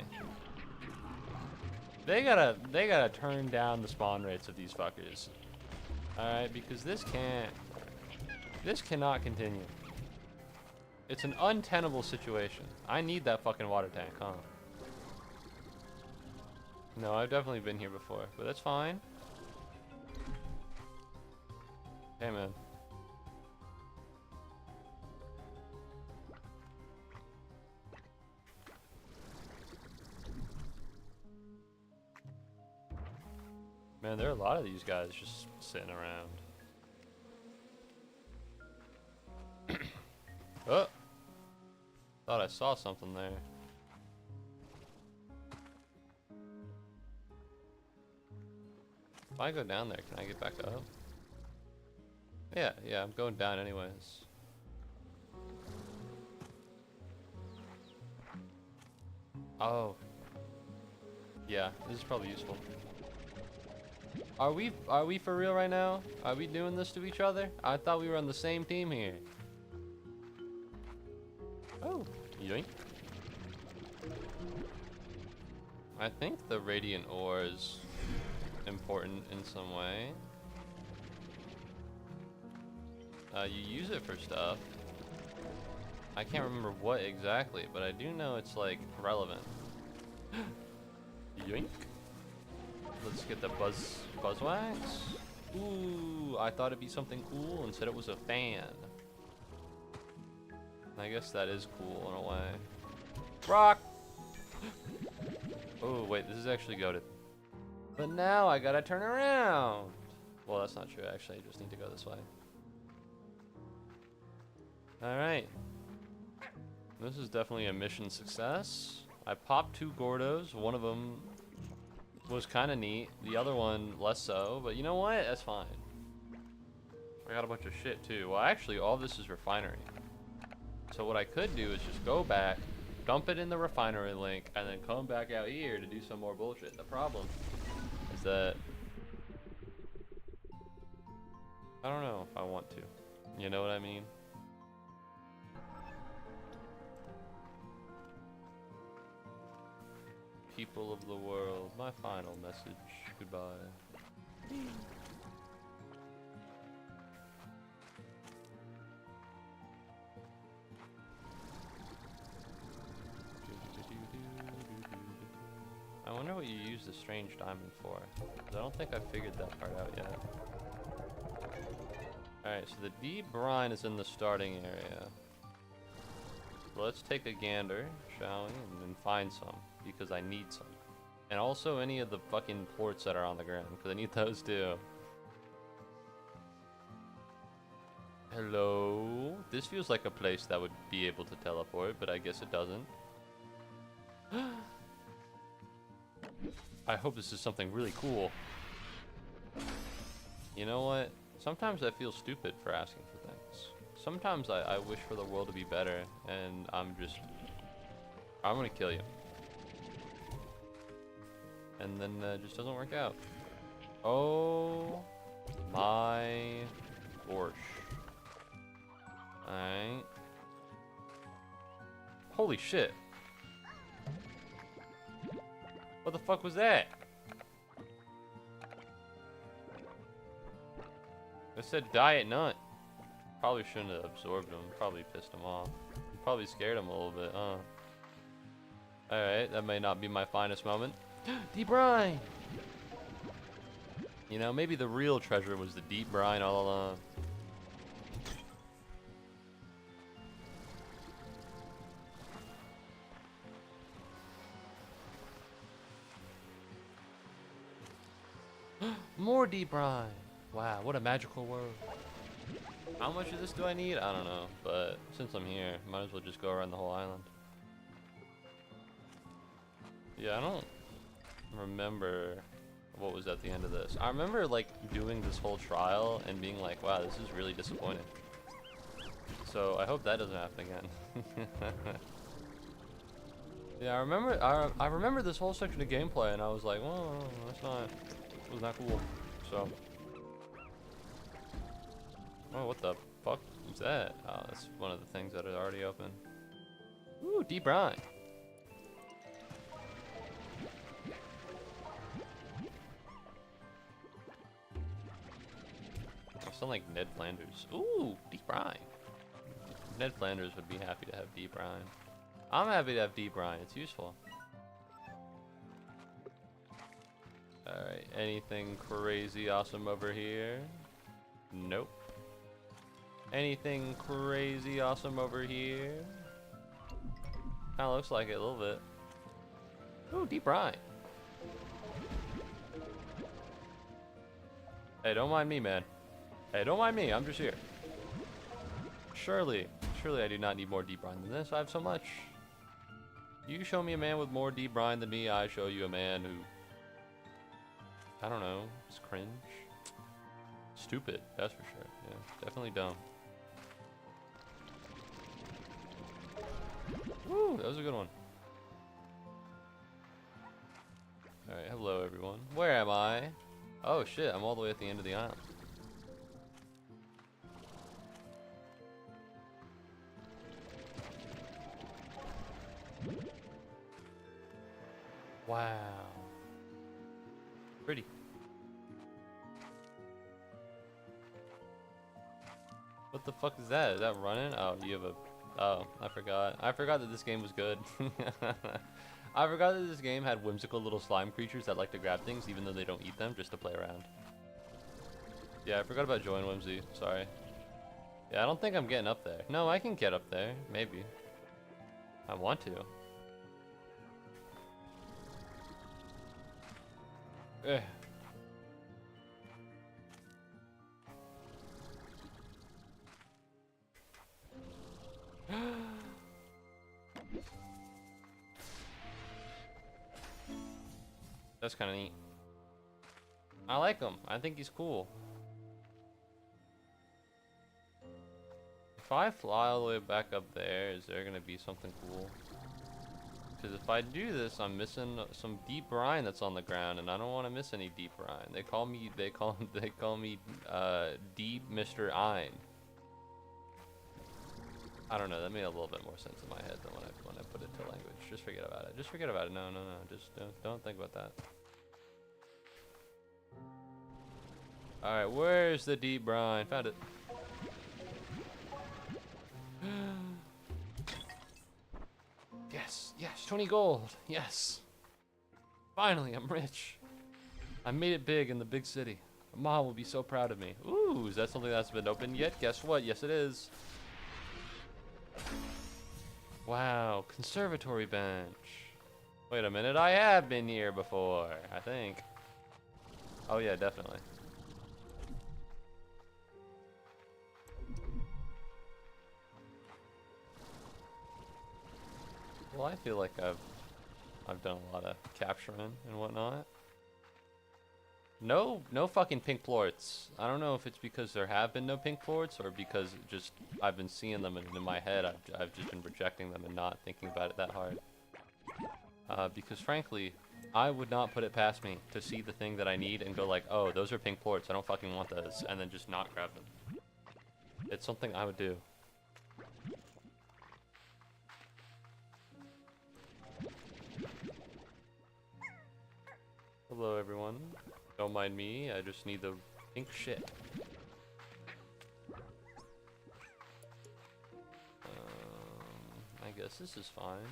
They gotta turn down the spawn rates of these fuckers. Alright, because this cannot continue. It's an untenable situation. I need that fucking water tank, huh? No, I've definitely been here before, but that's fine. Hey, man. Man, there are a lot of these guys just sitting around. Oh! Thought I saw something there. If I go down there, can I get back up? Yeah, I'm going down anyways. Oh. Yeah, this is probably useful. Are we for real right now? Are we doing this to each other? I thought we were on the same team here. Oh, yoink. I think the radiant ore is important in some way. You use it for stuff. I can't remember what exactly, but I do know it's like relevant. Yoink. Let's get the buzzwax. Ooh, I thought it'd be something cool. Instead it was a fan. I guess that is cool in a way. Rock! Oh, wait, this is actually goated. But now I gotta turn around. Well, that's not true. Actually, I just need to go this way. Alright. This is definitely a mission success. I popped 2 Gordos. One of them was kind of neat. The other one, less so. But you know what? That's fine. I got a bunch of shit, too. Well, actually, all this is refinery. So what I could do is just go back, dump it in the refinery link, and then come back out here to do some more bullshit. The problem is that I don't know if I want to. You know what I mean? People of the world, my final message. Goodbye. I wonder what you use the strange diamond for. 'Cause I don't think I figured that part out yet. Alright, so the deep brine is in the starting area. Let's take a gander, shall we? And find some, because I need some. And also any of the fucking ports that are on the ground, because I need those too. Hello? This feels like a place that would be able to teleport, but I guess it doesn't. I hope this is something really cool. You know what? Sometimes I feel stupid for asking for things. Sometimes I wish for the world to be better, and I'm gonna kill you. And then it just doesn't work out. Oh my gosh. Alright. Holy shit. What the fuck was that? It said diet nut. Probably shouldn't have absorbed him. Probably pissed him off. Probably scared him a little bit, huh? Alright, that may not be my finest moment. Deep brine! You know, maybe the real treasure was the deep brine all along. More deep brine! Wow, what a magical world. How much of this do I need? I don't know, but since I'm here, might as well just go around the whole island. Yeah, I don't remember what was at the end of this. I remember like doing this whole trial and being like, wow, this is really disappointing. So I hope that doesn't happen again. Yeah, I remember this whole section of gameplay and I was like, well, it was not cool. So oh, what the fuck is that? Oh, that's one of the things that are already open. Ooh, deep brine. I sound like Ned Flanders. Ooh, deep brine. Ned Flanders would be happy to have deep brine. I'm happy to have deep brine. It's useful. Alright, anything crazy awesome over here? Nope. Anything crazy awesome over here? Kinda looks like it a little bit. Ooh, deep brine. Hey, don't mind me, man. Hey, don't mind me, I'm just here. Surely I do not need more deep brine than this. I have so much. You show me a man with more deep brine than me, I show you a man who, I don't know, is cringe. Stupid, that's for sure. Yeah, definitely dumb. Woo, that was a good one. Alright, hello everyone. Where am I? Oh shit, I'm all the way at the end of the island. Wow. Pretty. What the fuck is that? Is that running? Oh, you have Oh, I forgot. I forgot that this game was good. I forgot that this game had whimsical little slime creatures that like to grab things even though they don't eat them, just to play around. Yeah, I forgot about Joy and Whimsy. Sorry. Yeah, I don't think I'm getting up there. No, I can get up there. Maybe. I want to. Eh. That's kind of neat. I like him. I think he's cool. If I fly all the way back up there, is there gonna be something cool? Because if I do this, I'm missing some deep brine that's on the ground, and I don't want to miss any deep brine. They call me Deep Mr. Ein. I don't know. That made a little bit more sense in my head than when I put it to language. Just forget about it. Just forget about it. No. Just don't think about that. All right, where's the deep brine? Found it. Yes, 20 gold. Yes. Finally, I'm rich. I made it big in the big city. Mom will be so proud of me. Ooh, is that something that's been opened yet? Guess what? Yes, it is. Wow, conservatory bench. Wait a minute, I have been here before, I think. Oh yeah, definitely. Well, I feel like I've done a lot of capturing and whatnot. No fucking pink plorts. I don't know if it's because there have been no pink plorts or because just I've been seeing them and in my head I've just been rejecting them and not thinking about it that hard. Because frankly, I would not put it past me to see the thing that I need and go like, oh, those are pink plorts, I don't fucking want those, and then just not grab them. It's something I would do. Hello everyone. Don't mind me, I just need the pink shit. I guess this is fine.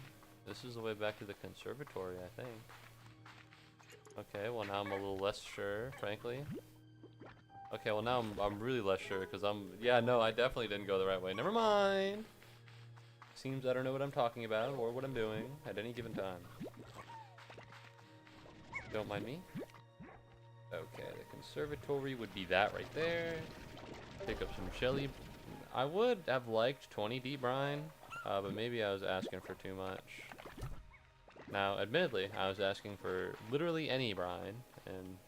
This is the way back to the conservatory, I think. Okay, well now I'm a little less sure, frankly. Okay, well now I'm really less sure, because yeah, no, I definitely didn't go the right way. Never mind! Seems I don't know what I'm talking about, or what I'm doing, at any given time. Don't mind me. Okay, the conservatory would be that right there. Pick up some jelly. I would have liked 20 deep brine, but maybe I was asking for too much. Now, admittedly, I was asking for literally any brine, and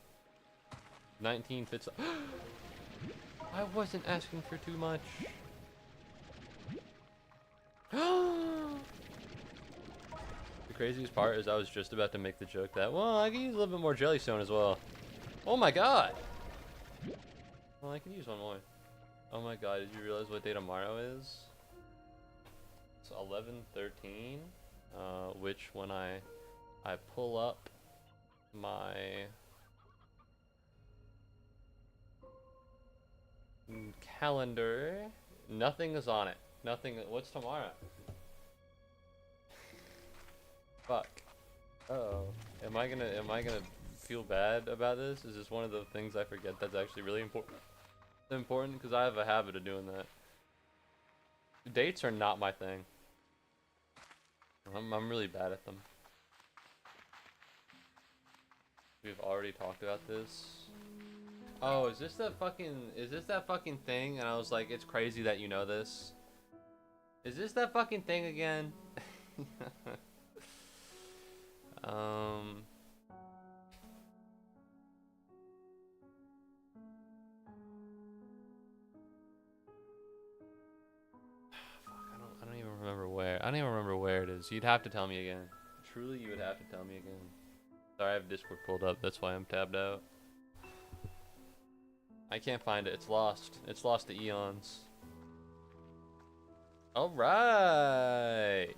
19 fits. I wasn't asking for too much. The craziest part is I was just about to make the joke that, well, I can use a little bit more jellystone as well. Oh my god! Well, I can use one more. Oh my god, did you realize what day tomorrow is? It's 11/13, which when I pull up my calendar, nothing is on it. Nothing. What's tomorrow? Fuck. Uh-oh. Am I gonna feel bad about this? Is this one of the things I forget that's actually really important? Because I have a habit of doing that. Dates are not my thing. I'm really bad at them. We've already talked about this. Oh, is this that fucking thing? And I was like, it's crazy that you know this. Is this that fucking thing again? I don't even remember where. I don't even remember where it is. You'd have to tell me again. Truly, you would have to tell me again. Sorry, I have Discord pulled up. That's why I'm tabbed out. I can't find it. It's lost. It's lost to eons. All right.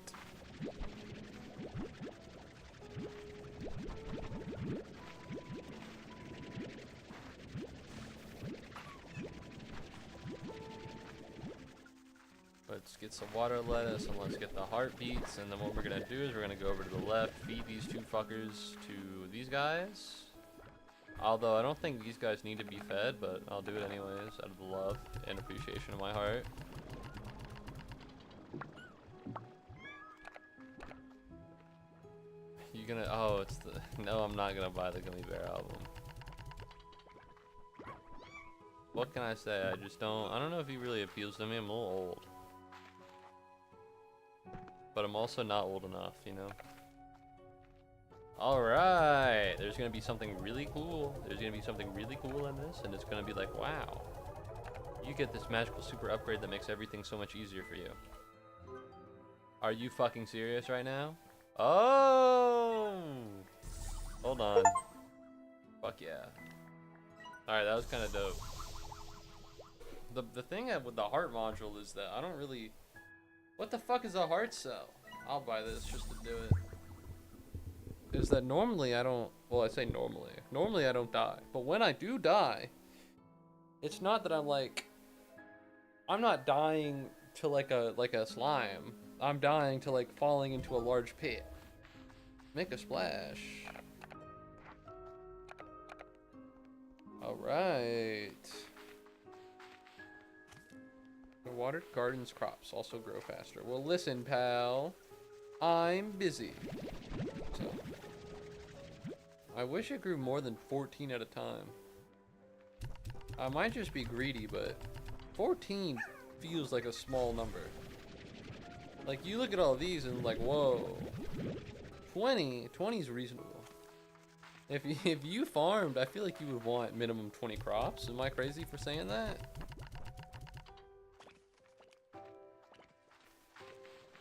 Let's get some water lettuce and let's get the heartbeats. And then what we're gonna do is we're gonna go over to the left, feed these two fuckers to these guys. Although I don't think these guys need to be fed, but I'll do it anyways out of the love and appreciation of my heart. You gonna, oh, it's the, no, I'm not gonna buy the Gummy Bear album. What can I say? I just don't, I don't know if he really appeals to me. I'm a little old. But I'm also not old enough, you know? Alright, there's gonna be something really cool. There's gonna be something really cool in this, and it's gonna be like, wow. You get this magical super upgrade that makes everything so much easier for you. Are you fucking serious right now? Oh! Hold on. Fuck yeah. Alright, that was kind of dope. The thing with the heart module is that I don't really... What the fuck is a heart cell? I'll buy this just to do it. Is that normally I don't... Well, I say normally. Normally I don't die. But when I do die, it's not that I'm like... I'm not dying to like a slime. I'm dying to like falling into a large pit. Make a splash. Alright. The watered gardens crops also grow faster. Well, listen, pal. I'm busy. So, I wish it grew more than 14 at a time. I might just be greedy, but 14 feels like a small number. Like, you look at all these and like, whoa. 20 is reasonable. If you farmed, I feel like you would want minimum 20 crops. Am I crazy for saying that?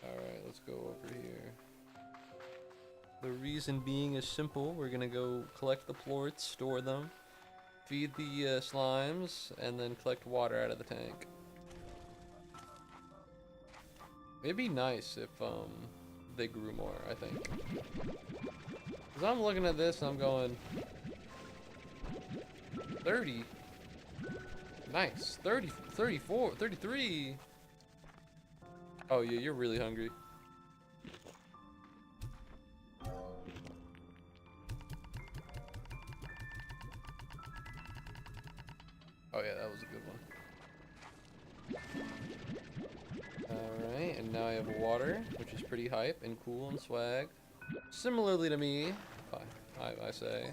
Alright, let's go over here. The reason being is simple. We're gonna go collect the plorts, store them, feed the slimes, and then collect water out of the tank. It'd be nice if they grew more, I think. Cause I'm looking at this and I'm going 30. Nice. 30, 34, 33. Oh yeah, you're really hungry. Oh yeah, that was a good one. Alright, and now I have water, which is pretty hype and cool and swag. Similarly to me, I say.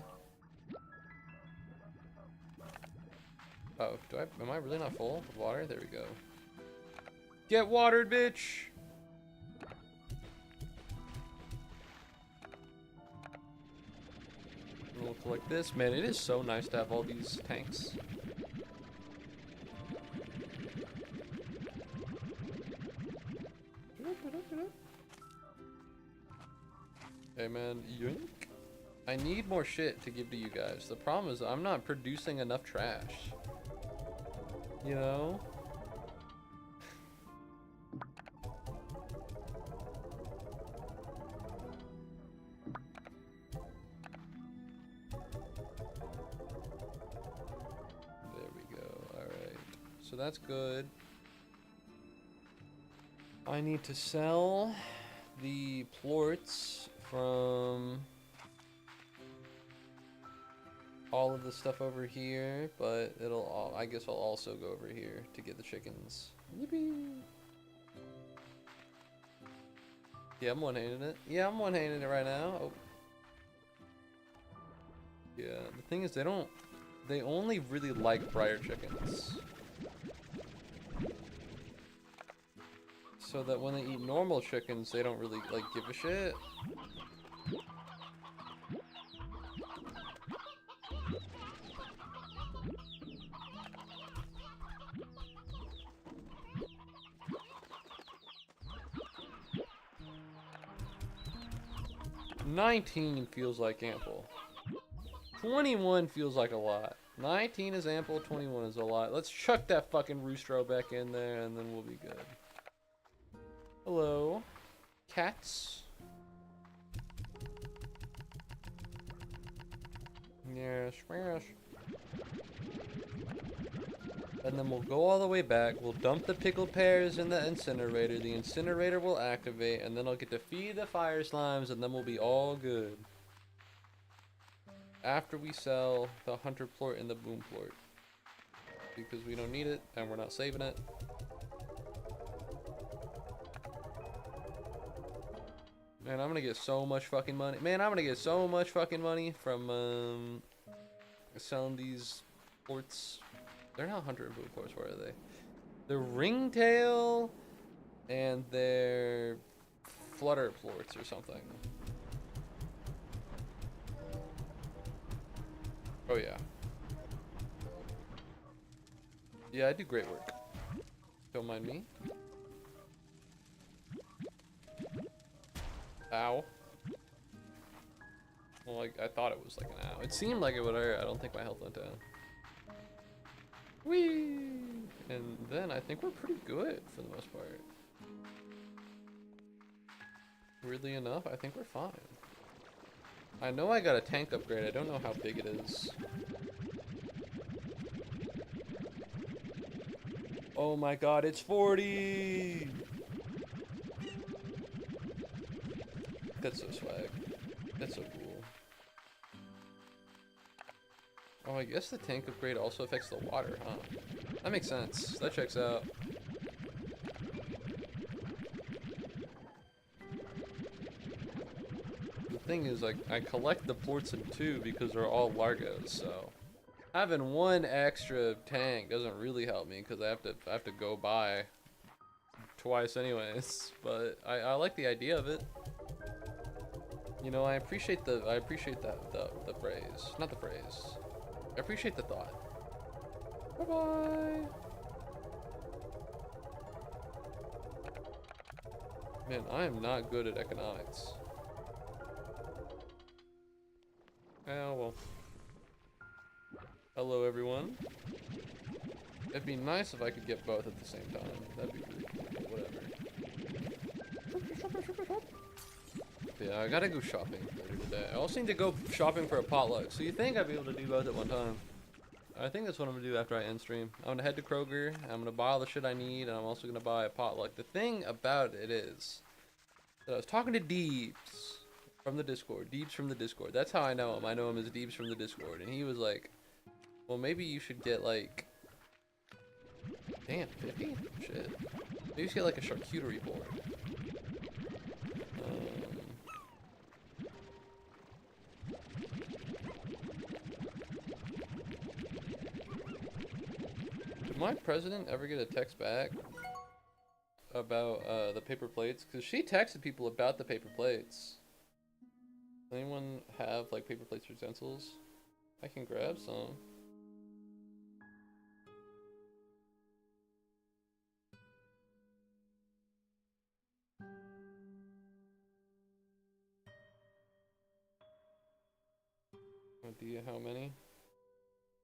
Oh, am I really not full with water? There we go. Get watered, bitch! We'll collect this. Man, it is so nice to have all these tanks. Hey man, yoink. I need more shit to give to you guys. The problem is I'm not producing enough trash. You know? There we go. Alright. So that's good. I need to sell the plorts from all of the stuff over here, but I guess I'll also go over here to get the chickens. Yippee! Yeah, I'm one-handing it. Yeah, I'm one-handing it right now. Oh. Yeah, the thing is they only really like briar chickens. So that when they eat normal chickens, they don't really like give a shit. $19 feels like ample. 21 feels like a lot. 19 is ample, 21 is a lot. Let's chuck that fucking roostro back in there and then we'll be good. Hello, cats. Yes, yes. And then we'll go all the way back. We'll dump the pickled pears in the incinerator. The incinerator will activate, and then I'll get to feed the fire slimes, and then we'll be all good. After we sell the hunter plort and the boom plort. Because we don't need it, and we're not saving it. Man, I'm gonna get so much fucking money. Man, I'm gonna get so much fucking money from selling these plorts. They're not hunter and boom plorts, where are they? They're ringtail and they're flutter plorts or something. Oh yeah. Yeah, I do great work. Don't mind me. Ow. Well, like, I thought it was like an ow. It seemed like it would hurt. I don't think my health went down. Whee! And then I think we're pretty good for the most part. Weirdly enough, I think we're fine. I know I got a tank upgrade. I don't know how big it is. Oh my god, it's 40! That's so swag. That's so cool. Oh, I guess the tank upgrade also affects the water, huh? That makes sense. That checks out. The thing is, like, I collect the plorts in 2 because they're all Largos, so having one extra tank doesn't really help me because I have to go by twice anyways. But I like the idea of it. You know, I appreciate the phrase, not the phrase. I appreciate the thought. Bye bye. Man, I am not good at economics. Oh well. Hello everyone. It'd be nice if I could get both at the same time. That'd be really cool, but whatever. Yeah, I gotta go shopping later today. I also need to go shopping for a potluck, so you think I'd be able to do both at one time. I think that's what I'm gonna do after I end stream. I'm gonna head to Kroger, I'm gonna buy all the shit I need, and I'm also gonna buy a potluck. The thing about it is that I was talking to Deebs from the Discord. Deebs from the Discord. That's how I know him. I know him as Deebs from the Discord. And he was like, well, maybe you should get like... Damn, 50? Shit. Maybe you should get like a charcuterie board. Did my president ever get a text back about the paper plates? Because she texted people about the paper plates. Does anyone have like paper plates or utensils? I can grab some. Idea how many?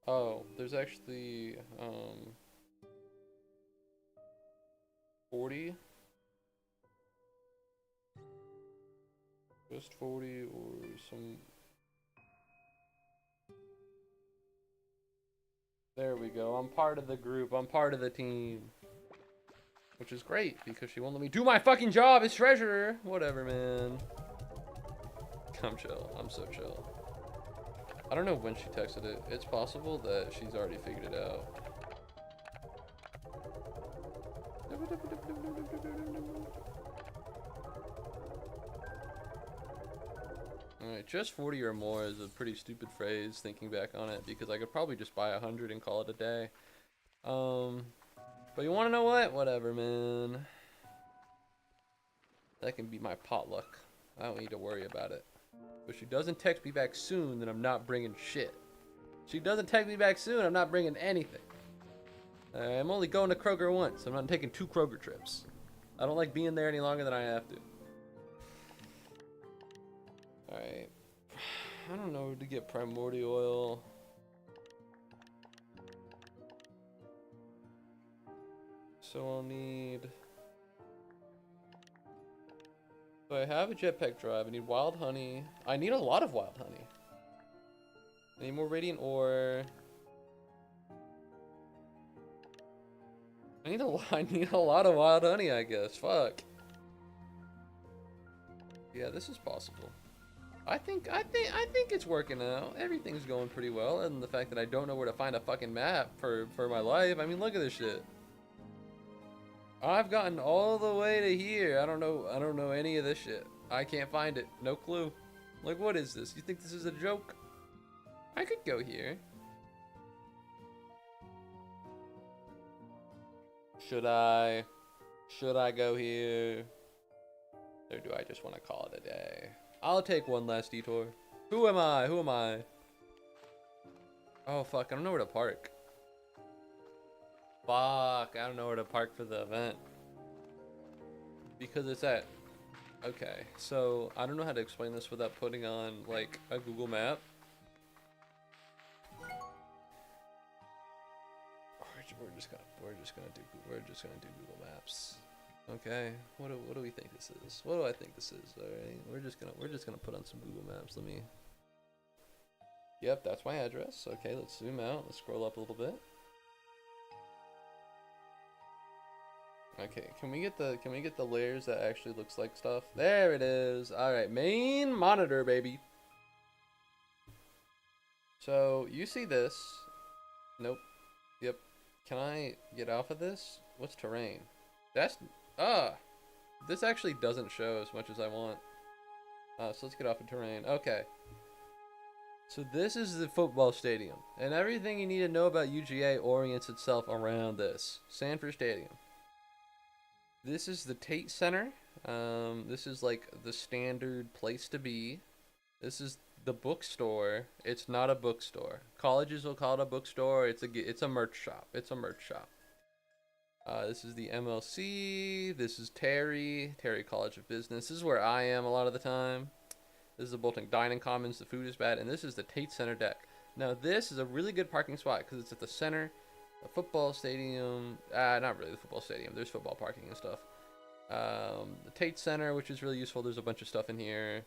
Oh, there's actually 40. Just 40 or some. There we go. I'm part of the group. I'm part of the team. Which is great because she won't let me do my fucking job as treasurer. Whatever, man. I'm chill. I'm so chill. I don't know when she texted it. It's possible that she's already figured it out. Alright, just 40 or more is a pretty stupid phrase thinking back on it because I could probably just buy 100 and call it a day. But you wanna know what? Whatever, man. That can be my potluck. I don't need to worry about it. But she doesn't text me back soon, then I'm not bringing shit. She doesn't text me back soon, I'm not bringing anything. I'm only going to Kroger once. I'm not taking 2 Kroger trips. I don't like being there any longer than I have to. Alright. I don't know where to get primordial oil. So I'll need... So I have a jetpack drive. I need wild honey. I need a lot of wild honey. I need more radiant ore. I need a lot of wild honey, I guess. Fuck. Yeah, this is possible. I think it's working out. Everything's going pretty well, and the fact that I don't know where to find a fucking map for my life. I mean, look at this shit. I've gotten all the way to here. I don't know any of this shit. I can't find it. No clue. Like, what is this? You think this is a joke? I could go here. Should I go here? Or do I just want to call it a day? I'll take one last detour. Who am I? Who am I? Oh, fuck. I don't know where to park. Fuck. I don't know where to park for the event. Because it's at... Okay. So, I don't know how to explain this without putting on, like, a Google map. We're just gonna do Google Maps. Okay, what do we think this is? What do I think this is? All right, we're just gonna put on some Google Maps. Let me. Yep, that's my address. Okay, let's zoom out. Let's scroll up a little bit. Okay, can we get the layers that actually looks like stuff? There it is. All right, main monitor, baby. So you see this? Nope. Yep. Can I get off of this? What's terrain? That's this actually doesn't show as much as I want. So let's get off of terrain. Okay. So this is the football stadium, and everything you need to know about UGA orients itself around this. Sanford Stadium. This is the Tate Center. This is like the standard place to be. This is the bookstore. It's not a bookstore. Colleges will call it a bookstore. It's a merch shop. It's a merch shop. This is the MLC. This is Terry College of Business. This is where I am a lot of the time. This is the Bolton Dining Commons. The food is bad. And this is the Tate Center deck. Now, this is a really good parking spot because it's at the center. A football stadium. Not really the football stadium. There's football parking and stuff. The Tate Center, which is really useful. There's a bunch of stuff in here.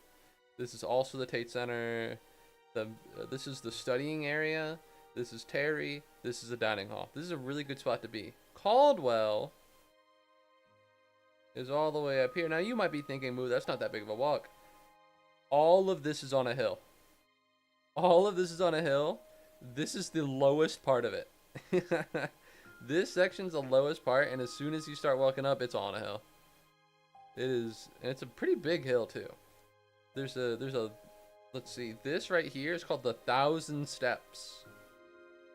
This is also the Tate Center. This is the studying area. This is Terry. This is the dining hall. This is a really good spot to be. Caldwell is all the way up here. Now you might be thinking, Moo, that's not that big of a walk. All of this is on a hill. All of this is on a hill. This is the lowest part of it. This section's the lowest part, and as soon as you start walking up, it's on a hill. It is, and it's a pretty big hill too. There's a, let's see, this right here is called the 1,000 Steps.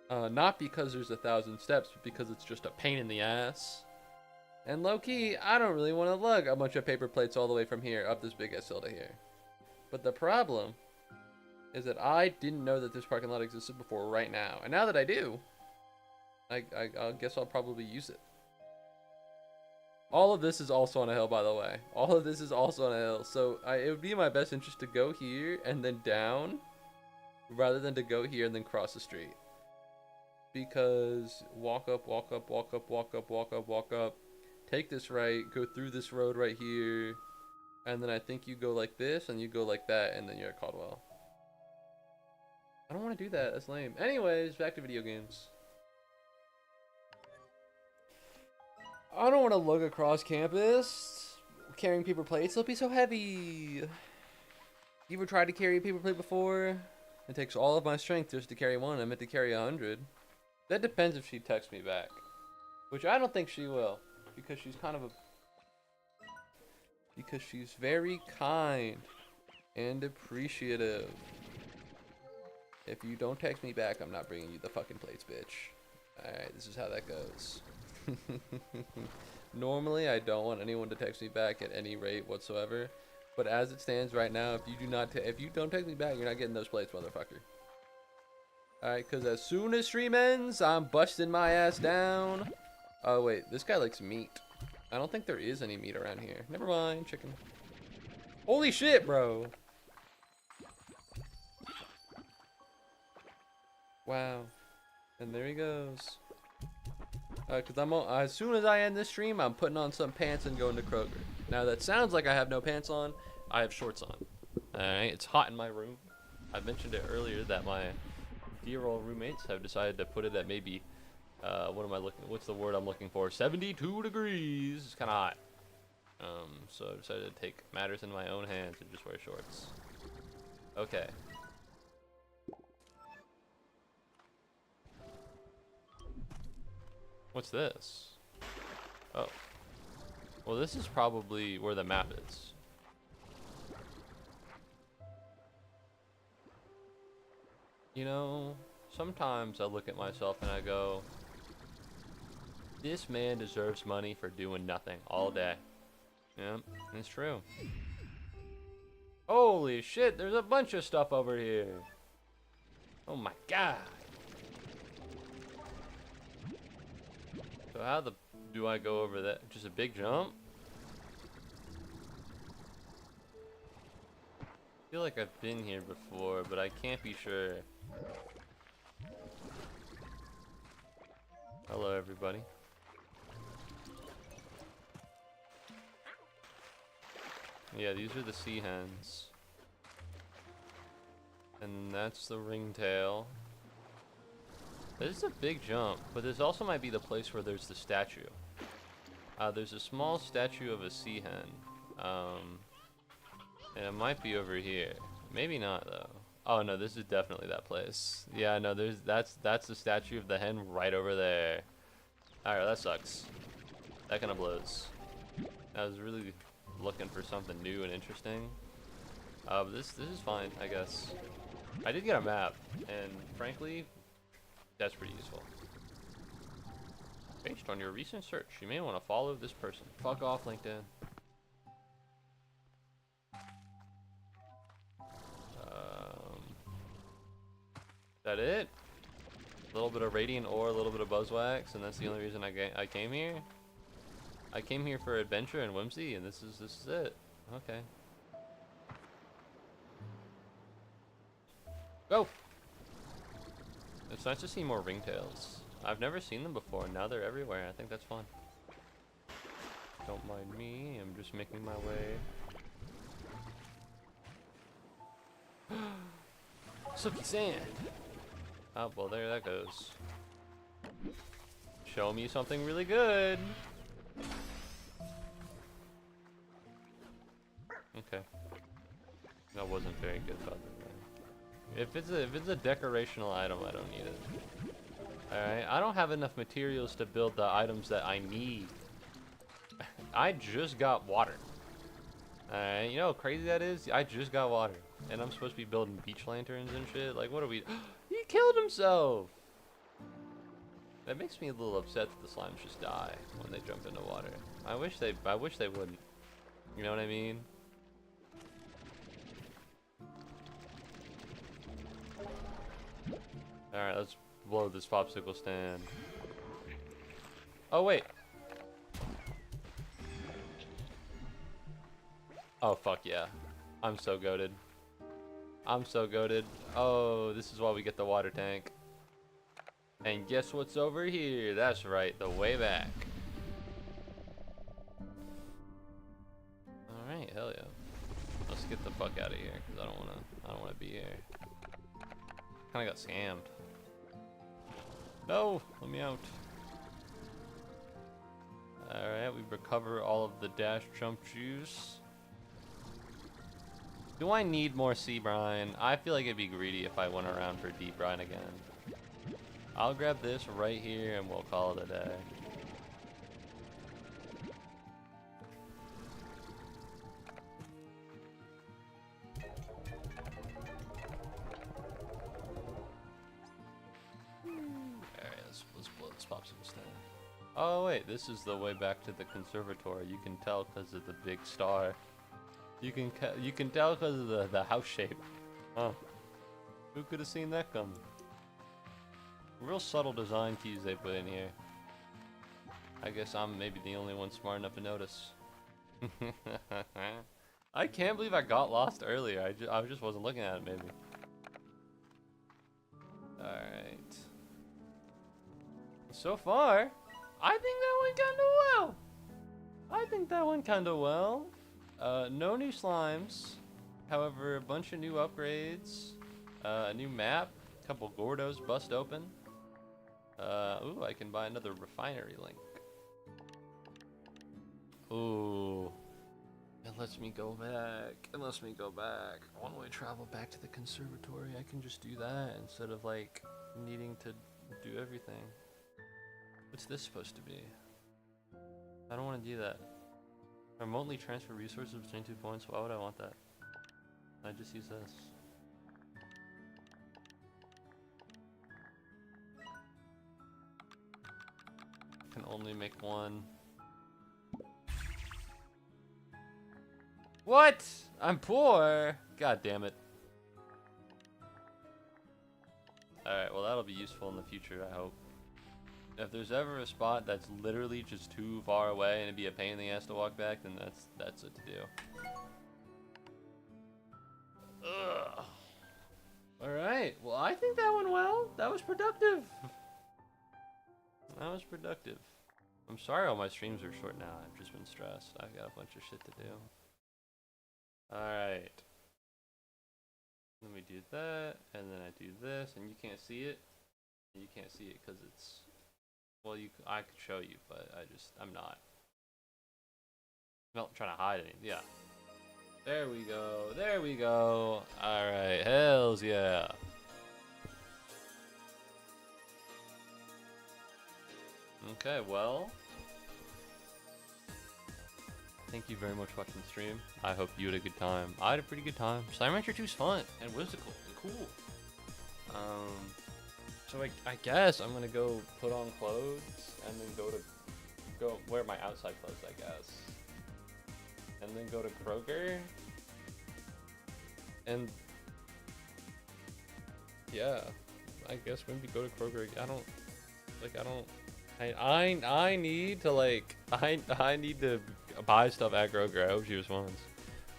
Not because there's 1,000 steps, but because it's just a pain in the ass. And low-key, I don't really want to lug a bunch of paper plates all the way from here up this big ass hill to here. But the problem is that I didn't know that this parking lot existed before right now. And now that I do, I guess I'll probably use it. All of this is also on a hill, by the way. All of this is also on a hill. So it would be in my best interest to go here and then down, rather than to go here and then cross the street. Because walk up, walk up, walk up, walk up, walk up, walk up. Take this right, go through this road right here. And then I think you go like this, and you go like that, and then you're at Caldwell. I don't want to do that. That's lame. Anyways, back to video games. I don't want to lug across campus carrying paper plates. They'll be so heavy. You ever tried to carry a paper plate before? It takes all of my strength just to carry one. I meant to carry 100. That depends if she texts me back. Which I don't think she will. Because she's kind of a... Because she's very kind and appreciative. If you don't text me back, I'm not bringing you the fucking plates, bitch. Alright, this is how that goes. Normally, I don't want anyone to text me back at any rate whatsoever. But as it stands right now, if you don't text me back, you're not getting those plates, motherfucker. Alright, because as soon as stream ends, I'm busting my ass down. Oh, wait. This guy likes meat. I don't think there is any meat around here. Never mind. Chicken. Holy shit, bro. Wow. And there he goes. Because as soon as I end this stream, I'm putting on some pants and going to Kroger. Now, that sounds like I have no pants on. I have shorts on. Alright, it's hot in my room. I mentioned it earlier that my dear old roommates have decided to put it at maybe What am I looking? What's the word I'm looking for? 72 degrees. It's kind of hot. So I decided to take matters in my own hands and just wear shorts. Okay. What's this? Oh. Well, this is probably where the map is. You know, sometimes I look at myself and I go, this man deserves money for doing nothing all day. Yeah, it's true. Holy shit, there's a bunch of stuff over here. Oh my god. So how do I go over that? Just a big jump? I feel like I've been here before, but I can't be sure. Hello, everybody. Yeah, these are the sea hens. And that's the ringtail. This is a big jump, but this also might be the place where there's the statue. There's a small statue of a sea hen. And it might be over here. Maybe not though. Oh no, this is definitely that place. Yeah, no, that's the statue of the hen right over there. Alright, that sucks. That kind of blows. I was really looking for something new and interesting. But this is fine, I guess. I did get a map, and frankly, that's pretty useful. Based on your recent search, you may want to follow this person. Fuck off, LinkedIn. Is that it? A little bit of radiant ore, a little bit of buzzwax, and that's the only reason I came here. I came here for adventure and whimsy, and this is it. Okay. Go. It's nice to see more ringtails. I've never seen them before, and now they're everywhere. I think that's fun. Don't mind me. I'm just making my way. Silky sand. Oh, well, there that goes. Show me something really good. Okay. That wasn't very good, by the way. If it's a decorational item, I don't need it. Alright, I don't have enough materials to build the items that I need. I just got water. Alright, you know how crazy that is? I just got water. And I'm supposed to be building beach lanterns and shit. Like, what are we... He killed himself! That makes me a little upset that the slimes just die when they jump into water. I wish they wouldn't. You know what I mean? Alright, let's blow this popsicle stand. Oh, wait. Oh, fuck yeah. I'm so goated. I'm so goated. Oh, this is why we get the water tank. And guess what's over here? That's right, the way back. Alright, hell yeah. Let's get the fuck out of here, because I don't wanna be here. Kinda got scammed. No, let me out. Alright, we recover all of the dash jump juice. Do I need more sea brine? I feel like it'd be greedy if I went around for deep brine again. I'll grab this right here and we'll call it a day. Alright, let's blow this popsicle stand. Oh wait, this is the way back to the conservatory. You can tell because of the big star. You can tell because of the house shape. Huh. Who could have seen that coming? Real subtle design keys they put in here. I guess I'm maybe the only one smart enough to notice. I can't believe I got lost earlier. I just wasn't looking at it maybe. Alright. So far, I think that went kinda well. I think that went kinda well. No new slimes. However, a bunch of new upgrades. A new map. A couple Gordos bust open. Ooh, I can buy another refinery link. Ooh. It lets me go back. It lets me go back. One-way travel back to the conservatory. I can just do that instead of like needing to do everything. What's this supposed to be? I don't want to do that. Remotely transfer resources between 2 points. Why would I want that? I just use this. Can only make one. What? I'm poor. God damn it. Alright, well that'll be useful in the future, I hope. If there's ever a spot that's literally just too far away and it'd be a pain in the ass to walk back, then that's what to do. Ugh. Alright, well I think that went well. That was productive. That was productive. I'm sorry all my streams are short now. I've just been stressed. I've got a bunch of shit to do. Alright. Let me do that, and then I do this, and you can't see it. You can't see it because it's... Well, I could show you, but I'm not. I'm not trying to hide anything. Yeah. There we go. There we go. Alright. Hells yeah. Okay, well. Thank you very much for watching the stream. I hope you had a good time. I had a pretty good time. Slime Rancher 2's fun and whimsical and cool. So I guess I'm gonna go put on clothes and then go wear my outside clothes, I guess. And then go to Kroger. And yeah, I guess maybe go to Kroger. I need to I need to buy stuff at Kroger. I hope she responds.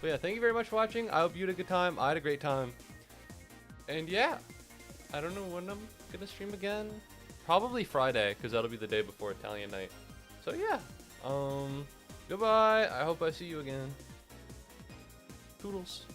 But yeah, thank you very much for watching. I hope you had a good time. I had a great time. And yeah, I don't know when I'm gonna stream again. Probably Friday, because that'll be the day before Italian night. So yeah, goodbye. I hope I see you again. Toodles.